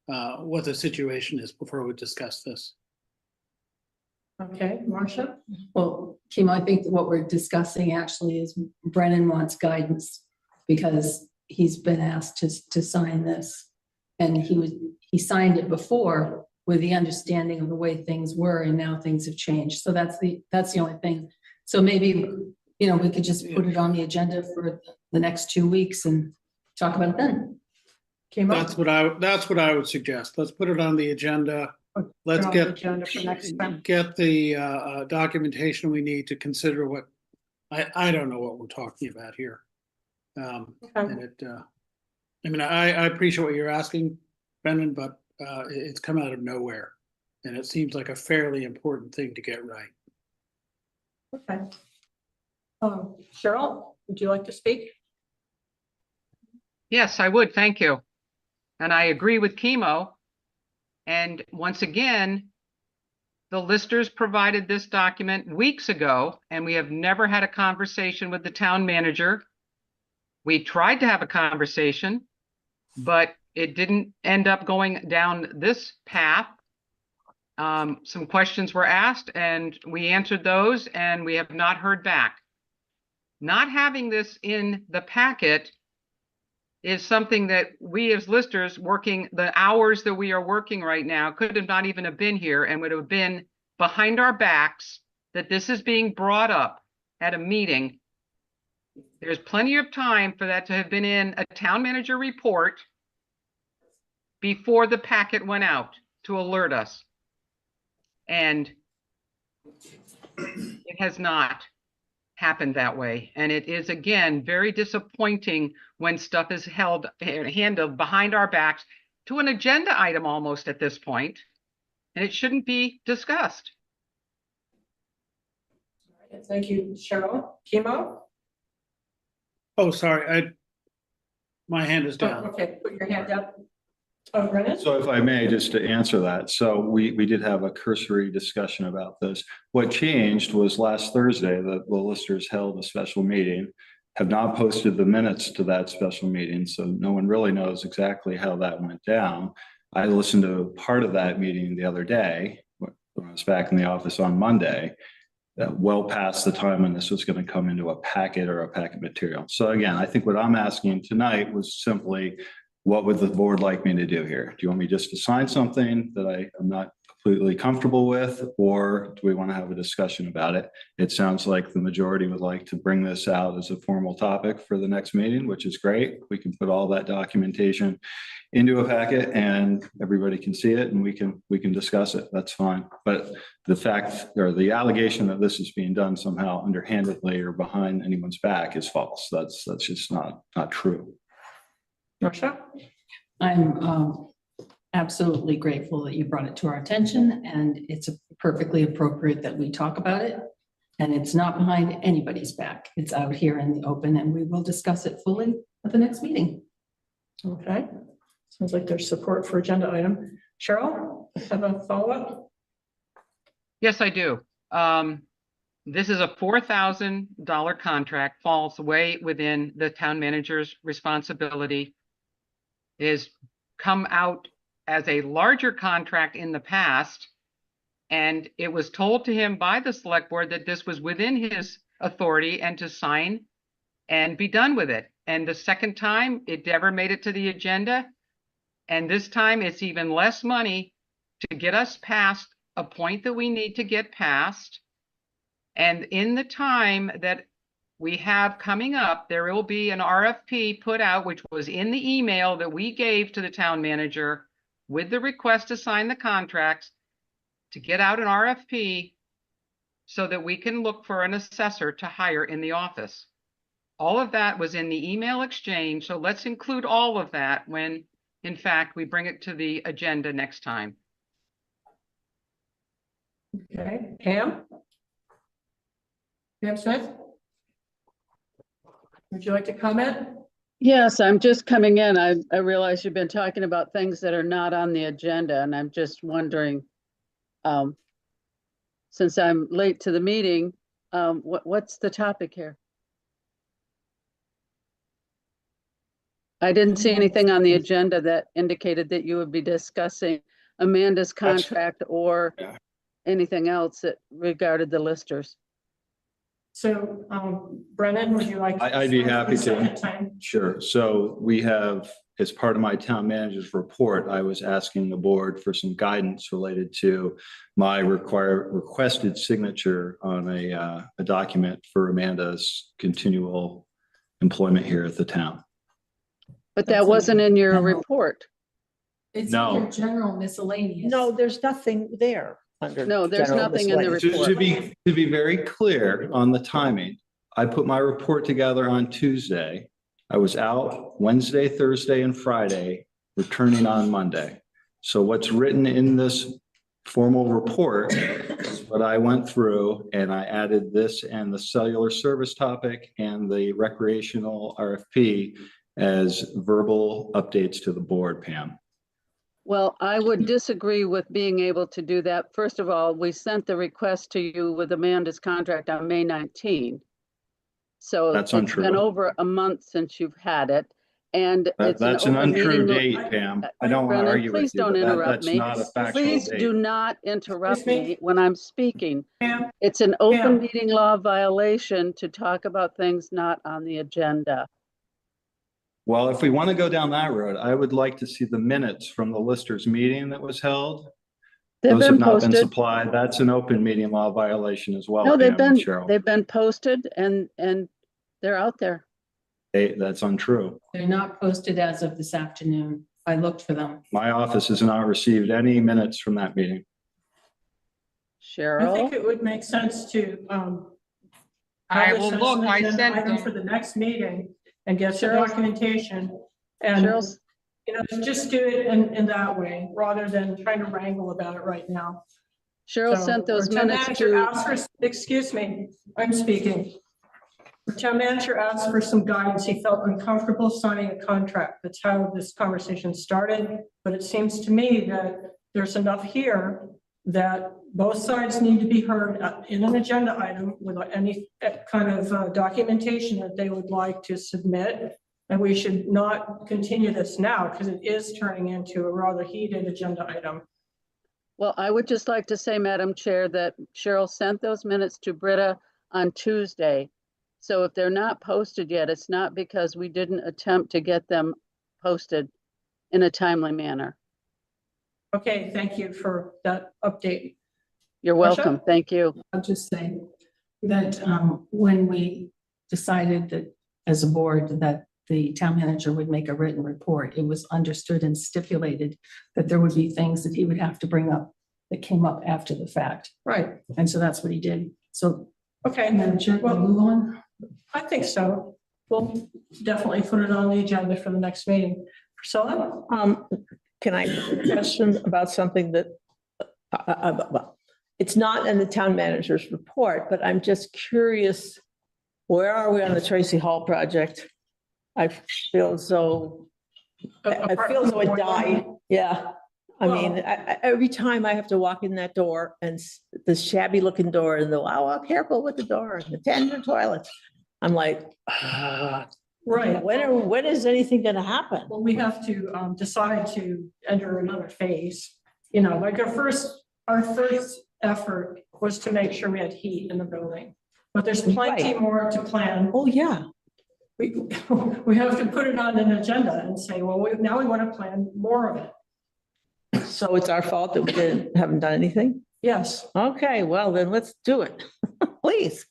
what the situation is before we discuss this. Okay, Marcia? Well, Kim, I think what we're discussing actually is Brennan wants guidance because he's been asked to sign this. And he signed it before with the understanding of the way things were, and now things have changed. So that's the only thing. So maybe, we could just put it on the agenda for the next 2 weeks and talk about it then. That's what I would suggest. Let's put it on the agenda. Let's get the documentation we need to consider what I don't know what we're talking about here. And I appreciate what you're asking, Brendan, but it's come out of nowhere, and it seems like a fairly important thing to get right. Okay. Cheryl, would you like to speak? Yes, I would. Thank you. And I agree with Chemo. And once again, the listers provided this document weeks ago, and we have never had a conversation with the town manager. We tried to have a conversation, but it didn't end up going down this path. Some questions were asked and we answered those, and we have not heard back. Not having this in the packet is something that we as listers working the hours that we are working right now could have not even have been here, and would have been behind our backs that this is being brought up at a meeting. There's plenty of time for that to have been in a town manager report before the packet went out to alert us. And it has not happened that way. And it is, again, very disappointing when stuff is handled behind our backs to an agenda item almost at this point, and it shouldn't be discussed. Thank you, Cheryl. Chemo? Oh, sorry, my hand is down. Okay, put your hand up. Oh, Brennan? So if I may, just to answer that. So we did have a cursory discussion about this. What changed was last Thursday, the listers held a special meeting, have not posted the minutes to that special meeting. So no one really knows exactly how that went down. I listened to part of that meeting the other day when I was back in the office on Monday, well past the time when this was going to come into a packet or a packet material. So again, I think what I'm asking tonight was simply what would the board like me to do here? Do you want me just to sign something that I am not completely comfortable with, or do we want to have a discussion about it? It sounds like the majority would like to bring this out as a formal topic for the next meeting, which is great. We can put all that documentation into a packet and everybody can see it and we can discuss it. That's fine. But the fact or the allegation that this is being done somehow underhandedly or behind anyone's back is false. That's just not true. Marcia? I'm absolutely grateful that you brought it to our attention, and it's perfectly appropriate that we talk about it. And it's not behind anybody's back. It's out here in the open, and we will discuss it fully at the next meeting. Okay. Sounds like there's support for agenda item. Cheryl, have a follow-up? Yes, I do. This is a $4,000 contract, falls way within the town manager's responsibility. It has come out as a larger contract in the past, and it was told to him by the select board that this was within his authority and to sign and be done with it. And the second time, it never made it to the agenda. And this time, it's even less money to get us past a point that we need to get past. And in the time that we have coming up, there will be an RFP put out, which was in the email that we gave to the town manager with the request to sign the contracts, to get out an RFP so that we can look for an assessor to hire in the office. All of that was in the email exchange. So let's include all of that when, in fact, we bring it to the agenda next time. Okay, Pam? Pam Smith? Would you like to comment? Yes, I'm just coming in. I realize you've been talking about things that are not on the agenda, and I'm just wondering, since I'm late to the meeting, what's the topic here? I didn't see anything on the agenda that indicated that you would be discussing Amanda's contract or anything else that regarded the listers. So, Brennan, would you like? I'd be happy second to. time? Sure. So we have, as part of my town manager's report, I was asking the board for some guidance related to my requested signature on a document for Amanda's continual employment here at the town. But that wasn't in your report. It's No. your general miscellaneous. No, there's nothing there under. No, there's general nothing in the miscellaneous. report. To be very clear on the timing, I put my report together on Tuesday. I was out Wednesday, Thursday, and Friday, returning on Monday. So what's written in this formal report is what I went through, and I added this and the cellular service topic and the recreational RFP as verbal updates to the board, Pam. Well, I would disagree with being able to do that. First of all, we sent the request to you with Amanda's contract on May 19. So That's it's untrue. been over a month since you've had it. And it's That's an open untrue meeting- date, Pam. I don't want to Brennan, argue with please you, don't but interrupt that's me. not a factual Please do date. not interrupt Excuse me? me when I'm speaking. Pam? It's an open Pam. meeting law violation to talk about things not on the agenda. Well, if we want to go down that road, I would like to see the minutes from the listers meeting that was held. They've Those have been not been posted. supplied. That's an open meeting law violation as well. No, Pam and Cheryl. they've been posted and they're out there. That's untrue. They're not posted as of this afternoon. I looked for them. My office has not received any minutes from that meeting. I think Cheryl, it would make sense to, I have will this as look, an I agenda sent item them. for the next meeting and get some Cheryl's- documentation. And, Cheryl's, just do it in that way, rather than trying to wrangle about it right now. Cheryl So, sent those our town minutes manager to, asked for- Excuse me, I'm speaking. The town manager asked for some guidance. He felt uncomfortable signing a contract. That's how this conversation started. But it seems to me that there's enough here that both sides need to be heard in an agenda item with any kind of documentation that they would like to submit. And we should not continue this now because it is turning into a rather heated agenda item. well, I would just like to say, Madam Chair, that Cheryl sent those minutes to Britta on Tuesday. So if they're not posted yet, it's not because we didn't attempt to get them posted in a timely manner. Okay, thank you for that update. You're Marcia? welcome. Thank you. I'll just say that when we decided that as a board that the town manager would make a written report, it was understood and stipulated that there would be things that he would have to bring up that came up after the fact. Right, And so that's what he did. So, okay. Madam Chair, we'll move on. I think so. We'll definitely put it on the agenda for the next meeting. Priscilla? Can I ask a question about something that, well, it's not in the town manager's report, but I'm just curious, where are we on the Tracy Hall project? I feel as though, I feel as though it died. Yeah. I mean, every time I have to walk in that door and the shabby looking door and careful with the door and the tender toilets. I'm like, Right. when is anything going to happen? Well, we have to decide to enter another phase. You know, like our first effort was to make sure we had heat in the building. But there's plenty Right. more to plan. Oh, yeah. We have to put it on an agenda and say, well, now we want to plan more of it. So it's our fault that we haven't done anything? Yes. Okay, well, then let's do it. Please.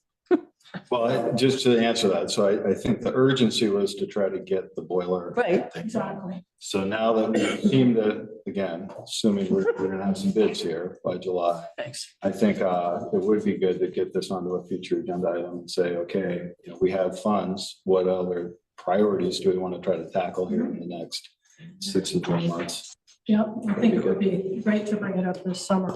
Well, just to answer that, so I think the urgency was to try to get the boiler. Right. Exactly. So now that we seem to, again, assuming we're gonna have some bids here by July, Thanks. I think it would be good to get this onto a future agenda item and say, okay, you know, we have funds. What other priorities do we want to try to tackle here in the next 6 to 12 months? Yeah, I think it would be great to bring it up this summer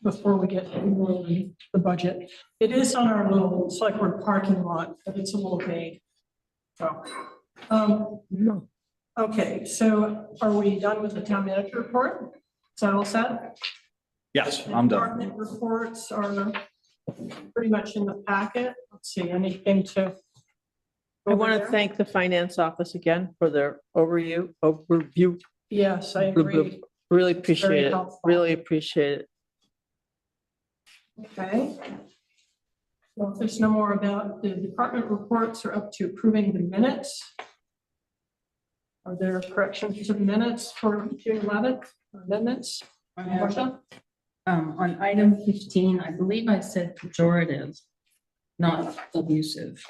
before we get into the budget. It is on our little Selectboard parking lot, but it's a little vague. So, okay, so are we done with the town manager report? Is that all set? Yes, I'm done. Department reports are pretty much in the packet. Let's see, anything to? I want to thank the finance office again for their overview. Yes, I agree. Really appreciate it. helpful. Really appreciate it. Okay. Well, if there's no more about the department reports, are up to approving the minutes. Are there corrections to the minutes for June 11th amendments? Marcia? On item 15, I believe I said pejorative, not abusive.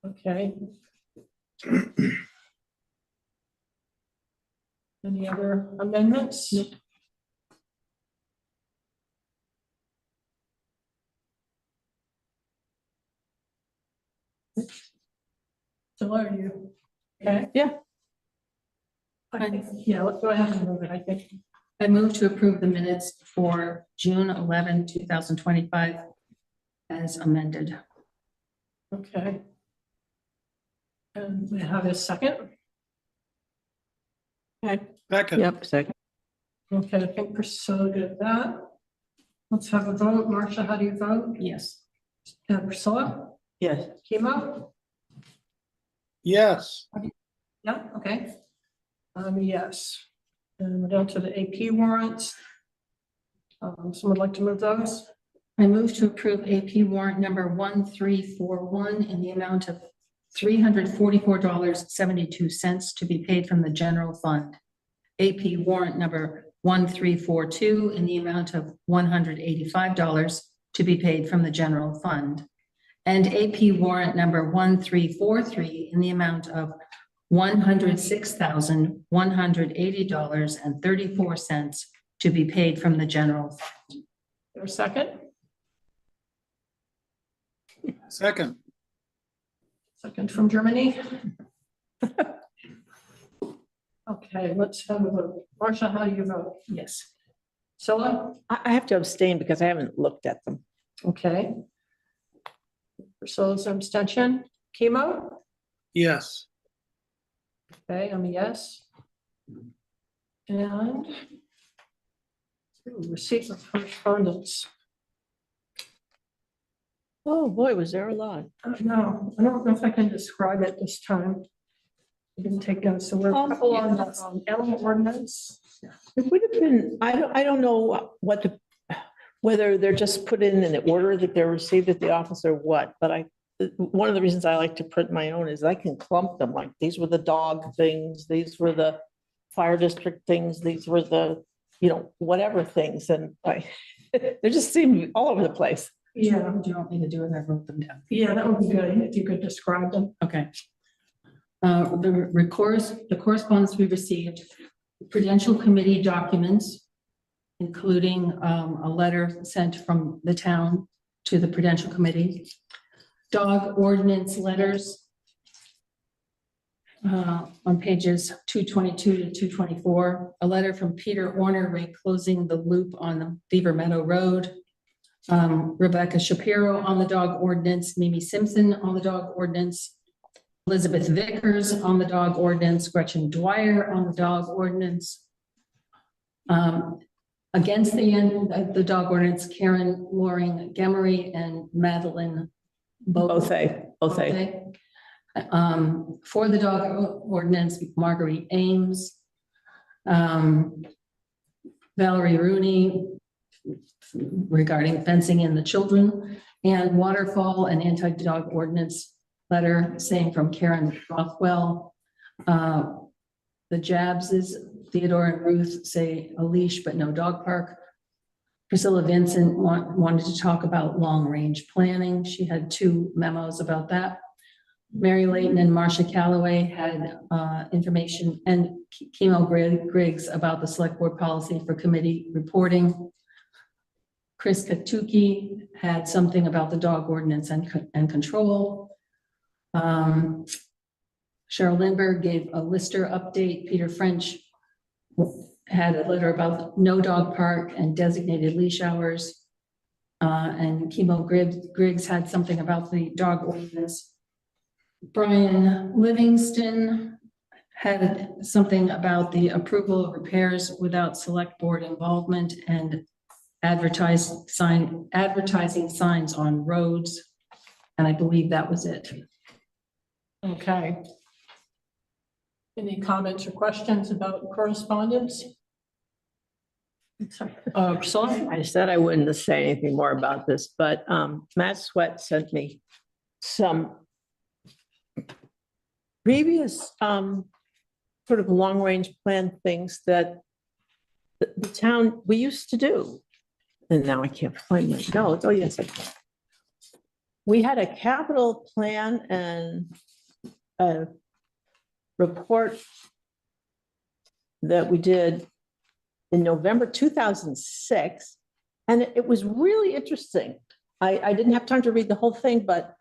Okay. Any other amendments? So are you? Okay. Yeah. I think, yeah, let's go ahead and move it, I think. I move to approve the minutes for June 11, 2025 as amended. Okay. And we have a second. Okay. Second. Yep, second. Okay, I think Priscilla did that. Let's have a vote. Marcia, how do you vote? Yes. Priscilla? Yes. Chemo? Yes. Yeah, okay. Yes. And we're down to the AP warrants. Someone like to move those? I move to approve AP warrant number 1341 in the amount of $344.72 to be paid from the general fund. AP warrant number 1342 in the amount of $185 to be paid from the general fund. And AP warrant number 1343 in the amount of $106,180.34 to be paid from the general fund. There a second? Second. Second from Germany. Okay, let's have a vote. Marcia, how do you vote? Yes. Priscilla? I have to abstain because I haven't looked at them. Okay. Priscilla's abstention. Chemo? Yes. Okay, I'm a yes. And receipt of correspondence. Oh, boy, was there a lot. No, I don't know if I can describe it this time. I didn't take notes, so we're a couple on the animal ordinance. It would have been, I don't know whether they're just put in the order that they're received at the office or what, but one of the reasons I like to print my own is I can clump them, like these were the dog things, these were the fire district things, these were the, whatever things, and they just seem all over the place. Yeah, Do you want me to do it? I wrote them down. yeah, that would be good if you could describe them. Okay. The correspondence we received, Prudential Committee documents, including a letter sent from the town to the Prudential Committee, dog ordinance letters on pages 222 to 224, a letter from Peter Ornery closing the loop on Beaver Meadow Road, Rebecca Shapiro on the dog ordinance, Mimi Simpson on the dog ordinance, Elizabeth Vickers on the dog ordinance, Gretchen Dwyer on the dog ordinance. Against the dog ordinance, Karen Loring Gemery and Madeline Both. For the dog ordinance, Marguerite Ames, Valerie Rooney regarding fencing in the children, and waterfall and anti-dog ordinance letter, same from Karen Rothwell. The Jabses, Theodore and Ruth say a leash but no dog park. Priscilla Vincent wanted to talk about long-range planning. She had 2 memos about that. Mary Layton and Marcia Calloway had information, and Chemo Griggs about the select board policy for committee reporting. Chris Katuki had something about the dog ordinance and control. Cheryl Lindbergh gave a Lister update. Peter French had a letter about no dog park and designated leash hours. And Chemo Griggs had something about the dog ordinance. Brian Livingston had something about the approval of repairs without select board involvement and advertising signs on roads. And I believe that was it. Okay. Any comments or questions about correspondence? Priscilla? I said I wouldn't say anything more about this, but Matt Sweat sent me some previous sort of long-range plan things that the town, we used to do. And now I can't find my notes. Oh, yes, I can. We had a capital plan and a report that we did in November 2006. And it was really interesting. I didn't have time to read the whole thing, but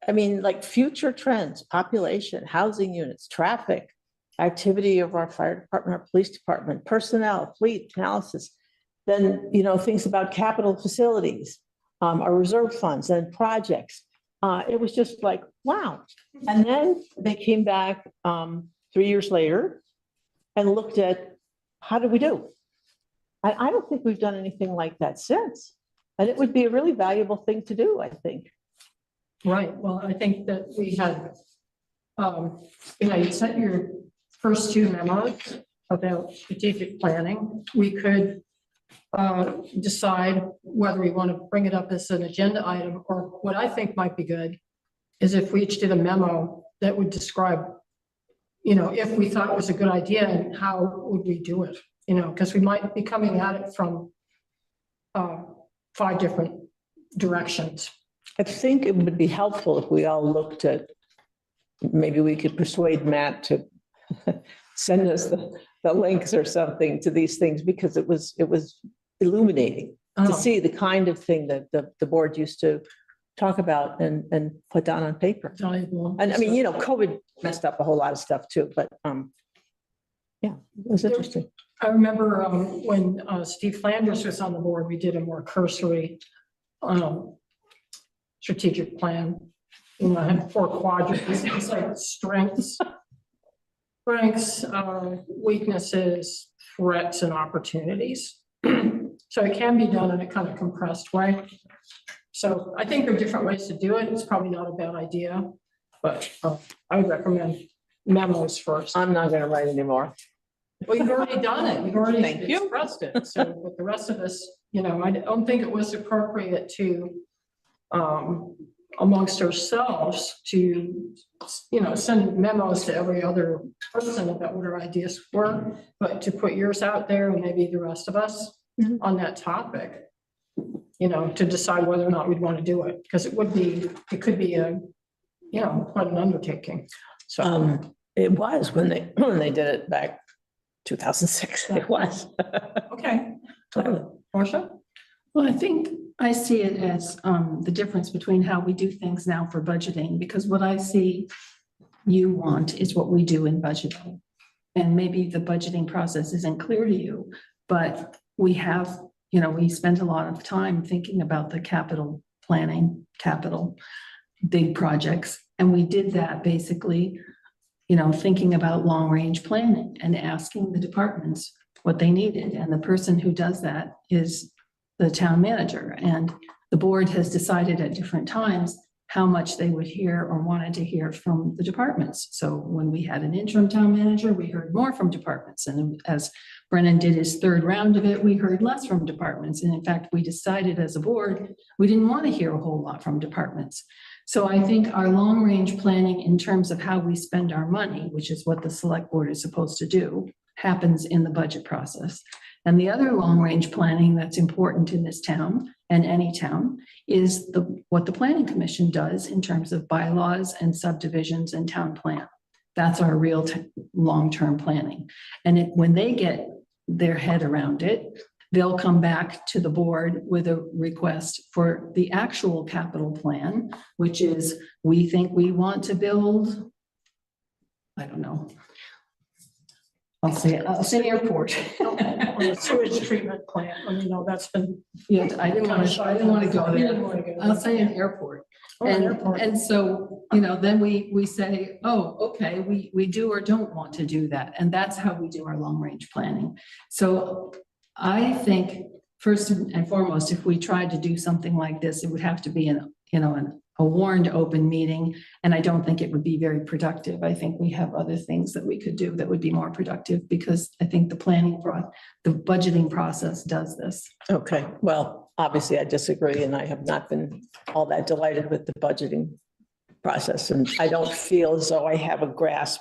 I mean, like future trends, population, housing units, traffic, activity of our fire department, our police department, personnel, fleet analysis. Then, things about capital facilities, our reserve funds and projects. It was just like, wow. And then they came back 3 years later and looked at how did we do? I don't think we've done anything like that since. And it would be a really valuable thing to do, I think. Right, well, I think that we had, you sent your first 2 memos about strategic planning. We could decide whether we want to bring it up as an agenda item, or what I think might be good is if we each did a memo that would describe, if we thought it was a good idea and how would we do it, because we might be coming at it from 5 different directions. I think it would be helpful if we all looked at, maybe we could persuade Matt to send us the links or something to these things, because it was illuminating to see the kind of thing that the board used to talk about and put down on paper. Valuable. And I mean, COVID messed up a whole lot of stuff too, but yeah, it was interesting. I remember when Steve Flanders was on the board, we did a more cursory strategic plan. I had 4 quadrants. It's like strengths, weaknesses, threats, and opportunities. So it can be done in a kind of compressed way. So I think there are different ways to do it. It's probably not a bad idea, but I would recommend memos first. I'm not going to write anymore. Well, you've already done it. You've already Thank you. expressed it. So with the rest of us, I don't think it was appropriate to amongst ourselves to, send memos to every other person about what our ideas were, but to put yours out there and maybe the rest of us on that topic, to decide whether or not we'd want to do it, because it could be a, quite an undertaking. So, It was when they did it back 2006, it was. okay. Marcia? Well, I think I see it as the difference between how we do things now for budgeting, because what I see you want is what we do in budgeting. And maybe the budgeting process isn't clear to you, but we have, we spend a lot of time thinking about the capital planning, capital big projects. And we did that basically, thinking about long-range planning and asking the departments what they needed. And the person who does that is the town manager. And the board has decided at different times how much they would hear or wanted to hear from the departments. So when we had an interim town manager, we heard more from departments. And as Brennan did his third round of it, we heard less from departments. And in fact, we decided as a board, we didn't want to hear a whole lot from departments. So I think our long-range planning in terms of how we spend our money, which is what the select board is supposed to do, happens in the budget process. And the other long-range planning that's important in this town and any town is what the planning commission does in terms of bylaws and subdivisions and town plan. That's our real long-term planning. And when they get their head around it, they'll come back to the board with a request for the actual capital plan, which is, we think we want to build, I don't know. I'll say airport. On the sewage treatment plant, that's been. Yeah, I didn't want to go there. I'll say an airport. And so, then we say, oh, okay, we do or don't want to do that. And that's how we do our long range planning. So I think first and foremost, if we tried to do something like this, it would have to be a warned open meeting. And I don't think it would be very productive. I think we have other things that we could do that would be more productive, because I think the budgeting process does this. Okay, well, obviously I disagree, and I have not been all that delighted with the budgeting process. And I don't feel as though I have a grasp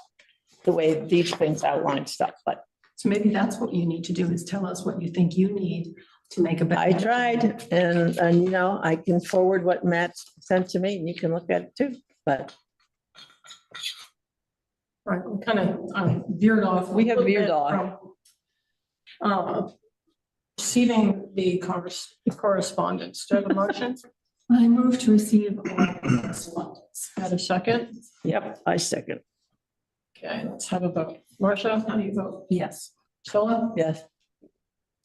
the way these things outline stuff, but. So maybe that's what you need to do, is tell us what you think you need to make a better. I tried, and I can forward what Matt sent to me, and you can look at it too, but. Right, we kind of veered off. We have veered off. Receiving the correspondence. Do I have a motion? I move to receive all correspondence. Got a second? Yep, I second. Okay, let's have a vote. Marcia, how do you vote? Yes. Priscilla? Yes.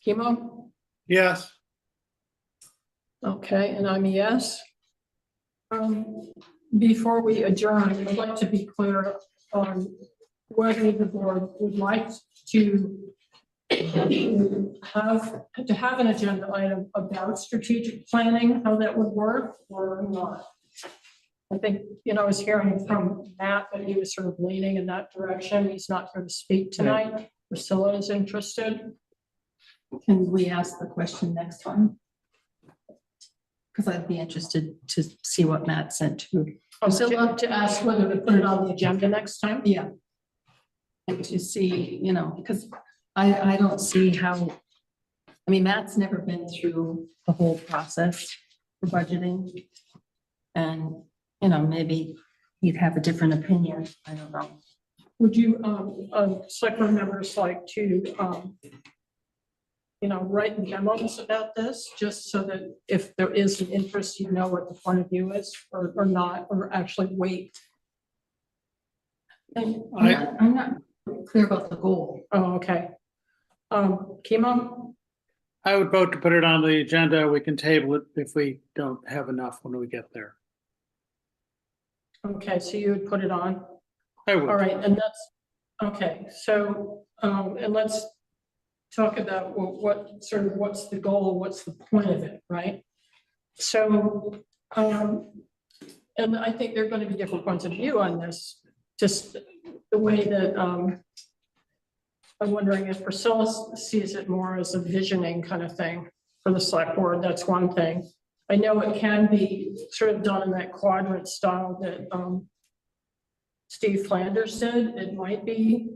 Kimo? Yes. Okay, and I'm a yes. Before we adjourn, I'd like to be clear on whether the board would like to have an agenda item about strategic planning, how that would work or not. I think, I was hearing from Matt that he was sort of leaning in that direction. He's not going to speak tonight. Priscilla is interested. Can we ask the question next time? Because I'd be interested to see what Matt sent to Priscilla, to ask whether to put it on the agenda next time. Yeah. And to see, because I don't see how, Matt's never been through the whole process for budgeting. And, maybe he'd have a different opinion. I don't know. Would you, select board members like to, write memos about this, just so that if there is an interest, what the point of view is, or not, or actually wait? And I'm not clear about the goal. Oh, okay. Kimo? I would vote to put it on the agenda. We can table it if we don't have enough when we get there. Okay, so you would put it on? I would. All right, and that's, okay, so, and let's talk about what's the goal, what's the point of it, right? So, and I think there are going to be different points of view on this, just the way that, I'm wondering if Priscilla sees it more as a visioning kind of thing for the select board. That's one thing. I know it can be sort of done in that quadrant style that Steve Flanders did. It might be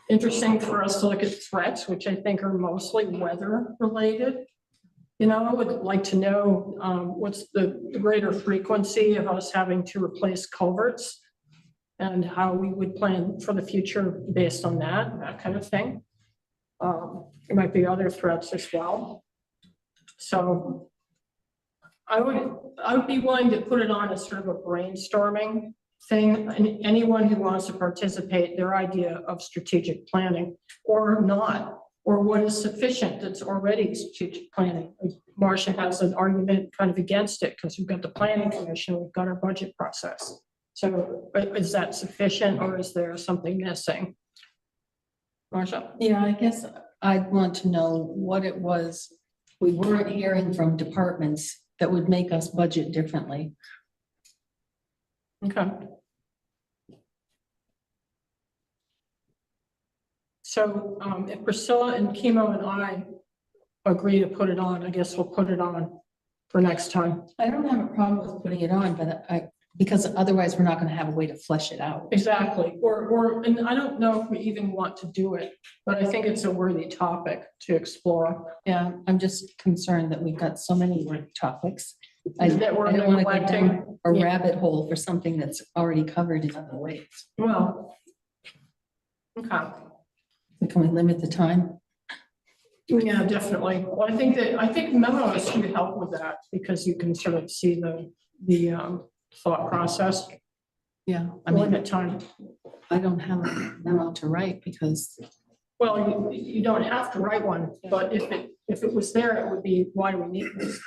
interesting for us to look at threats, which I think are mostly weather related. You know, I would like to know what's the greater frequency of us having to replace culverts and how we would plan for the future based on that kind of thing. There might be other threats as well. So I would be willing to put it on as sort of a brainstorming thing, and anyone who wants to participate, their idea of strategic planning or not, or what is sufficient that's already strategic planning. Marcia has an argument kind of against it because we've got the planning commission, we've got our budget process. So is that sufficient or is there something missing? Marcia? Yeah, I guess I'd want to know what it was we weren't hearing from departments that would make us budget differently. Okay. So if Priscilla and Chemo and I agree to put it on, I guess we'll put it on for next time. I don't have a problem with putting it on, but because otherwise we're not going to have a way to flesh it out. Exactly. And I don't know if we even want to do it, but I think it's a worthy topic to explore. Yeah, I'm just concerned that we've got so many work topics. I That we're don't want to go neglecting. down a Yeah. rabbit hole for something that's already covered in other ways. Well, okay. Can we limit the time? Yeah, definitely. Well, I think memos can help with that because you can sort of see the thought process. Yeah, I mean, Limit time. I don't have a memo to write because, Well, you don't have to write one, but if it was there, it would be, why do we need this?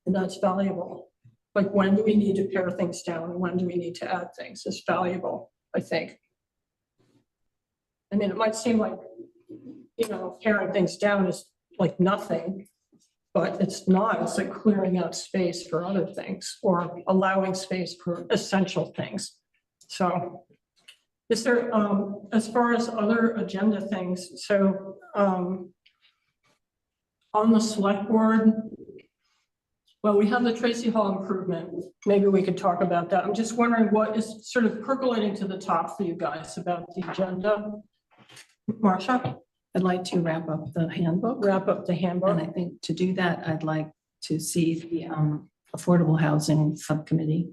And that's valuable. Like, when do we need to pare things down? When do we need to add things? It's valuable, I think. I mean, it might seem like, you know, paring things down is like nothing, but it's not. It's like clearing out space for other things or allowing space for essential things. So is there, as far as other agenda things, so on the select board, well, we have the Tracy Hall improvement. Maybe we could talk about that. I'm just wondering what is sort of percolating to the top for you guys about the agenda. Marcia? I'd like to wrap up the handbook. Wrap up the handbook. And I think to do that, I'd like to see the Affordable Housing Subcommittee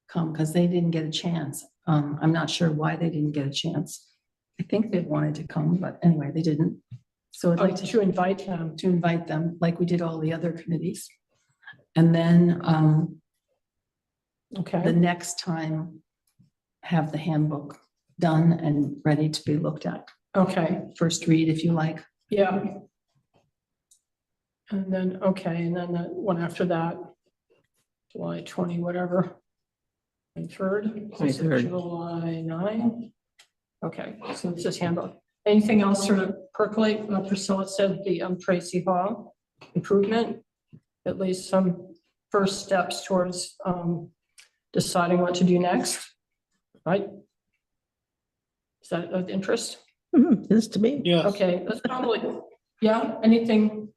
come because they didn't get a chance. I'm not sure why they didn't get a chance. I think they wanted to come, but anyway, they didn't. So I'd like To invite them. like we did all the other committees. And then the Okay, next time have the handbook done and ready to be looked at. okay, First read, if you like. yeah. And then, okay, and then the one after that, July 20, whatever. 23rd. 23rd. July 9. Okay, so it's just handbook. Anything else sort of percolate? Priscilla said the Tracy Hall improvement, at least some first steps towards deciding what to do next, right? Is that of interest? This to me. Yes. Okay, that's probably, yeah, anything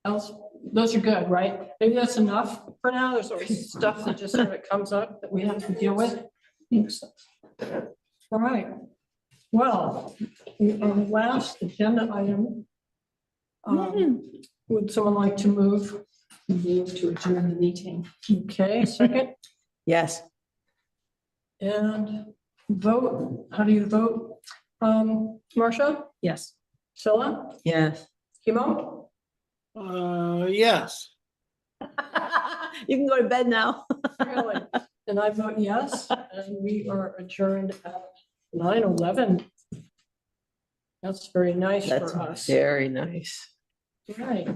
else? Those are good, right? Maybe that's enough for now. There's always stuff that just sort of comes up that we have to deal with. All right. Well, our last agenda item. Would someone like to move? Move to adjourn the meeting. Okay, second, Yes. and vote. How do you vote? Marcia, Yes. Scylla, Yes. Kimo? Yes. You can go to bed now. Really? And I vote yes, and we are adjourned at 9:11. That's very nice That's for us. very nice. Right.